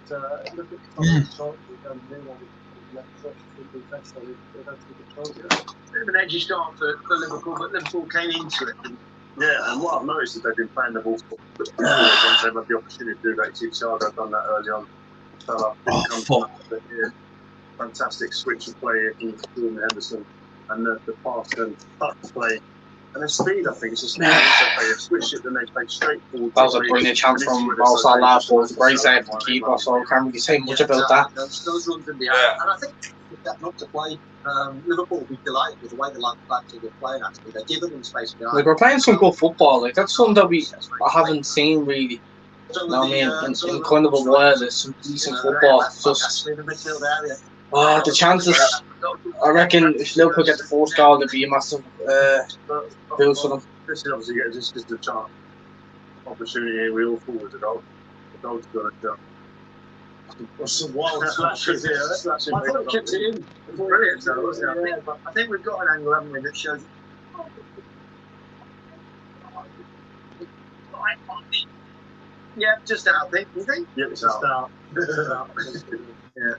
of an edgy start for Liverpool, but Liverpool came into it. Yeah, and what I've noticed is they've been playing the ball once they've had the opportunity to do that. Thiago done that early on. Fantastic switch of play in Henderson and the pass and touch play. And the speed, I think, it's a speed. They switch it, then they play straight forward. That was a brilliant chance from Mo Salah. It was a great save from the keeper, so I can't really say much about that. Those runs in the air. And I think if that not to play, Liverpool will be delighted with the way the Leipzig are playing, actually. They're giving them space behind. Like, we're playing some good football. Like, that's something that we haven't seen, really. You know what I mean? In kind of a while, there's some decent football. Just, the chances, I reckon if Liverpool get the fourth goal, there'd be a massive boost for them. This is obviously this is the chance opportunity. We all forward the goal. The goal's going to jump. Some wild slashes here. I thought it kept it in. Brilliant, though, wasn't it? I think we've got an angle, haven't we, that shows. Yeah, just out, I think. You think? Yeah, it's just out. Yeah.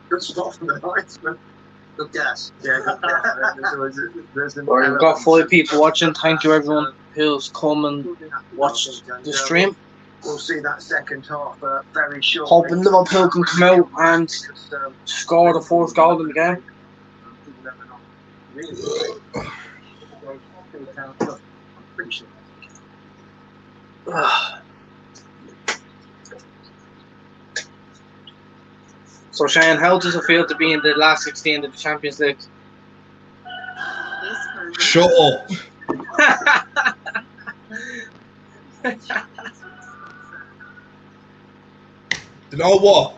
Good spot from the linesman. Good gas. Yeah, good gas. Alright, we've got 5 people watching. Thank you, everyone who's come and watched the stream. We'll see that second half very short. Hoping Liverpool can come out and score the 4th goal in the game. So Shane, how does it feel to be in the last 16 of the Champions League? Shut up. You know what?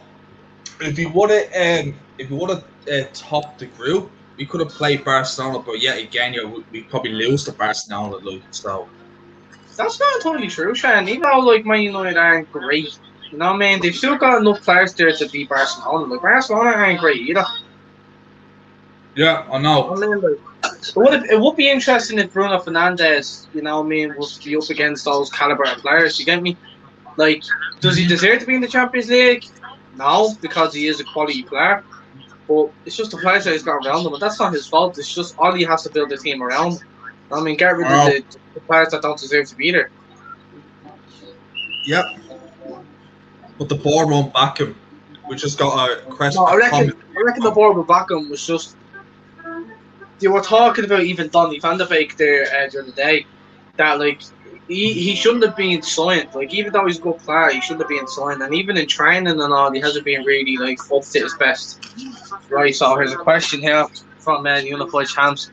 If you would have topped the group, we could have played Barcelona, but yet again, we probably lose to Barcelona, like so. That's not totally true, Shane. Even though like Man United aren't great, you know what I mean? They've still got enough players there to beat Barcelona. Like Barcelona aren't great either. Yeah, I know. I mean, like, it would be interesting if Bruno Fernandes, you know what I mean, was to be up against those caliber of players. You get me? Like, does he deserve to be in the Champions League? No, because he is a quality player. But it's just the players that he's got around him, and that's not his fault. It's just all he has to build a team around. I mean, get rid of the players that don't deserve to be there. Yep. But the board won't back him. We just got a question. No, I reckon the board will back him was just. You were talking about even Donny van de Beek there the other day. That, like, he shouldn't have been signed. Like, even though he's a good player, he shouldn't have been signed. And even in training and all, he hasn't been really, like, up to his best. Right, so here's a question here from the Unified Champs.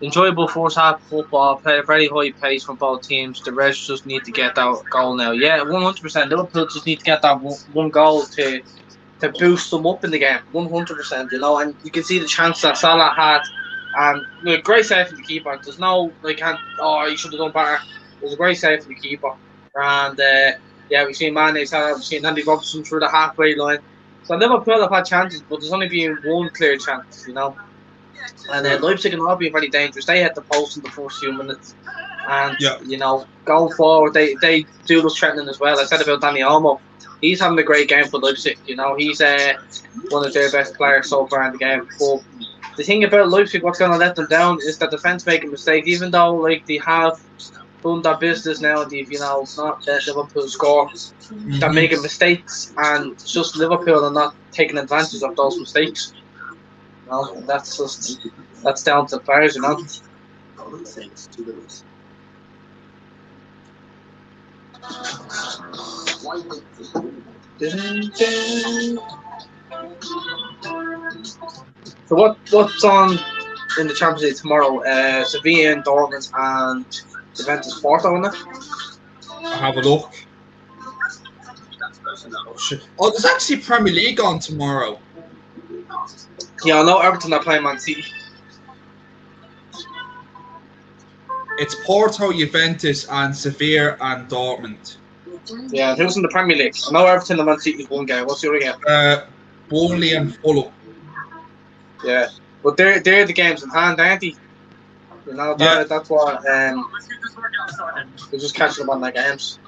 Enjoyable first half of football, play a very high pace from both teams. The rest just need to get that goal now. Yeah, 100%. Liverpool just need to get that one goal to boost them up in the game. 100%, you know. And you can see the chance that Salah had. And look, great save from the keeper. There's no, like, he should have done better. It was a great save from the keeper. And, yeah, we've seen Mane, Salah, we've seen Andy Robertson through the halfway line. So Liverpool have had chances, but there's only been one clear chance, you know. And Leipzig can all be very dangerous. They had the post in the first few minutes. And, you know, going forward, they do look threatening as well. I said about Dani Olmo. He's having a great game for Leipzig, you know. He's one of their best players so far in the game. But the thing about Leipzig, what's going to let them down is that defence making mistakes, even though, like, they have doing their business now. They've, not let Liverpool score. They're making mistakes, and it's just Liverpool are not taking advantage of those mistakes. That's down to the players, Common sense to lose. So what's on in the Champions League tomorrow? Sevilla and Dortmund and Juventus Porto, isn't it? I'll have a look. Oh, there's actually Premier League on tomorrow. Yeah, I know Everton are playing Man City. It's Porto, Juventus, and Sevilla and Dortmund. Yeah, who's in the Premier League? I know Everton and Man City is one game. What's the other game? Burnley and Fulham. Yeah, but they're the games in hand, aren't they? That's what they're just catching up on their games.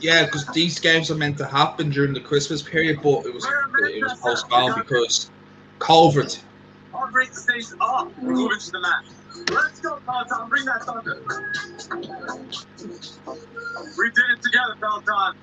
Yeah, because these games are meant to happen during the Christmas period, but it was postponed because COVID. Our break stays off. Moving to the match. Let's go, Peloton. Bring that thunder. We did it together, Peloton.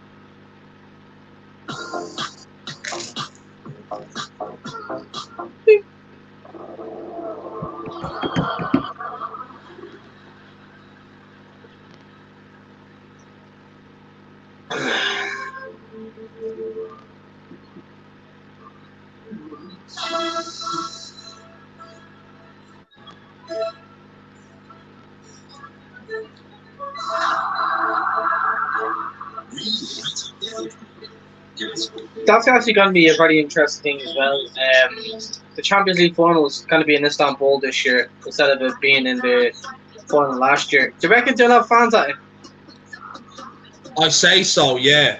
That's actually going to be a very interesting thing as well. The Champions League final is going to be in Istanbul this year instead of it being in the final last year. Do you reckon they'll have fans at it? I say so, yeah.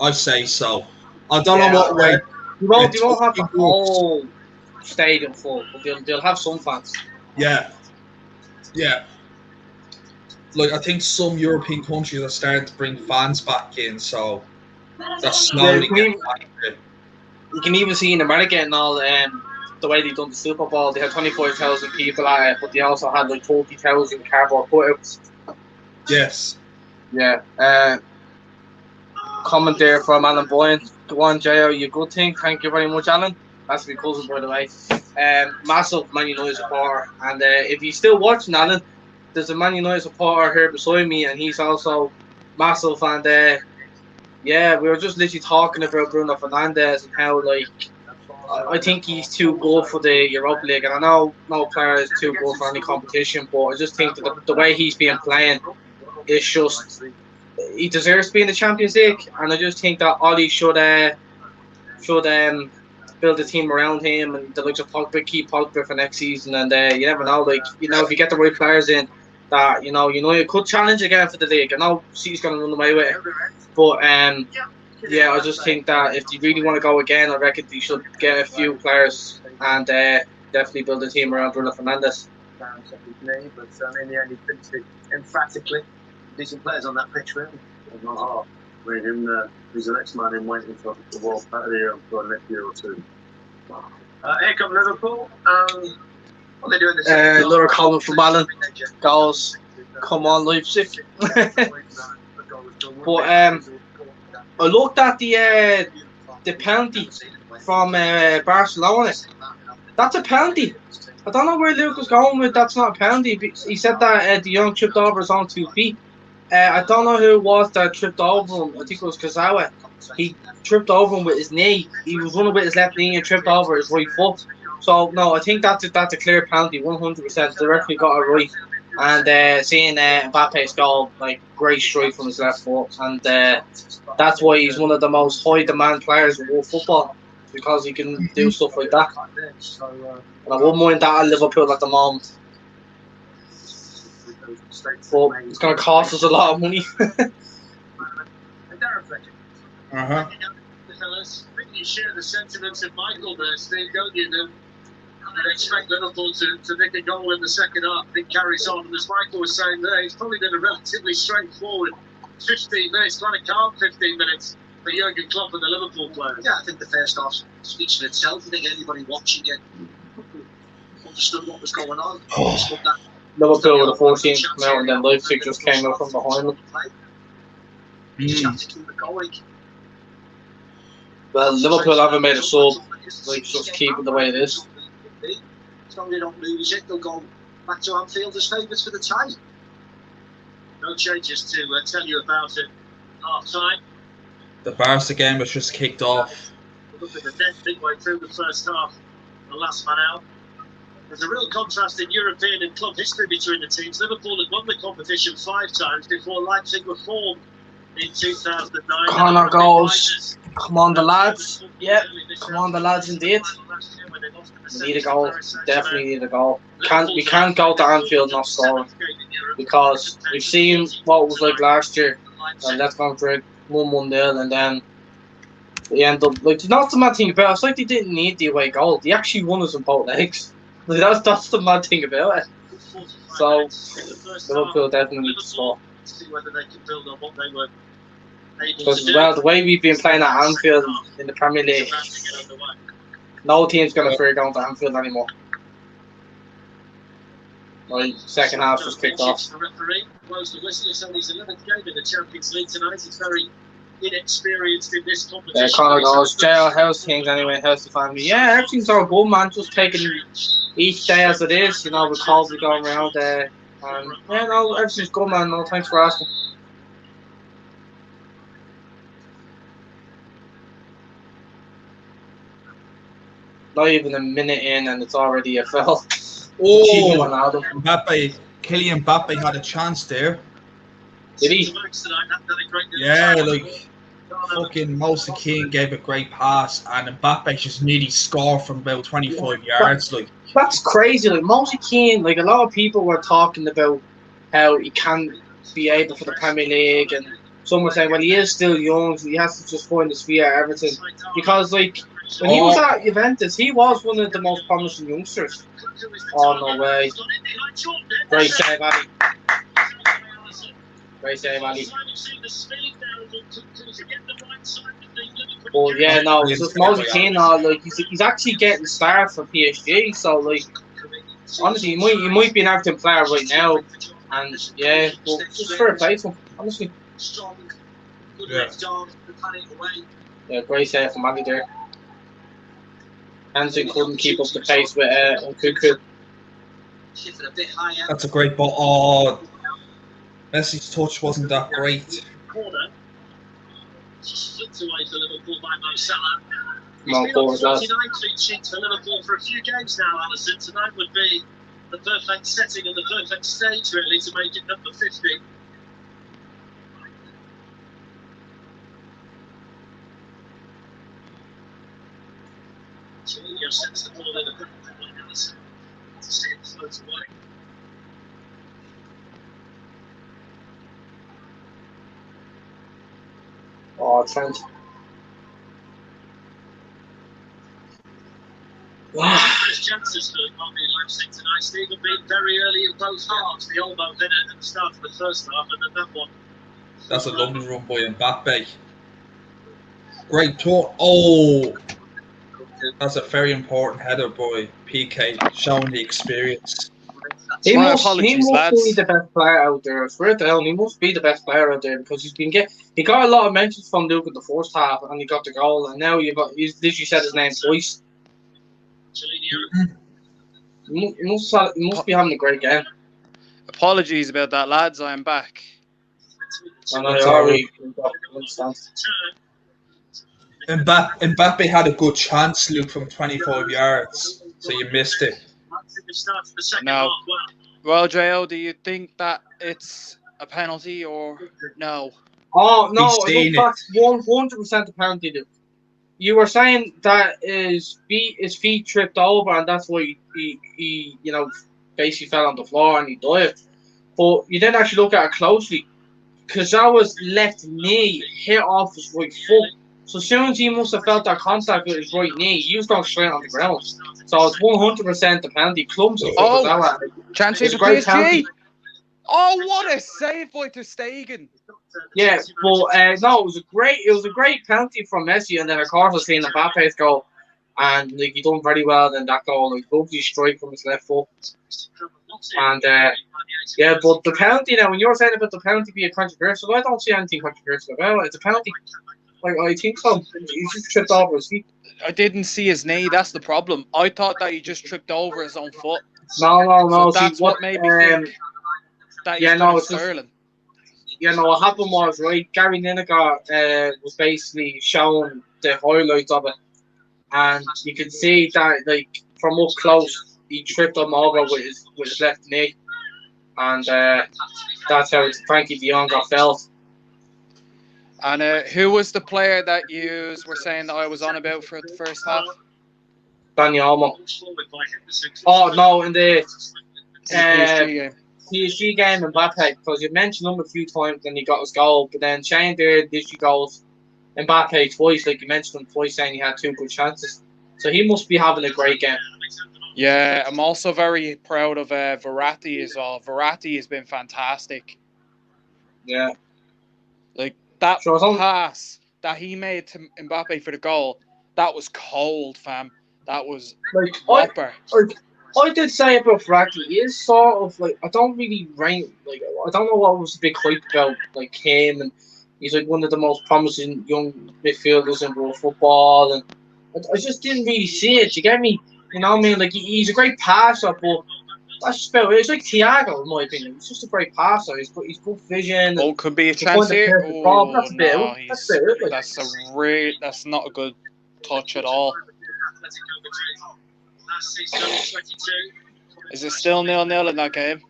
I say so. I don't know what way. You won't have the whole stadium full, but they'll have some fans. Yeah. Yeah. Like, I think some European countries are starting to bring fans back in, so that's slowly getting back in. You can even see in America and all, the way they done the Super Bowl, they had 25,000 people at it, but they also had like 40,000 cardboard cutouts. Yes. Yeah. Comment there from Alan Boyne. Go on, J.O. You good thing. Thank you very much, Alan. That's my cousin, by the way. Massive Man United supporter. And if you're still watching, Alan, there's a Man United supporter here beside me, and he's also massive. And yeah, we were just literally talking about Bruno Fernandes and how, like, I think he's too good for the Europa League. And I know no player is too good for any competition, but I just think that the way he's been playing is just, he deserves to be in the Champions League. And I just think that Ollie should build a team around him, and the likes of Pogba, keep Pogba for next season. And you never know, like, if you get the right players in, that you could challenge again for the league. I know City's going to run away with it, but yeah, I just think that if they really want to go again, I reckon they should get a few players and definitely build a team around Bruno Fernandes. But in the end, he finished it emphatically. Decent players on that pitch, really. Not hard. I mean, he's the next man in waiting for the World Cup for the next year or two. Here come Liverpool. What are they doing this year? Another comment from Alan. Goals. Come on, Leipzig. But I looked at the penalty from Barcelona. That's a penalty. I don't know where Luke was going with. That's not a penalty. He said that De Jong tripped over his own 2 feet. I don't know who it was that tripped over him. I think it was Kazawa. He tripped over him with his knee. He was running with his left knee and tripped over his right foot. So no, I think that's a clear penalty, 100%. The referee got it right. And seeing Mbappe's goal, like, great strike from his left foot, and that's why he's one of the most high demand players in world football, because he can do stuff like that. And I wouldn't mind that at Liverpool at the moment. But it's going to cost us a lot of money. Uh-huh. I think you share the sentiments of Michael there, Steve, don't you? I'd expect Liverpool to nick a goal in the second half. I think carries on. And as Michael was saying there, it's probably been a relatively straightforward 15 minutes, quite a calm 15 minutes for Jurgen Klopp and the Liverpool players. Yeah, I think the first half speaks for itself. I think anybody watching it understood what was going on. Understood that Liverpool were the 14th to come out, and then Leipzig just came out from behind them. Well, Liverpool haven't made a sub. Like, just keep it the way it is. As long as they don't lose it, they'll go back to Anfield as favourites for the tie. No changes to tell you about it. Half time. The Barca game was just kicked off. Look at the depth midway through the first half. The last man out. There's a real contrast in European and club history between the teams. Liverpool had won the competition 5 times before Leipzig were formed in 2009. Corner goals. Come on, the lads. Yep. Come on, the lads, indeed. We need a goal. Definitely need a goal. We can't go to Anfield not scoring, because we've seen what it was like last year. And that's gone for 1-1-0, and then we end up like, not the mad thing about it. It's like they didn't need the away goal. They actually won us in both legs. Like, that's the mad thing about it. So Liverpool definitely need to score. See whether they can build on what they were able Because to well, do. the way we've been playing at Anfield in the Premier League, no team's gonna fear going to Anfield anymore. Right, second half just kicked off. The referee blows the whistle. It's only his 11th game in the Champions League tonight. He's very inexperienced in this competition. Yeah, Connor goes, JL, how's things anyway? How's the family? Yeah, everything's all good, man. Just taking each day as it is, you know, with COVID going around there. Yeah, no, everything's good, man. No, thanks for asking. Not even a minute in, and it's already a foul. Oh, Kylian Mbappe had a chance there. Did he? Yeah, like fucking Moise Kean gave a great pass, and Mbappe just nearly scored from about 25 yards. Like, that's crazy. Like, Moise Kean, like, a lot of people were talking about how he can't be able for the Premier League, and some were saying, well, he is still young, so he has to just find his feet at Everton. Because, like, when he was at Juventus, he was one of the most promising youngsters. Oh, no way. Great save, Ali. Great save, Ali. Well, yeah, no, it's just Moise Kean now. Like, he's actually getting started for PSG, so, like, honestly, he might be an active player right now. And, yeah, well, just fair play to him, honestly. Yeah, great save from Ali there. Hansen couldn't keep up the pace with Nkunku. that's a great ball. Oh, Messi's touch wasn't that great. He's been on 49 clean sheets for Liverpool for a few games now, Alison. Tonight would be the perfect setting and the perfect stage, really, to make it number 50. Chillingham sends the ball in the back of Alison to see it float away. Oh, Trent. Wow. There's chances for RB Leipzig tonight. Stephen being very early in both halves. The Olmo did it at the start of the first half, and then that one. That's a lovely run by Mbappe. Great talk. Oh, that's a very important header by PK, showing the experience. He My must apologies, be lads. the best player out there. I swear to hell, he must be the best player out there, because he got a lot of mentions from Luke in the first half, and he got the goal, and now he's literally said his name twice. He must be having a great game. Apologies about that, lads. I am back. I know they already understand. Mbappe had a good chance, Luke, from 25 yards, so you missed it. No. Well, Jo, do you think that it's a penalty or no? Oh no, He's seen it. that's 100% a penalty, Luke. You were saying that his feet tripped over, and that's why he basically fell on the floor and he dived. But you didn't actually look at it closely. Kazawa's left knee hit off his right foot. So as soon as he must have felt that contact with his right knee, he was going straight on the ground. So it's 100% a penalty. Clumsy for Kazawa. Chance It's for a great PSG. penalty. Oh, what a save by Ter Stegen. Yeah, but no, it was a great penalty from Messi, and then of course I seen Mbappe's goal. and like he done very well in that goal. Like lovely strike from his left foot, and yeah. But the penalty now, when you're saying about the penalty being controversial, I don't see anything controversial about it. It's a penalty. Like I think so. He just tripped over his feet. I didn't see his knee. That's the problem. I thought that he just tripped over his own foot. No. So See, that's what made me think that he's done Sterling. What happened was, right, Gary Lineker was basically showing the highlights of it, and you can see that, like, from up close, he tripped him over with his left knee, and that's how Frankie de Jong got felt. And who was the player that you were saying that I was on about for the first half? Dani Olmo. Oh, no, in the PSG game. PSG game Mbappe, because you mentioned him a few times and he got his goal, but then Shane there literally goes Mbappe twice, like you mentioned him twice, saying he had 2 good chances. So he must be having a great game. Yeah, I'm also very proud of Verratti as well. Verratti has been fantastic. Yeah. Like, that pass that he made to Mbappe for the goal, that was cold, fam. That was like whopper. I did say about Verratti, he is sort of like, I don't really rank, like, I don't know what was the big hype about, like, him, and he's like one of the most promising young midfielders in world football, and I just didn't really see it. You get me? You know what I mean? Like, he's a great passer, but that's just about it. It's like Thiago, in my opinion. He's just a great passer. He's good vision. Oh, could be a chance here. Oh, that's no, that's not a good touch at all. Is it still 0-0 in that game?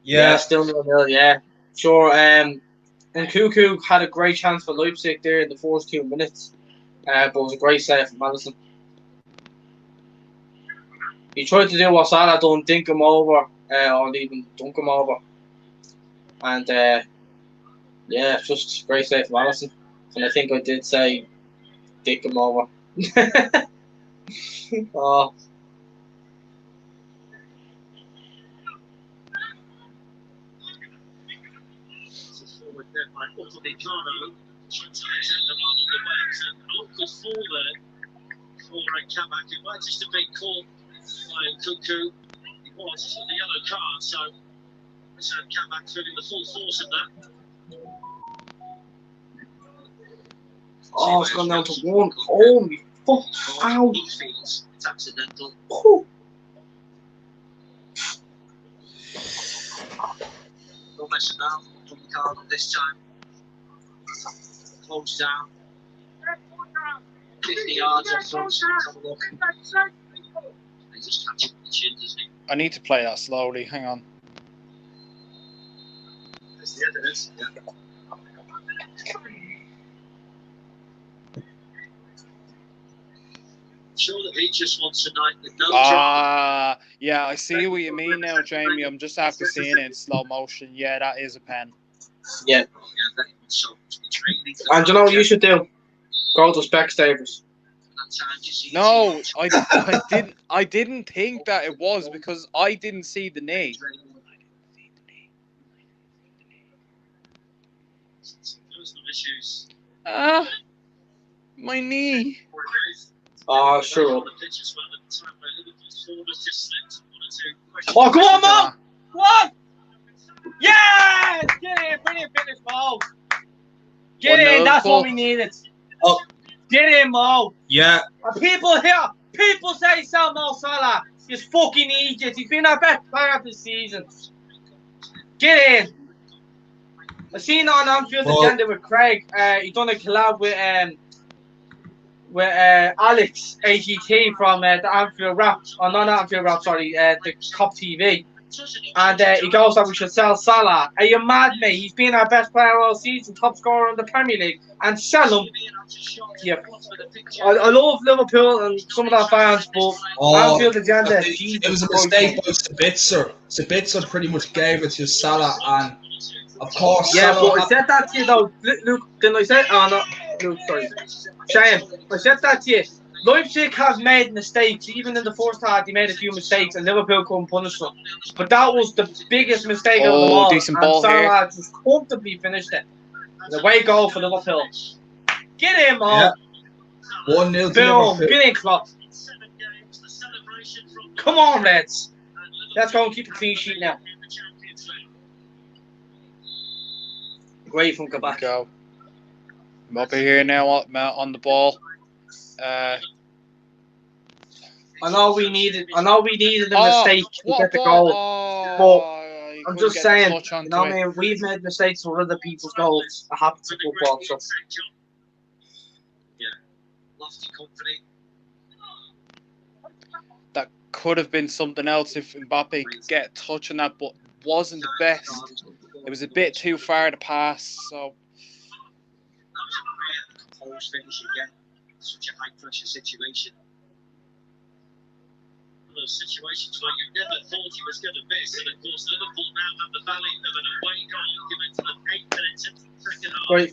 Yeah, still 0-0. Yeah, sure. And Cuckoo had a great chance for Leipzig there in the first 2 minutes, but it was a great save from Madison. He tried to do what Salah done, dink him over, or even dunk him over. And yeah, just great save from Madison. And I think I did say dink him over. Oh. Just a big call by Cuckoo. He was the yellow card, so Kabak feeling the full force of that. Oh, it's gone down to 1. Holy fuck! Ow! He feels it's accidental. Oh. No messing around from the card this time. Close down. 50 yards off front. Let's have a look. He just catches the chin, doesn't he? I need to play that slowly. Hang on. That's the end of this. Yeah. Sure that he just wants tonight with no yeah, I see what you mean now, Jamie. I'm just after seeing it in slow motion. Yeah, that is a pen. Yeah. And you know what you should do? Go to Specsavers. No, I didn't think that it was because I didn't see the knee. My knee. Oh, sure. Oh, come on, Mo! What? Yes! Get in, brilliant finish, Mo. Get in, that's what we needed. Oh. Get in, Mo. Yeah. People say so, Mo Salah. He's fucking idiot. He's been our best player of the season. Get in. I seen on Anfield Agenda with Craig. He done a collab with Alex AGT from the Anfield Rap. Oh, not Anfield Rap, sorry. The Cop TV. And he goes that we should sell Salah. Are you mad, mate? He's been our best player all season, top scorer in the Premier League, and sell him. Yeah. I love Liverpool and some of our fans, but Anfield Agenda. It was a mistake by Sabitzer. Sabitzer pretty much gave it to Salah, and of course. Yeah, Salah but I said that to you though, Luke. Didn't I say? Oh no, Luke. Sorry, Shane. I said that to you. Leipzig have made mistakes. Even in the first half, they made a few mistakes, and Liverpool couldn't punish them. But that was the biggest mistake of them all. Decent ball and here. Salah just comfortably finished it. The way goal for Liverpool. Get in, Mo. Yeah. 1-0 to Boom, Liverpool. get in, Klopp. Come on, Reds. Let's go and keep a clean sheet now. Great from Quebec. Go. Mbappe here now on the ball. I know we needed a mistake to what get the ball? goal. Oh, I'm just saying, you know what I mean? We've made mistakes with other people's goals. It happens in football. So. Yeah, lofty company. That could have been something else if Mbappe could get a touch on that, but wasn't the best. It was a bit too far to pass. So. Composed finish again. Such a high pressure situation. Those situations where you never thought he was going to miss, and of course Liverpool now have the value of an away goal given to them 8 minutes into the second half. Great.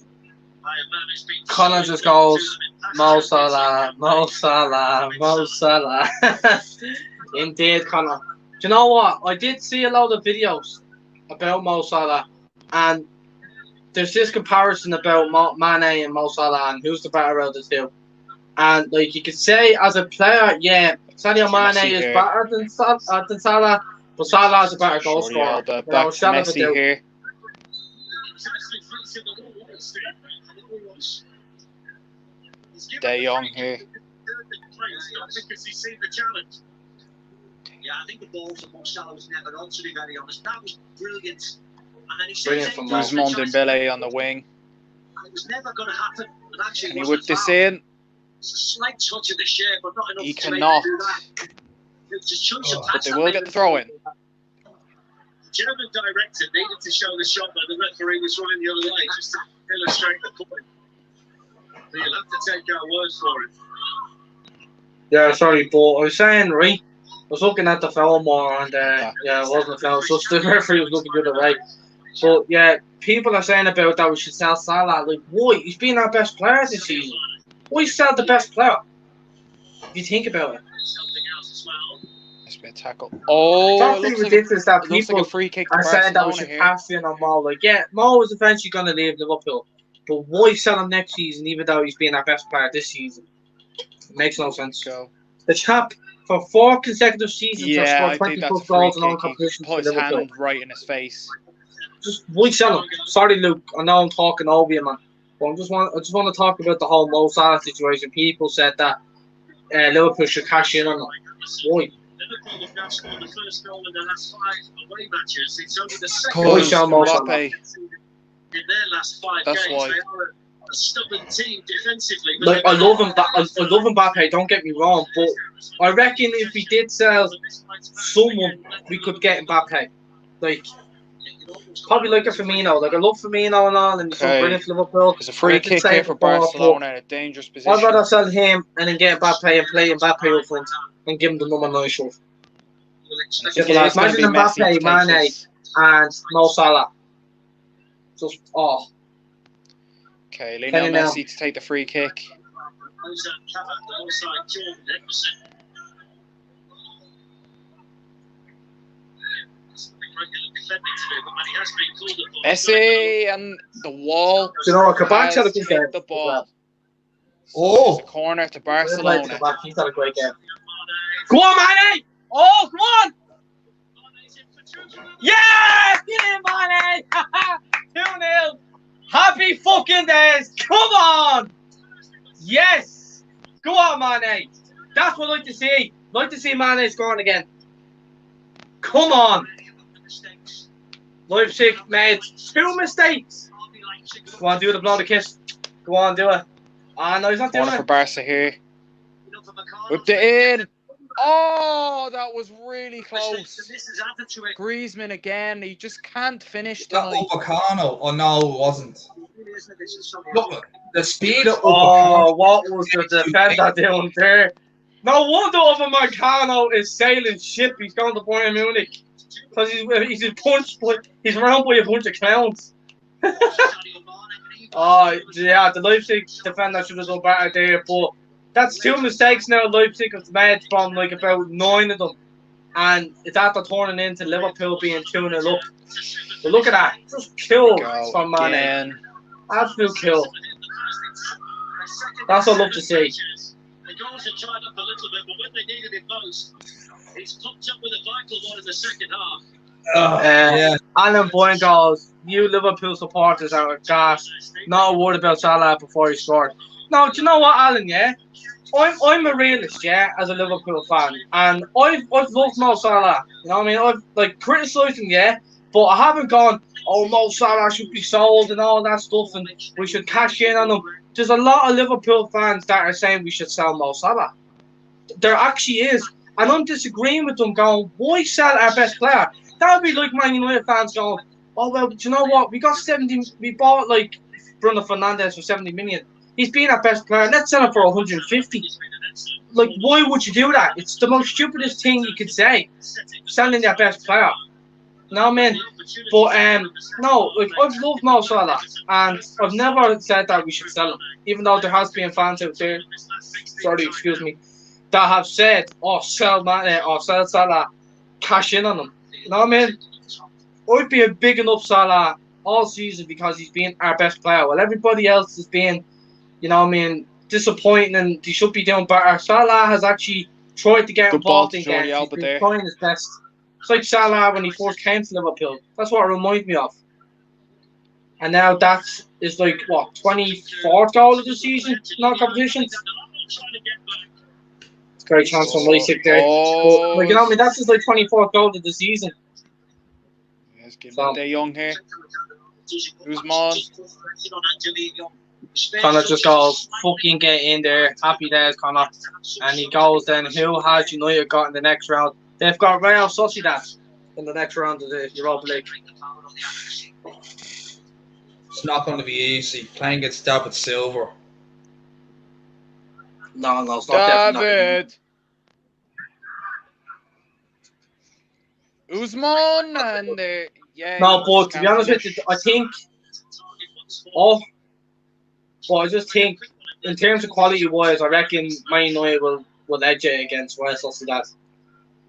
By a man who's been Connor just goes, Mo Salah, Mo Salah, Mo Salah. Indeed, Connor. Do you know what? I did see a lot of videos about Mo Salah, and there's this comparison about Mane and Mo Salah and who's the better out of the two. And like you could say, as a player, yeah, Sadio Mane is better than Salah, but Salah is a better goal scorer. Back to Messi here. De Jong here. Because he's seen the challenge. Yeah, I think the ball from Mo Salah was never on, to be very honest. That was brilliant. And then he Brilliant from Ousmane Dembele on the wing. It was never going to happen. Can he whip this in? It's a slight touch of the shape, but not enough. He cannot. But they will get the throw in. The German director needed to show the shot where the referee was running the other way just to illustrate the point. But you'll have to take our words for it. Yeah, sorry, but I was saying, right, I was looking at the film more, and yeah, it wasn't a foul. It's just the referee was looking the other way. But yeah, people are saying about that we should sell Salah. Like, why? He's been our best player this season. Why sell the best player? If you think about it. Nice bit of tackle. Oh, It's actually ridiculous that people like a free kick are saying that we should pass in on Mo. Like, yeah, Mo is eventually going to leave Liverpool. But why sell him next season, even though he's been our best player this season? It makes no sense. Go. The chap, for 4 consecutive seasons, has Yeah, I scored think 20 that's a plus free goals in all kick. He competitions for put his Liverpool. hand right in his face. Just why sell him? Sorry, Luke. I know I'm talking over you, man. But I just want to talk about the whole Mo Salah situation. People said that Liverpool should cash in on him. Why? Liverpool have now scored the first goal in their last 5 away matches. It's only the Because second goal Mbappe. in their last 5 That's games. why. They are a stubborn team defensively. Like, I love him. I love Mbappe. Don't get me wrong, but I reckon if we did sell someone, we could get Mbappe. Like, probably like a Firmino. Like, I love Firmino and all, and he's so brilliant for Liverpool. There's a free kick here for Barcelona in a dangerous position. I'd rather sell him and then get Mbappe and play Mbappe up front and give him the number 9 shirt. Imagine Mbappe, Mane, and Mo Salah. Just, oh. Okay, Lionel Messi to take the free kick. Messi and the wall. Do you know what? Kabak's had a good game. The ball. Oh! The corner to Barcelona. He's had a great game. Go on, Mane! Oh, come on! Yeah! Get in, Mane! 2-0. Happy fucking days! Come on! Yes! Go on, Mane! That's what I like to see. Like to see Mane scoring again. Come on! Leipzig made 2 mistakes. Go on, do the blow the kiss. Go on, do it. Ah, no, he's not doing Corner it. for Barca here. Whipped it in. Oh, that was really close. Griezmann again. He just can't finish That tonight. Upamecano. Oh, no, it wasn't. Look, the speed of Oh, what was the defender doing there? No wonder Upamecano is sailing ship. He's going to Bayern Munich. Because he's around by a bunch of clowns. Oh, yeah, the Leipzig defender should have done better there, but that's 2 mistakes now Leipzig has made from like about 9 of them. And it's after turning into Liverpool being 2-0 up. But look at that. Just kill from Mane. Absolute kill. That's what I love to see. The goals are tied up a little bit, but when they needed it most, he's popped up with a vital one in the second half. Yeah. Alan Boyne goes, you Liverpool supporters are gas. Not a word about Salah before he scored. No, do you know what, Alan, yeah? I'm a realist, yeah, as a Liverpool fan. And I've loved Mo Salah. You know what I mean? I've like criticised him, yeah, but I haven't gone, oh, Mo Salah should be sold and all that stuff and we should cash in on him. There's a lot of Liverpool fans that are saying we should sell Mo Salah. There actually is. And I'm disagreeing with them going, why sell our best player? That would be like Man United fans going, oh, well, do you know what? We bought like Bruno Fernandes for 70 million. He's been our best player. Let's sell him for 150. Like, why would you do that? It's the most stupidest thing you could say. Selling their best player. You know what I mean? But, no, like, I've loved Mo Salah. And I've never said that we should sell him. Even though there has been fans out there, that have said, oh, sell Salah, cash in on him. You know what I mean? I'd be a big enough Salah all season because he's been our best player. Well, everybody else has been, you know what I mean, disappointing and he should be doing better. Salah has actually tried to get involved in games. He's been trying his best. It's like Salah when he first came to Liverpool. That's what it reminds me of. And now that is like, what, 24th goal of the season in all competitions? It's a great chance from Leipzig there. But, like, you know what I mean? That's his like 24th goal of the season. Let's give him De Jong here. Usman. Connor just goes, fucking get in there. Happy days, Connor. And he goes then, who has United got in the next round? They've got Real Sociedad in the next round of the Europa League. It's not going to be easy. Playing against David Silva. No, it's not David! Usman and yeah. No, but to be honest with you, I think. I just think in terms of quality wise, I reckon Man United will edge it against Real Sociedad.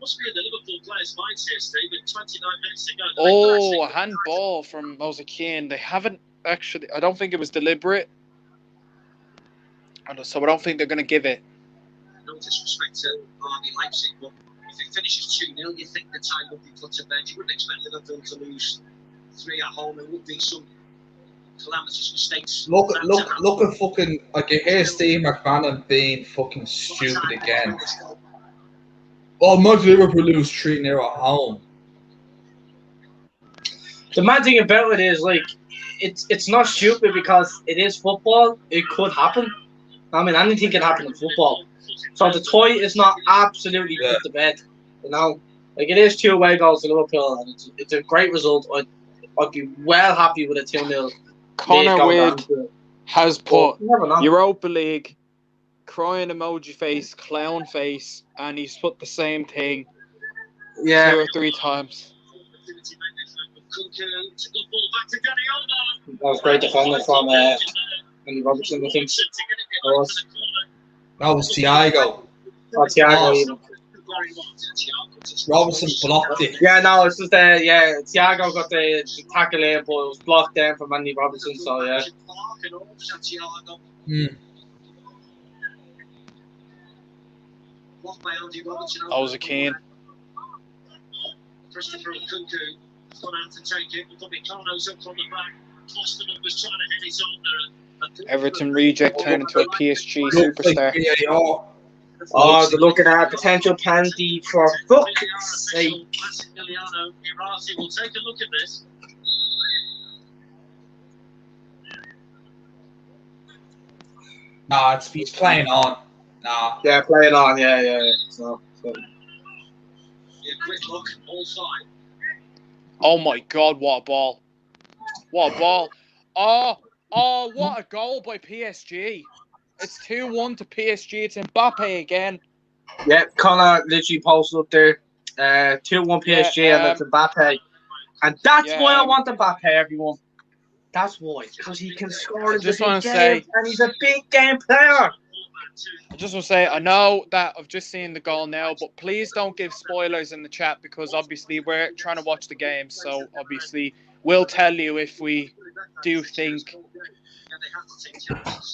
Must be in the Liverpool players' mindset, Steve. 29 minutes to go. Oh, a handball from Moise Kean. They haven't actually. I don't think it was deliberate. So I don't think they're going to give it. No disrespect to RB Leipzig, but if it finishes 2-0, you think the time would be put to bed. You wouldn't expect Liverpool to lose 3 at home. It would be some calamitous mistakes. Look at fucking, like, you hear Steve McMahon being fucking stupid again. Oh, imagine Liverpool lose 3-0 at home. The mad thing about it is, like, it's not stupid because it is football. It could happen. I mean, anything can happen in football. So the tie is not absolutely put to bed. You know, like, it is 2 away goals to Liverpool, and it's a great result. I'd be well happy with a 2-0. Connor Wood has put Europa League, crying emoji face, clown face, and he's put the same thing 2 or 3 times. That was great defender from Andy Robertson, I think. That was Thiago. Oh, Thiago. Robertson blocked it. Yeah, no, it's just Thiago got the tackle in, but it was blocked down from Andy Robertson, so yeah. I was a Keane. Christopher Nkunku has gone out to take it. Upamecano's up from the back. Klosterman was trying to hit his own. Everton reject turned into a PSG superstar. Oh, they're looking at a potential penalty for fuck's sake. We'll take a look at this. Nah, he's playing on. Nah. Yeah, playing on. Yeah. So. Yeah, quick look, all side. Oh my God! What a ball! What a ball! Oh! What a goal by PSG! It's 2-1 to PSG. It's Mbappe again. Yeah, Connor literally posted up there. 2-1 PSG and it's Mbappe. And that's why I want Mbappe, everyone. That's why. Because he can score in the big games and he's a big game player. I just want to say, I know that I've just seen the goal now, but please don't give spoilers in the chat because obviously we're trying to watch the game. So obviously we'll tell you if we do think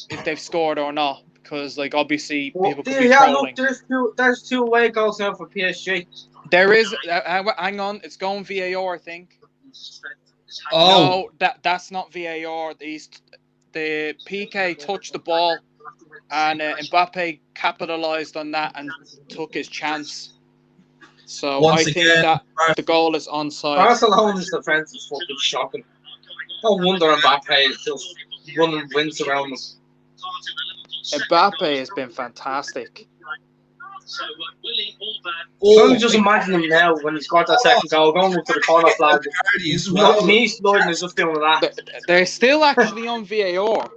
if they've scored or not, because like obviously Well, people could be yeah, trolling. look, there's two away goals now for PSG. There is. Hang on, it's going VAR, I think. Oh, No, that's not VAR. The PK touched the ball, and Mbappe capitalized on that and took his chance. So once I think again, that the goal is onside. Barcelona's defense is fucking shocking. No wonder Mbappe is just running wins around them. Mbappe has been fantastic. Can you just imagine him now when he's got that second goal, going up to the corner flag? as well. Knees sliding is just doing that. They're still actually on VAR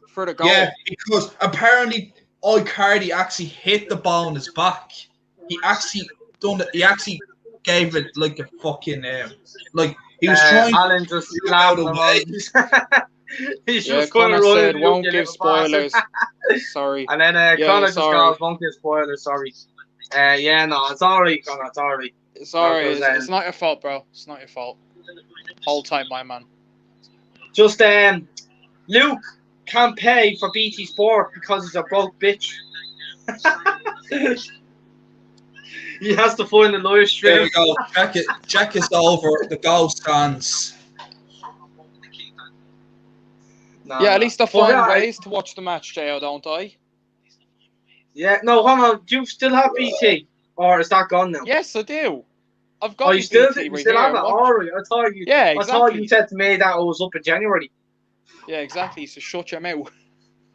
for the goal. Yeah, because apparently Icardi actually hit the ball on his back. He actually gave it like a fucking like he was trying. Alan just to laughed out away. He's just going to Connor run said it, won't you give little spoilers. bastard. Sorry. And then Connor just sorry. goes, won't give spoilers, sorry. Yeah, no, it's alright, Connor, it's alright. Sorry, it's not your fault, bro. It's not your fault. Hold tight, my man. Just Luke can't pay for BT Sport because he's a broke bitch. He has to find the lawyer stream. There we go. Check is over. The goal stands. Yeah, at least I find ways to watch the match, Jo, don't I? Yeah, no, hold on. Do you still have BT? Or is that gone now? Yes, I do. I've got you still, BT you still have it? Alright, I thought exactly. I thought you said to me that it was up in January. Yeah, exactly. So shut your mouth.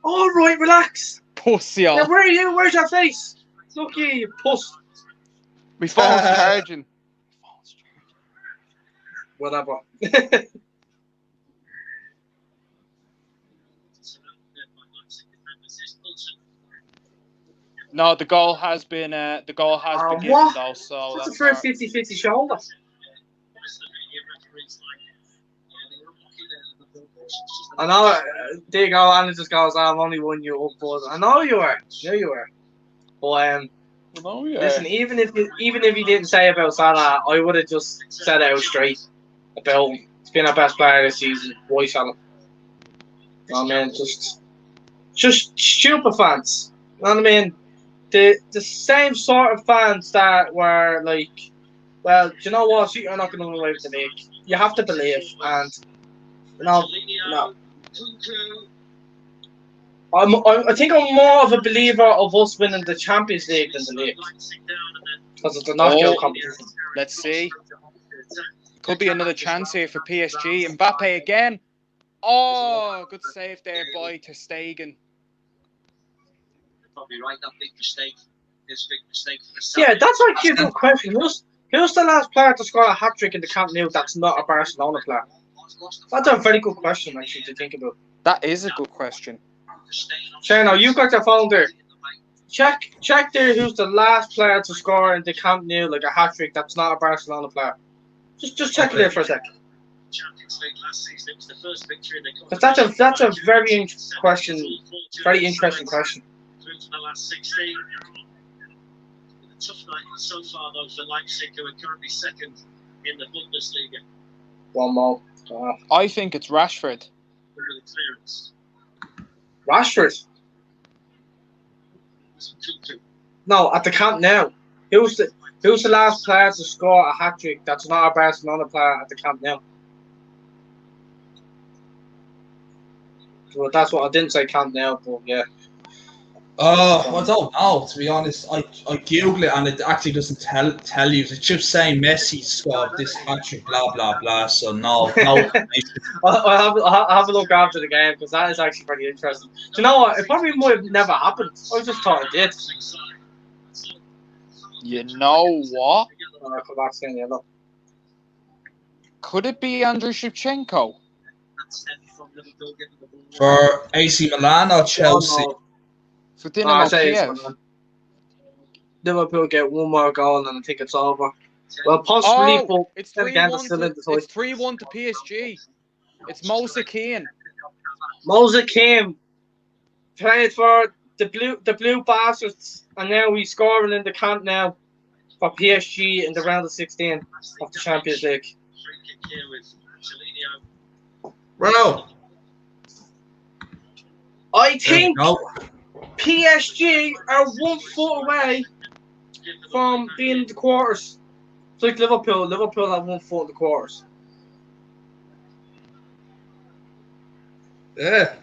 Alright, relax. Pussy on. Now, where are you? Where's your face? Look here, you puss. My phone's charging. Whatever. No, the goal has been given though. So that's the first 50-50 shoulder. I know. There you go. And it just goes. I've only won you up, but I know you were. Yeah, you were. But listen, even if you didn't say about Salah, I would have just said it out straight about it's been our best player this season. Why Salah? I mean, just stupid fans. You know what I mean? The same sort of fans that were like, well, do you know what? You're not going to win away with the league. You have to believe, and no. I think I'm more of a believer of us winning the Champions League than the league because it's a knockout competition. Let's see. Could be another chance here for PSG. Mbappe again. Oh, good save there by Ter Stegen. Probably right, that big mistake. His big mistake for the Yeah, that's actually a good question. Who's the last player to score a hat-trick in the Camp Nou that's not a Barcelona player? That's a very good question, actually, to think about. That is a good question. Shano, you've got your phone there. Check there who's the last player to score in the Camp Nou, like a hat-trick that's not a Barcelona player. Just check it there for a sec. Because that's a very interesting question. Through to the last 16. A tough night so far, though, for Leipzig, who are currently second in the Bundesliga. One more. I think it's Rashford. Under the clearance. Rashford? No, at the Camp Nou. Who's the last player to score a hat-trick that's not a Barcelona player at the Camp Nou? Well, that's what I didn't say Camp Nou, but yeah. I don't know, to be honest. I Google it and it actually doesn't tell you. It's just saying Messi scored this hat-trick, blah, blah, blah. So, no. I'll have a look after the game because that is actually pretty interesting. Do you know what? It probably might have never happened. I just thought it did. You know what? Come back to yellow. Could it be Andriy Shevchenko? For AC Milan or Chelsea? For Dynamo Kiev. Liverpool get one more goal and I think it's over. Well, possibly, but it's 3-1 to PSG. It's Moise Kean. Moise Kean played for the blue bastards, and now he's scoring in the Camp Nou for PSG in the round of 16 of the Champions League. Bro, I there we think go. PSG are 1 foot away from being in the quarters. It's like Liverpool. Liverpool have 1 foot in the quarters. Yeah.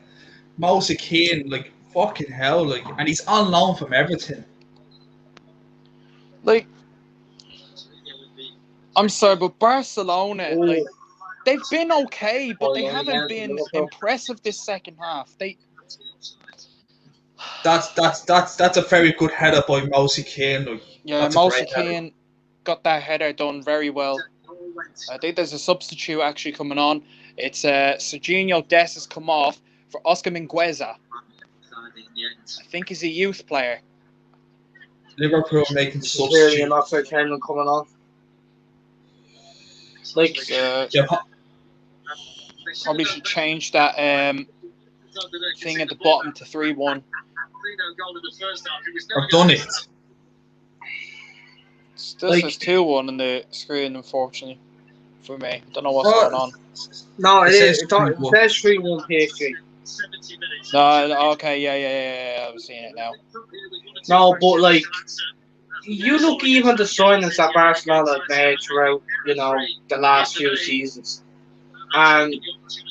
Mouse Keane, like, fucking hell, like, and he's on loan from Everton. Like, I'm sorry, but Barcelona, like, they've been okay, but they haven't been impressive this second half. That's a very good header by Mouse Keane. Like, Yeah, that's a Mouse great header. Keane got that header done very well. I think there's a substitute actually coming on. It's Serginho Dest has come off for Oscar Mingueza. I think he's a youth player. Liverpool making Clearly an substitute. offside coming on. Like, Yeah, Probably should change that thing at the bottom to 3-1. I've done it. Still Like- says 2-1 on the screen, unfortunately, for me. I don't know what's Oh. going on. no, It it says is. It 3-1. says 3-1 PSG. No, okay, yeah, I'm seeing it now. No, but like, you look even the signings that Barcelona have made throughout, the last few seasons. And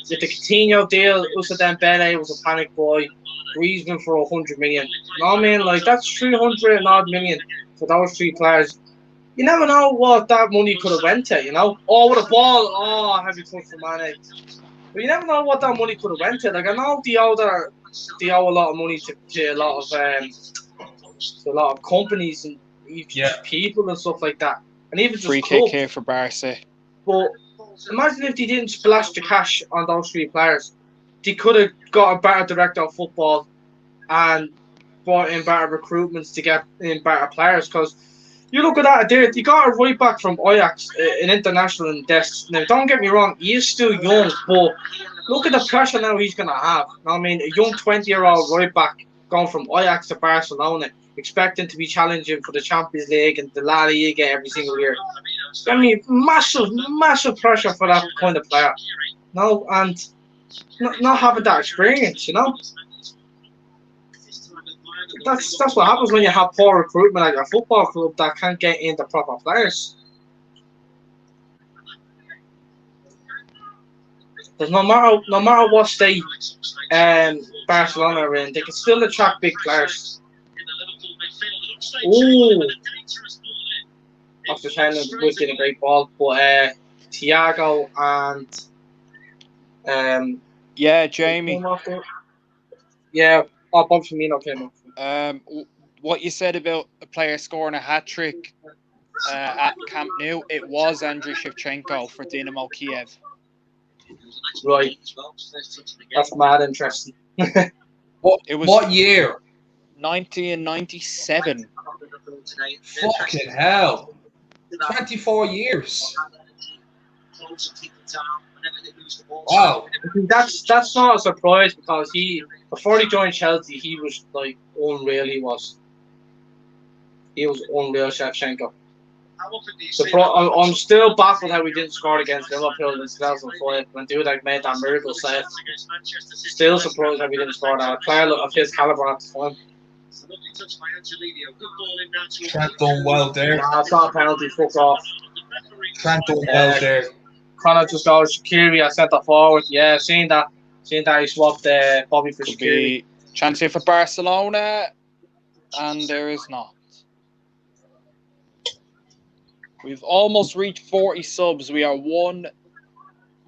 with the Coutinho deal, Usa Dembele was a panic boy. Griezmann for 100 million. You know what I mean? Like, that's 300 and odd million for those 3 players. You never know what that money could have went to, Oh, with a ball, heavy touch for Mane. But you never know what that money could have went to. Like, I know they owe a lot of money to a lot of companies and people and stuff like that. And even Free just kick clubs. here for Barca. But imagine if they didn't splash the cash on those 3 players. They could have got a better director of football and brought in better recruitments to get in better players. Because you look at that, they got a right back from Ajax, an international in Dest. Now, don't get me wrong, he is still young, but look at the pressure now he's going to have. I mean, a young 20-year-old right back going from Ajax to Barcelona, expecting to be challenging for the Champions League and the La Liga every single year. I mean, massive pressure for that kind of player. And not having that experience, That's what happens when you have poor recruitment at your football club that can't get in the proper players. Because no matter what state Barcelona are in, they can still attract big players. Ooh, after trying to was getting a great ball, but Thiago and Yeah, Jamie. Yeah, Bob Firmino came off. What you said about a player scoring a hat-trick at Camp Nou, it was Andriy Shevchenko for Dynamo Kiev. Right. That's mad interesting. What year? 1997. Fucking hell. 24 years. Wow. That's not a surprise because before he joined Chelsea, he was like unreal. He was unreal, Shevchenko. I'm still baffled how we didn't score against Liverpool in 2005 when dude made that miracle save. Still surprised how we didn't score that. A player of his caliber at the time. Trent done well there. Nah, it's not a penalty. Fuck off. Trent done well there. Connor just goes Shaqiri at centre forward. Yeah, seeing that he swapped Bobby for Could Shaqiri. be chance here for Barcelona, and there is not. We've almost reached 40 subs. We are one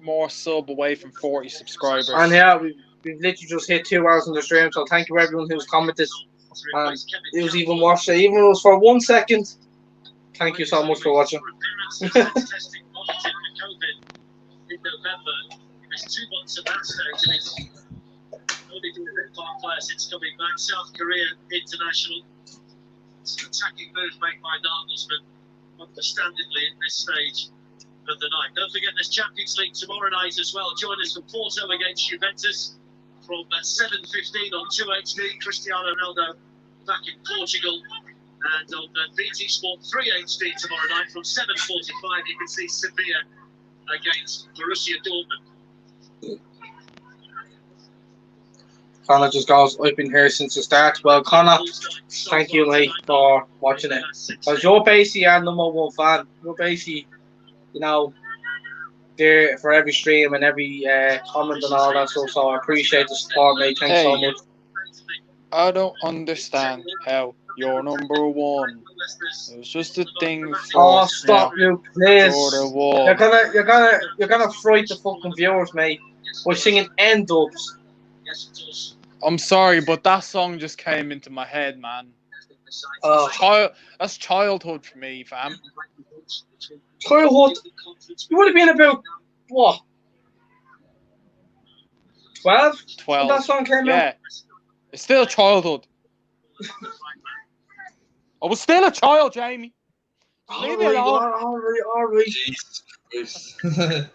more sub away from 40 subscribers. And yeah, we've literally just hit 2 hours on the stream, so thank you everyone who's commented. It was even worse. Even if it was for 1 second, thank you so much for watching. In November, he missed 2 months at that stage. Only been a bit part player since coming back. South Korea international. It's an attacking move made by Nagelsmann, understandably at this stage of the night. Don't forget there's Champions League tomorrow night as well. Join us for Porto against Juventus from 7:15 on 2HD. Cristiano Ronaldo back in Portugal. And on BT Sport 3HD tomorrow night from 7:45, you can see Sevilla against Borussia Dortmund. Connor just goes, I've been here since the start. Well, Connor, thank you, mate, for watching it. Because you're basically our #1 fan. You're basically, you know, there for every stream and every comment and all that stuff. So I appreciate the support, mate. Thanks so Hey, much. I don't understand how you're #1. It was just a thing for Oh, stop you, please. for the You're war. gonna fright the fucking viewers, mate. We're singing end dubs. I'm sorry, but that song just came into my head, man. Oh, That's childhood for me, fam. childhood. You would have been about what? 12 when 12. that song came out. Yeah. It's still childhood. I was still a child, Jamie. Just leave me alone. All right. Jesus Christ. Liverpool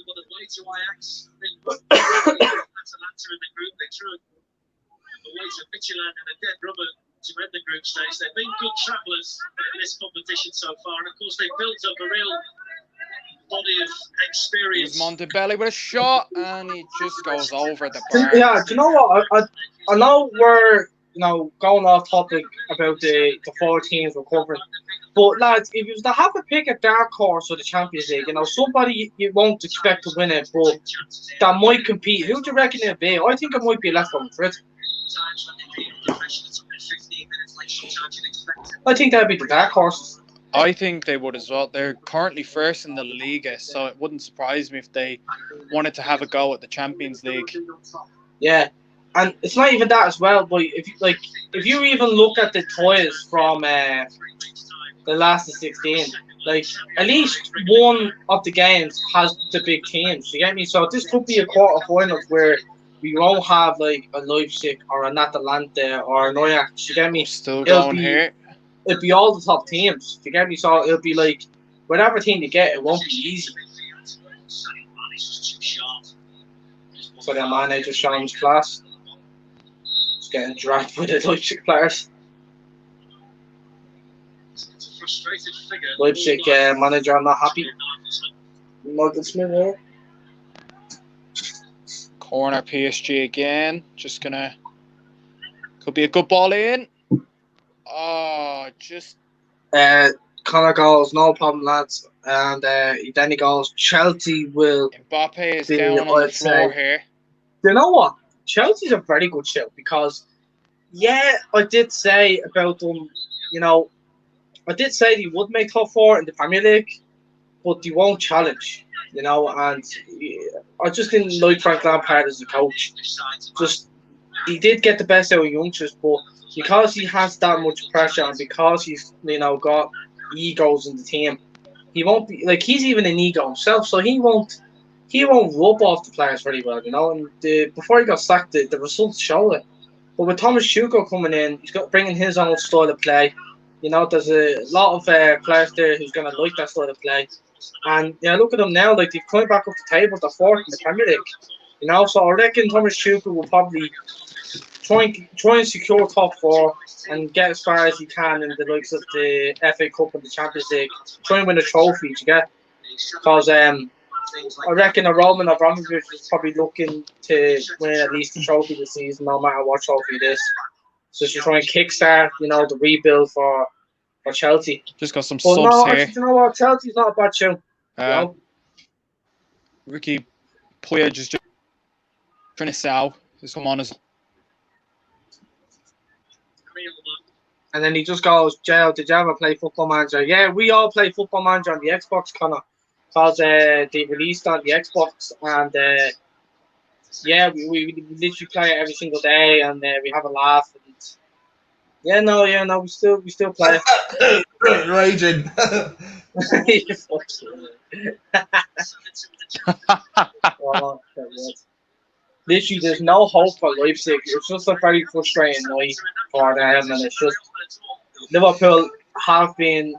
got away to Ajax. Atalanta in the group. They threw away to Midtjylland and a dead rubber to end the group stage. They've been good travellers in this competition so far, and of course they've built up a real body of experience. Here's Montebello with a shot, and he just goes over the bar. Yeah, do you know what? I know we're going off topic about the 4 teams recovering, but lads, if you was to have a pick a dark horse for the Champions League, somebody you won't expect to win it, but that might compete. Who do you reckon it'd be? I think it might be Atletico Madrid. I think that'd be the dark horse. I think they would as well. They're currently first in the Liga, so it wouldn't surprise me if they wanted to have a go at the Champions League. Yeah, and it's not even that as well. But if you even look at the toys from the last of 16, like at least one of the games has the big teams. You get me? So this could be a quarterfinals where we won't have like a Leipzig or an Atalanta or an Ajax. You get me? Still going here. It'll be all the top teams. You get me? So it'll be like whatever team you get, it won't be easy. So the man just showing his class. Just getting dragged by the Leipzig players. Leipzig manager not happy. Morgan Smith there. Corner PSG again. Just gonna. Could be a good ball in. Oh, just. Connor goes, no problem, lads. And then he goes, Chelsea will. Mbappe is down on the floor here. You know what? Chelsea's a very good show because, yeah, I did say about them, I did say they would make top 4 in the Premier League, but they won't challenge, and I just didn't like Frank Lampard as a coach. Just, he did get the best out of youngsters, but because he has that much pressure and because he's, got egos in the team, he won't be, he's even an ego himself, so he won't rub off the players very well, and before he got sacked, the results show it. But with Thomas Tuchel coming in, he's got bringing his own style of play. There's a lot of players there who's going to like that style of play. And, look at them now, they've come back up the table, they're 4th in the Premier League. So I reckon Thomas Tuchel will probably try and secure top 4 and get as far as he can in the likes of the FA Cup and the Champions League. Try and win a trophy, you get? Because I reckon a Roman Abramovich is probably looking to win at least a trophy this season, no matter what trophy it is. So she's trying to kickstart, the rebuild for Chelsea. Just got some but subs no, here. Actually, you know what? Chelsea's not a bad show. Ricky Puig is just trying to sell. He's come on as. And then he just goes, Joe, did you ever play Football Manager? Yeah, we all play Football Manager on the Xbox, Connor. Because they released on the Xbox. And yeah, we literally play it every single day. And we have a laugh. And we still play it. Raging. Literally, there's no hope for Leipzig. It's just a very frustrating night for them, and it's just Liverpool have been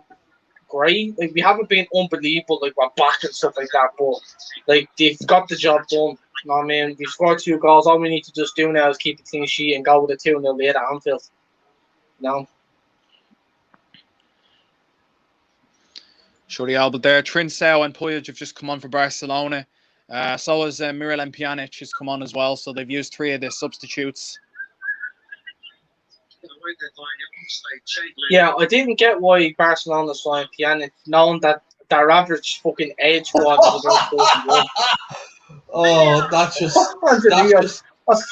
great. We haven't been unbelievable, we're back and stuff like that, but they've got the job done. You know what I mean? We scored 2 goals. All we need to just do now is keep the clean sheet and go with a 2-0 lead at Anfield. Shorty Alba there. Trincao and Puig have just come on for Barcelona. So has Miralem Pjanic has come on as well. So they've used 3 of their substitutes. Yeah, I didn't get why Barcelona signed Pjanic, knowing that their average fucking age squad was about 41. Oh, that's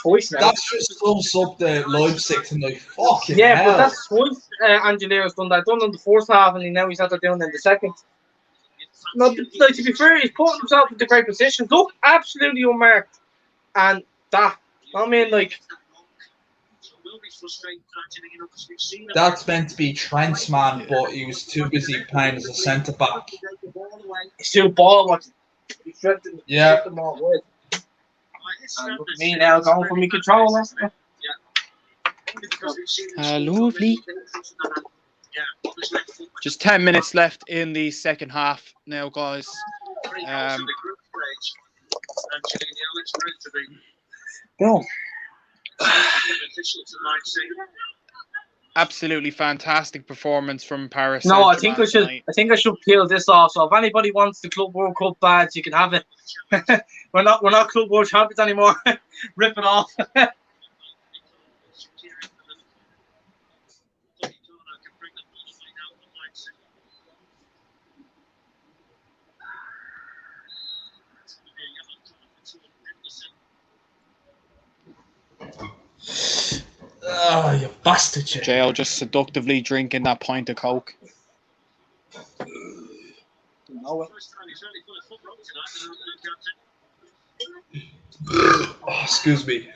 twice now. That's just sums up the Leipzig tonight. Fucking Yeah, hell. but that's twice Angelero's done that. Done in the first half, and now he's had to do it in the second. No, like, to be fair, he's putting himself into great positions. Look, absolutely unmarked. And that, I mean, like, That's meant to be Trent's man, but he was too busy playing as a centre back. he's too ball watching. He's shifting Yeah. them all away. And look at me now going for me controller. Lovely. Just 10 minutes left in the second half now, guys. Go. Absolutely fantastic performance from Paris. No, I Saint-Germain think I should. tonight. I think I should peel this off. So if anybody wants the Club World Cup badge, you can have it. We're not Club World Champions anymore. Rip it off. Oh, you bastard, you. JL just seductively drinking that pint of Coke. Oh, excuse me.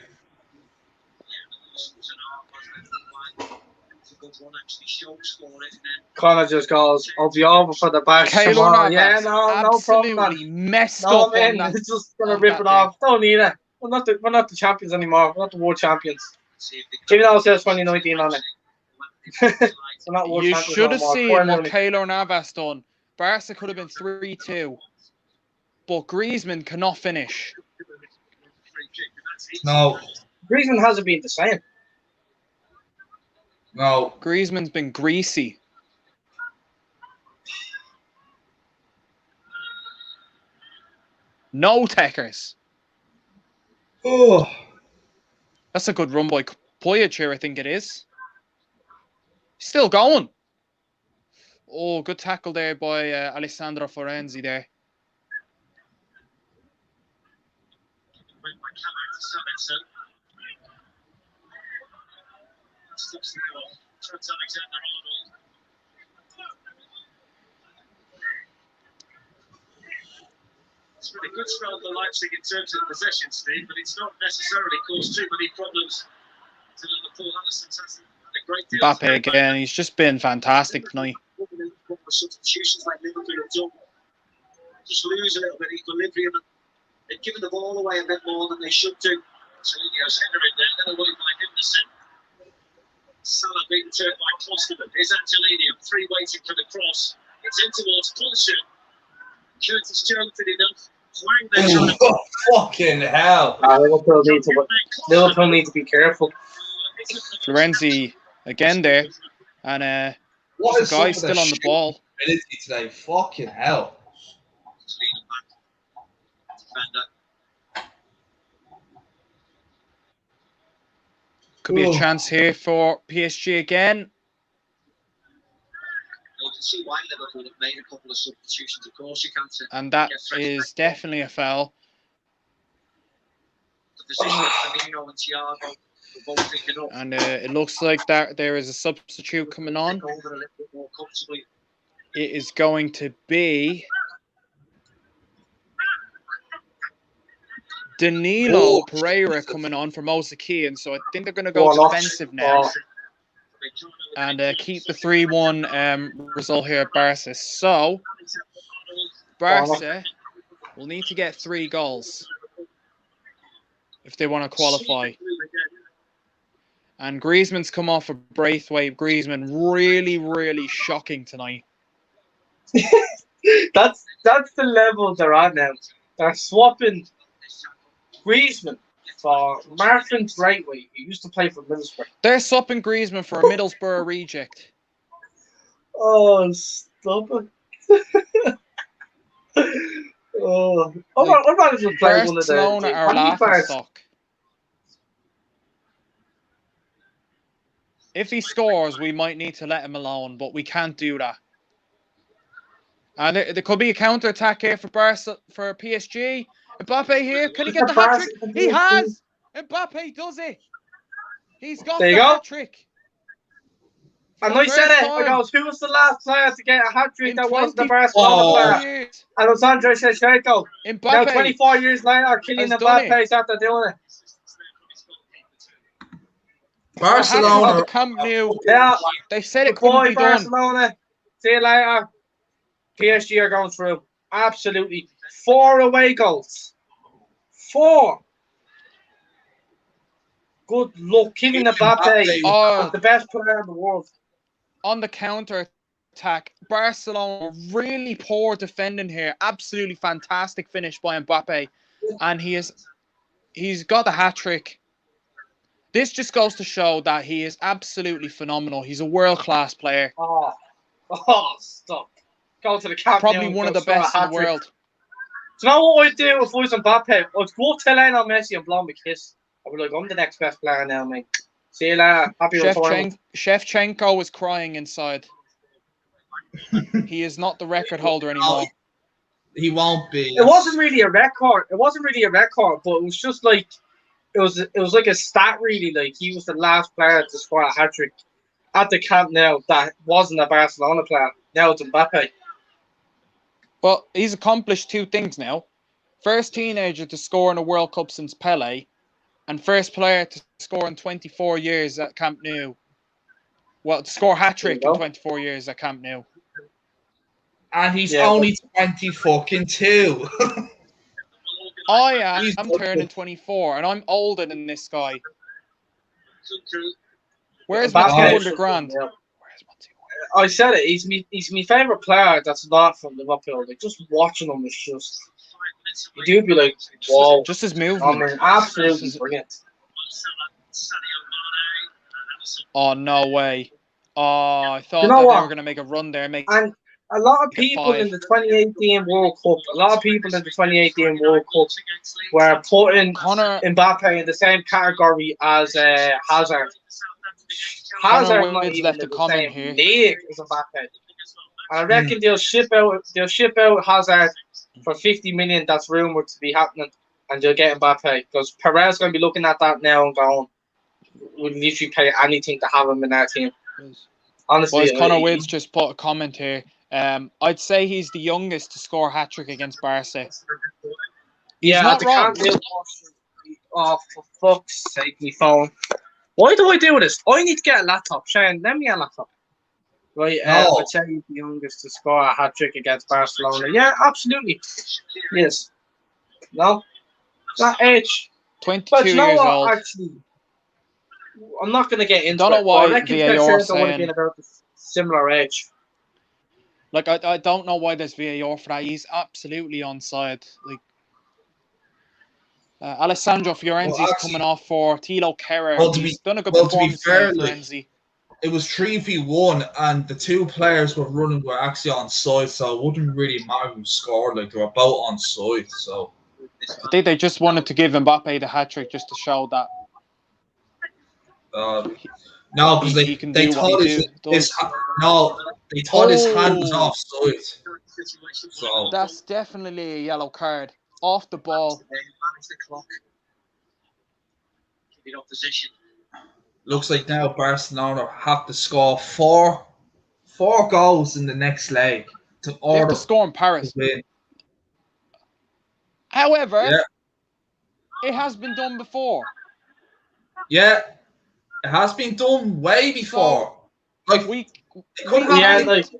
Connor just goes, I'll be over for the bash Keylor tomorrow. Navas Yeah, no problem, man. absolutely messed No, up man, on that. it's just gonna on rip that it off. Don't need it. We're not the champions anymore. We're not the world champions. Even though it says 2019 on it. We're not world You champions should have no more. seen Poor what Looney. Keylor Navas done. Barca could have been 3-2. But Griezmann cannot finish. No. Griezmann hasn't been the same. No. Griezmann's been greasy. No takers. Oh. That's a good run by Poyacher, I think it is. Still going. Oh, good tackle there by Alessandro Florenzi there. It's been a good spell for Leipzig in terms of possession, Steve, but it's not necessarily caused too many problems to Liverpool. Alisson's had a great deal Mbappe again, he's just been fantastic tonight. Substitutions like Liverpool have done just lose a little bit of equilibrium. They've given the ball away a bit more than they should do. Angelino's header in there, then away by Henderson. Salah being turned by Klosterman. Here's Angelino, 3 waiting for the cross. It's in towards Paulson. Curtis Jones did enough. Hwang there trying to... Oh, fucking hell. Liverpool need to be careful. Florenzi again there. And What is the guy some of still on the ball. ability today? Fucking hell. Could be a chance here for PSG again. You can see why Liverpool have made a couple of substitutions. Of course, you can't. And that is definitely a foul. The position of Firmino and Thiago were both picking up. And it looks like that there is a substitute coming on. Over a little bit more comfortably. It is going to be Danilo Pereira coming on for Mosakian. So I think they're going to go defensive now. And keep the 3-1 result here at Barca. So, Barca will need to get 3 goals if they want to qualify. And Griezmann's come off a Braithwaite. Griezmann really, really shocking tonight. That's the level they're at now. They're swapping Griezmann for Martin Braithwaite, who used to play for Middlesbrough. They're swapping Griezmann for a Middlesbrough reject. Oh, stop it. What about if we play one of the Barcelona are funny laughing parts? stock. If he scores, we might need to let him alone, but we can't do that. And there could be a counter attack here for PSG. Mbappe here, can he get the hat trick? He has. Mbappe does it. He's got There you the go. hat trick. And I said it. I goes, who was the last player to get a hat trick that wasn't the Barcelona player? Years. Alexandre Shevchenko. Now, Mbappe 24 years later, Kylian has done Mbappe is after doing it. Barcelona. The Camp Nou. Yeah. They said it couldn't be done. Barcelona. See you later. PSG are going through. Absolutely. 4 away goals. 4. Good luck. Kylian Mbappe is the best player in the world. On the counter attack, Barcelona really poor defending here. Absolutely fantastic finish by Mbappe, and he's got the hat trick. This just goes to show that he is absolutely phenomenal. He's a world class player. Oh, stop! Go to the Camp Nou. Probably one of the best in the world. Do you know what I'd do if I was Mbappe? I'd go up to Lionel Messi and blow him a kiss. I'd be like, I'm the next best player now, mate. See you later. Happy retirement. Shevchenko was crying inside. He is not the record holder anymore. He won't be. It wasn't really a record. But it was just like it was like a stat really. Like he was the last player to score a hat trick at the Camp Nou that wasn't a Barcelona player. Now it's Mbappe. Well, he's accomplished 2 things now. First teenager to score in a World Cup since Pele, and first player to score in 24 years at Camp Nou. Well, to score hat trick in 24 years at Camp Nou. And he's only 22. I'm turning 24, and I'm older than this guy. Where's my 200 grand? I said it. He's my favourite player that's not from Liverpool. Like, just watching him is just... You do be like, wow. Just his movement. I mean, absolutely brilliant. Oh, no way. Oh, I thought that they were going to make a run there. And a lot of people in the 2018 World Cup, were putting Mbappe in the same category as Hazard. Hazard might even in the same league as Mbappe. And I reckon they'll ship out Hazard for 50 million. That's rumored to be happening, and they'll get Mbappe because Perez is going to be looking at that now and going, "Would literally pay anything to have him in our team." Honestly, Connor Wids just put a comment here. I'd say he's the youngest to score a hat trick against Barca. He's not wrong. Oh, for fuck's sake, my phone. Why do I do this? I need to get a laptop. Shane, lend me a laptop. Right, I'd say he's the youngest to score a hat trick against Barcelona. Yeah, absolutely. Yes. No? That age. 22 years old. Actually, I'm not going to get into don't know why I reckon VAR saying would have been about the similar age. Like, I don't know why there's VAR for that. He's absolutely onside. Like, Alessandro Fiorenzi's coming off for Tilo Kehrer. He's done a good performance for Fiorenzi. It was 3v1, and the 2 players were actually on side, so it wouldn't really matter who scored. Like, they were both on side, so. I think they just wanted to give Mbappe the hat trick just to show that. No, because they thought his hand was offside. So that's definitely a yellow card. Off the ball. Looks like now Barcelona have to score four goals in the next leg to order. They have to score in Paris. However, it has been done before. Yeah, it has been done way before. So, like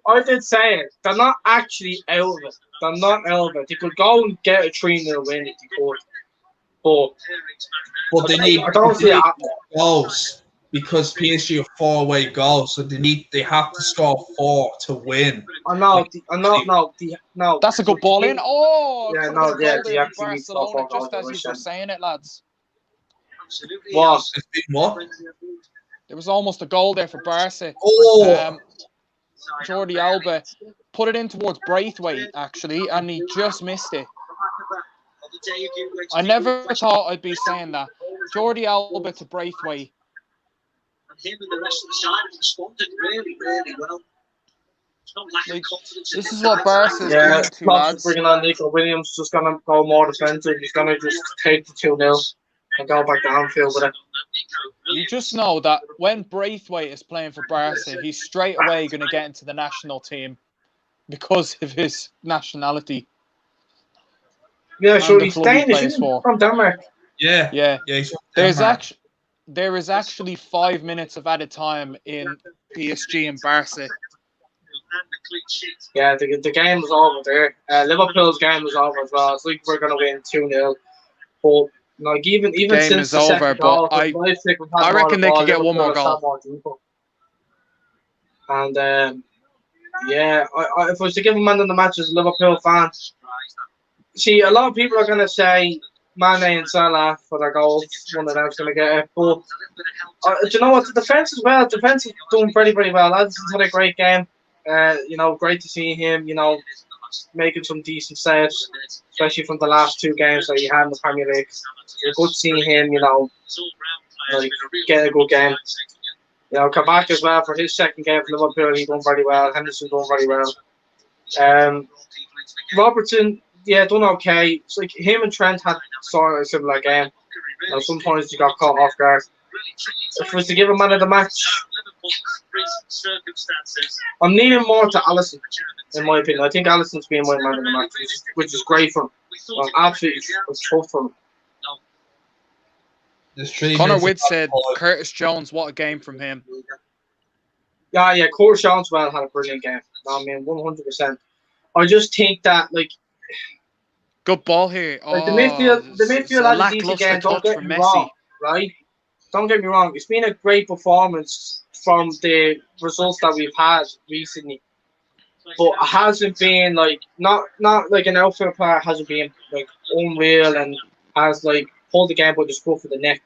I did say it. They're not actually out of it. They're not out of it. They could go and get a 3-0 win if they could. But they need goals because PSG are 4 away goals, so they have to score 4 to win. No. That's a good ball in. Oh, they actually Barcelona, just as you were saying it, lads. What? It's been what? There was almost a goal there for Barca. Jordi Alba put it in towards Braithwaite, actually, and he just missed it. the debut. I never thought I'd be saying that. Jordi Alba to Braithwaite. And him and the rest of the side have responded really, really well. It's not lacking Like, confidence. this is what Barca's Yeah, doing to lads. bringing on Nico Williams, just going to go more defensive. He's going to just take the 2-0 and go back to Anfield with it. You just know that when Braithwaite is playing for Barca, he's straight away going to get into the national team because of his nationality. Yeah, sure. The He's club he Danish, plays isn't he? for. From Denmark. Yeah. Yeah. He's from There's Denmark. there is actually 5 minutes of added time in PSG and Barca. Yeah, the game was over there. Liverpool's game was over as well. It's like we're going to win 2-0. But like even Game since is the over, second but goal, I Leipzig, we've had I more reckon the they ball, could get one more Liverpool goal. has had more deeper. And yeah, if I was to give a man of the match as a Liverpool fan, see, a lot of people are going to say Mane and Salah for their goals. One of them's going to get it. But do you know what? The defense as well. Defense is doing very, very well. Addison's had a great game. Great to see him. Making some decent saves, especially from the last 2 games that he had in the Premier League. It's good seeing him. Get a good game. Kabak as well for his second game for Liverpool. He's done very well. Henderson's done very well. Robertson, yeah, done okay. It's like him and Trent had sort of a similar game. Sometimes he got caught off guard. If I was to give a man of the match, I'm leaning more to Alisson, in my opinion. I think Alisson's been my man of the match, which is great for him. Absolutely tough for him. Connor Witt said Curtis Jones, what a game from him. Yeah, Curtis Jones had a brilliant game. 100%. I just think that, good ball here. The midfield had a decent game. Don't get me wrong, right? Don't get me wrong. It's been a great performance from the results that we've had recently, but it hasn't been not like an outfield player hasn't been unreal and has pulled the game by the scruff of the neck.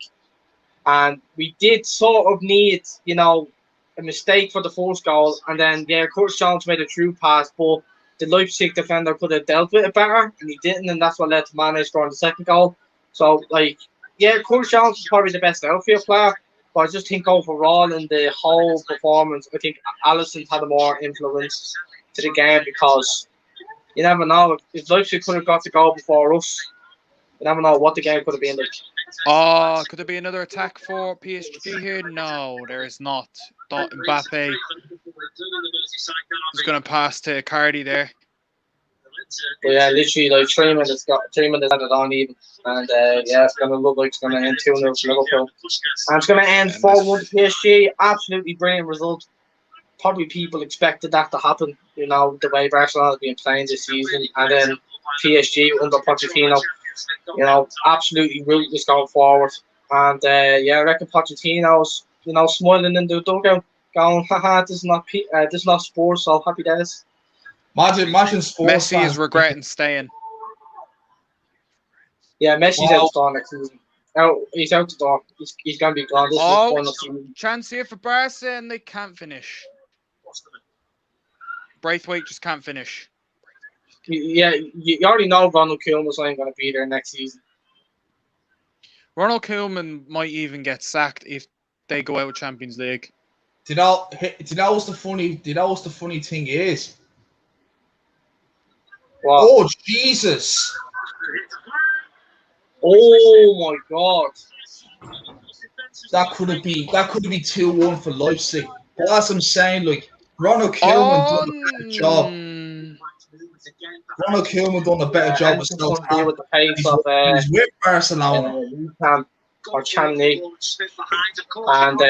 And we did sort of need a mistake for the first goal, and then Curtis Jones made a true pass, but the Leipzig defender could have dealt with it better, and he didn't, and that's what led to Mane scoring the second goal. So, Curtis Jones is probably the best outfield player, but I just think overall in the whole performance, I think Alisson's had a more influence to the game because you never know. If Leipzig could have got the goal before us, you never know what the game could have been like. Could there be another attack for PSG here? No, there is not. Thought Mbappe is going to pass to Cardi there. But yeah, literally 3 minutes added on even. And it's going to look like it's going to end 2-0 to Liverpool. And it's going to end 4-1 to PSG. Absolutely brilliant result. Probably people expected that to happen, the way Barcelona has been playing this season. And then PSG under Pochettino, absolutely ruthless going forward. And I reckon Pochettino's, smiling in the dugout, going, haha, this is not sports, so happy days. Imagine sports. Messi is regretting staying. Yeah, Messi's out the door next season. He's out the door. He's going to be gone. This is his final season. Chance here for Barca, and they can't finish. Braithwaite just can't finish. Yeah, you already know Ronald Koeman's not going to be there next season. Ronald Koeman might even get sacked if they go out with Champions League. Do you know what's the funny thing is? What? Oh Jesus! Oh my God! That could have been 2-1 for Leipzig. But that's what I'm saying. Ronald Koeman done a better job. Ronald Koeman done a better job with Southampton. He's with Barcelona. Or Champions and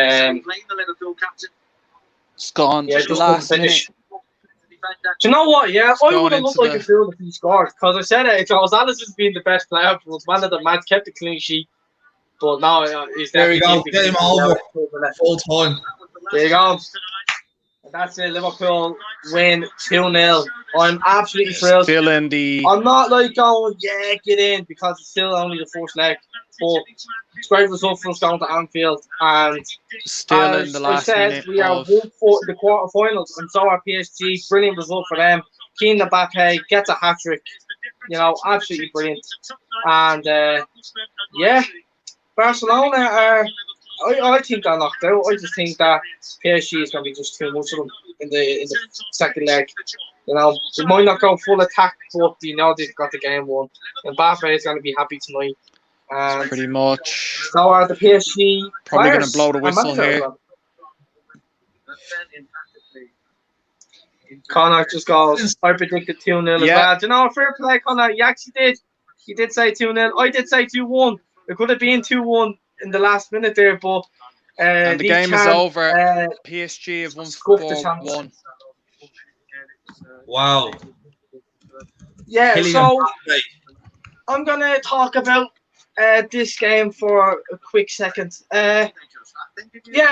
it's gone. Yeah, just last finish. minute. Do you know what? Yeah, I would have looked like the... a fool if he scored because I said it. Because Alisson's been the best player, was man of the match, kept the clean sheet. But now he's there. We go. Game over. Full time. There you go. And that's it. Liverpool win 2-0. I'm absolutely thrilled. Still in the. I'm not going, get in because it's still only the first leg. But it's a great result for us going to Anfield. And still in the last minute. We are 1-4 in the quarterfinals, and so are PSG. Brilliant result for them. Kylian Mbappe gets a hat trick. You know, absolutely brilliant. And yeah, Barcelona are. I think they're knocked out. I just think that PSG is going to be just too much of them in the second leg. You know, they might not go full attack, but you know they've got the game won. And Mbappe is going to be happy tonight. And Pretty much. so are the PSG Probably going players to blow the and whistle manager as here. well. Connor just goes, I predicted 2-0 as Yeah. well. Do you know, fair play, Connor. You actually did. You did say 2-0. I did say 2-1. It could have been 2-1 in the last minute there, but And the Lee game is Chan, over. PSG have won scuffed the chance. 4-1. Wow. Yeah, Kylian so Mbappe. I'm going to talk about this game for a quick second. Yeah,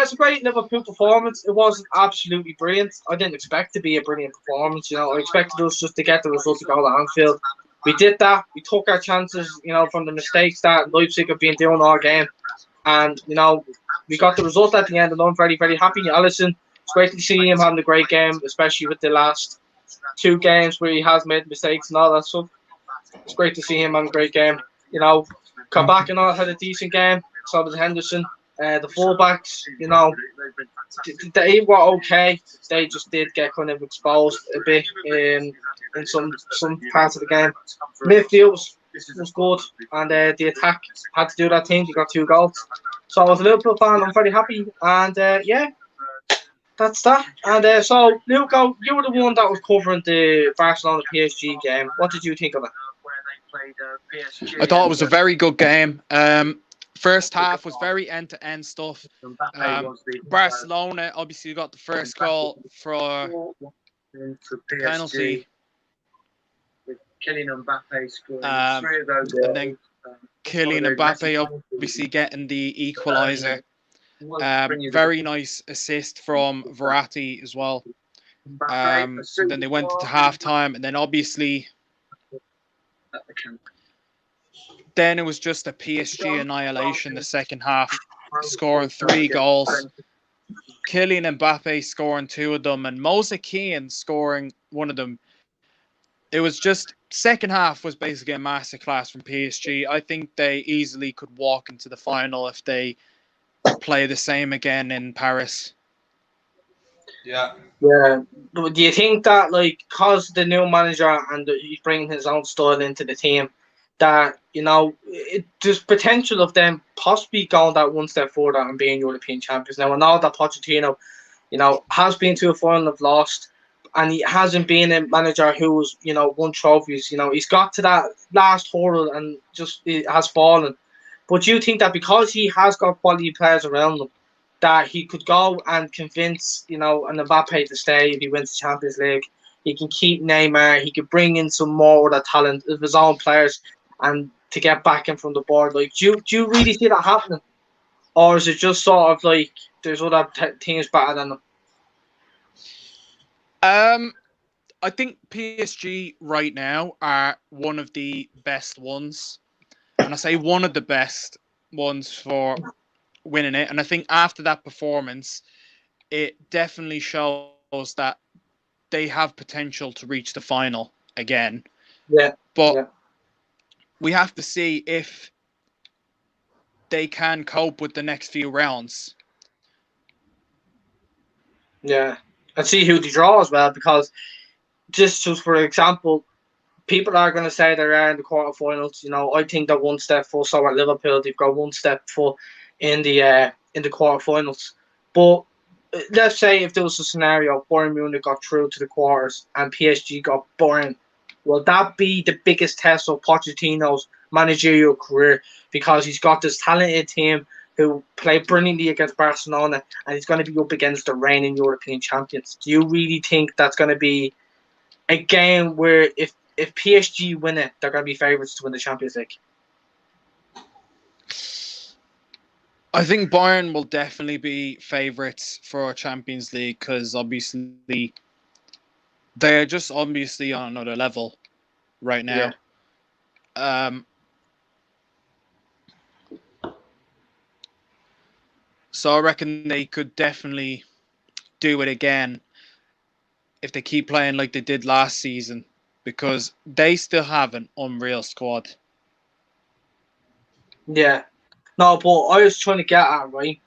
it's a great Liverpool performance. It wasn't absolutely brilliant. I didn't expect to be a brilliant performance. You know, I expected us just to get the result to go to Anfield. We did that. We took our chances, you know, from the mistakes that Leipzig have been doing all game. And, you know, we got the result at the end, and I'm very, very happy. Alisson, it's great to see him having a great game, especially with the last 2 games where he has made mistakes and all that stuff. It's great to see him having a great game. You know, Kabak and all had a decent game. So did Henderson. The fullbacks, you know, they were okay. They just did get kind of exposed a bit in some parts of the game. Midfield was good, and the attack had to do that thing. You got 2 goals. So as a Liverpool fan, I'm very happy. And yeah, that's that. And so, Luco, you were the one that was covering the Barcelona PSG game. What did you think of it? I thought it was a very good game. First half was very end-to-end stuff. Barcelona obviously got the first goal for penalty. Kylian Mbappe scoring 3 of those And then Kylian Mbappe obviously getting the equaliser. Very nice assist from Verratti as well. Then they went into half-time, and then obviously then it was just a PSG annihilation the second half, scoring 3 goals. Kylian Mbappe scoring 2 of them, and Moise Kean scoring 1 of them. It was just, second half was basically a masterclass from PSG. I think they easily could walk into the final if they play the same again in Paris. Yeah. Yeah. Do you think that, like, because the new manager and he's bringing his own style into the team, that, you know, there's potential of them possibly going that one step further and being European champions? Now, I know that Pochettino, you know, has been to a final of lost, and he hasn't been a manager who's, you know, won trophies. You know, he's got to that last hurdle and just it has fallen. But do you think that because he has got quality players around him, that he could go and convince, you know, an Mbappe to stay if he wins the Champions League? He can keep Neymar. He could bring in some more other talent of his own players and to get back in from the board. Like, do you really see that happening? Or is it just sort of like there's other teams better than them? I think PSG right now are one of the best ones. And I say one of the best ones for winning it. And I think after that performance, it definitely shows that they have potential to reach the final again. Yeah. But we have to see if they can cope with the next few rounds. Yeah. And see who they draw as well, because just for example, people are going to say they're in the quarterfinals. You know, I think they're one step full. So at Liverpool, they've got one step full in the quarterfinals. But let's say if there was a scenario, Bayern Munich got through to the quarters and PSG got Bayern, will that be the biggest test of Pochettino's managerial career? Because he's got this talented team who play brilliantly against Barcelona, and he's going to be up against the reigning European champions. Do you really think that's going to be a game where if PSG win it, they're going to be favourites to win the Champions League? I think Bayern will definitely be favourites for Champions League because obviously they're just obviously on another level right now. Yeah. So I reckon they could definitely do it again if they keep playing like they did last season. because they still have an unreal squad. Yeah. No, but I was trying to get at, right?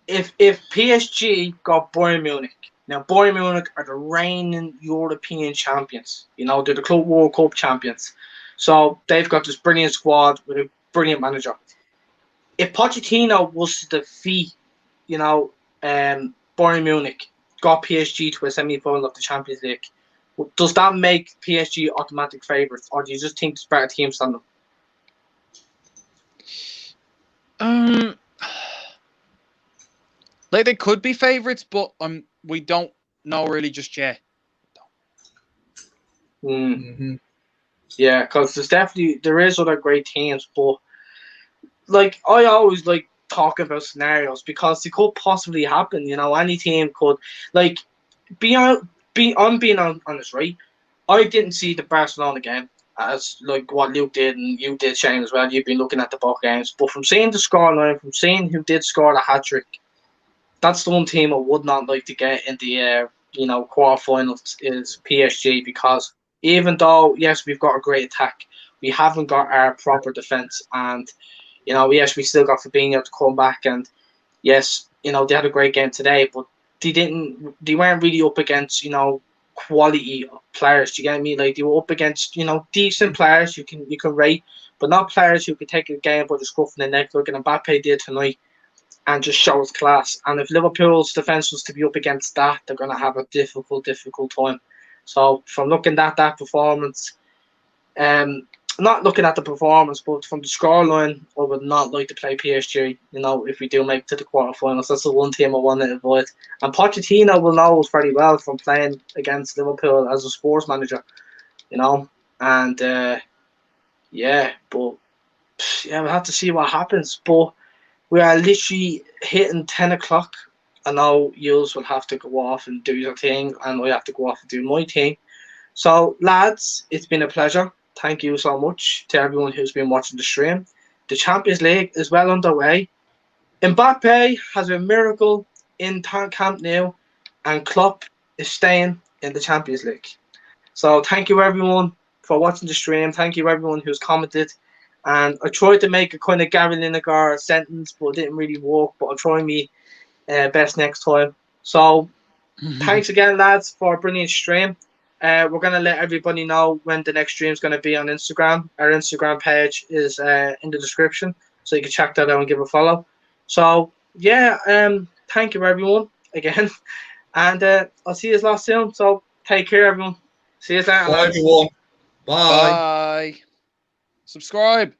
If PSG got Bayern Munich, now Bayern Munich are the reigning European champions. You know, they're the Club World Cup champions. So they've got this brilliant squad with a brilliant manager. If Pochettino was to defeat, you know, Bayern Munich, got PSG to a semi-final of the Champions League, does that make PSG automatic favourites, or do you just think there's better teams than them? Like they could be favourites, but we don't know really just yet. Mm-hmm. Yeah, because there is other great teams, but like I always like talking about scenarios because it could possibly happen. You know, any team could like I'm being honest, right? I didn't see the Barcelona game as like what Luke did and you did, Shane, as well. You've been looking at the both games, but from seeing the scoreline, from seeing who did score the hat trick, that's the one team I would not like to get in the quarterfinals is PSG, because even though yes we've got a great attack, we haven't got our proper defense, and yes we still got Fabinho to come back, and yes they had a great game today, but they weren't really up against quality players. Do you get me? Like they were up against decent players you can rate, but not players who could take a game by the scruff of the neck like an Mbappe did tonight and just show his class. And if Liverpool's defence was to be up against that, they're going to have a difficult time. So from looking at that performance, not looking at the performance, but from the scoreline, I would not like to play PSG, if we do make it to the quarterfinals. That's the one team I want to avoid. And Pochettino will know us very well from playing against Liverpool as a sports manager, And, but, we'll have to see what happens. But we are literally hitting 10 o'clock. I know yous will have to go off and do your thing, and I have to go off and do my thing. So, lads, it's been a pleasure. Thank you so much to everyone who's been watching the stream. The Champions League is well underway. Mbappe has a miracle in Camp Nou, and Klopp is staying in the Champions League. So, thank you everyone for watching the stream. Thank you everyone who's commented. And I tried to make a kind of Gary Lineker sentence, but it didn't really work. But I'll try me best next time. So, thanks again, lads, for a brilliant stream. We're going to let everybody know when the next stream is going to be on Instagram. Our Instagram page is in the description, so you can check that out and give a follow. So, thank you, everyone, again. And I'll see you last soon. So, take care, everyone. See you later. Bye, everyone. Bye. Bye. Subscribe.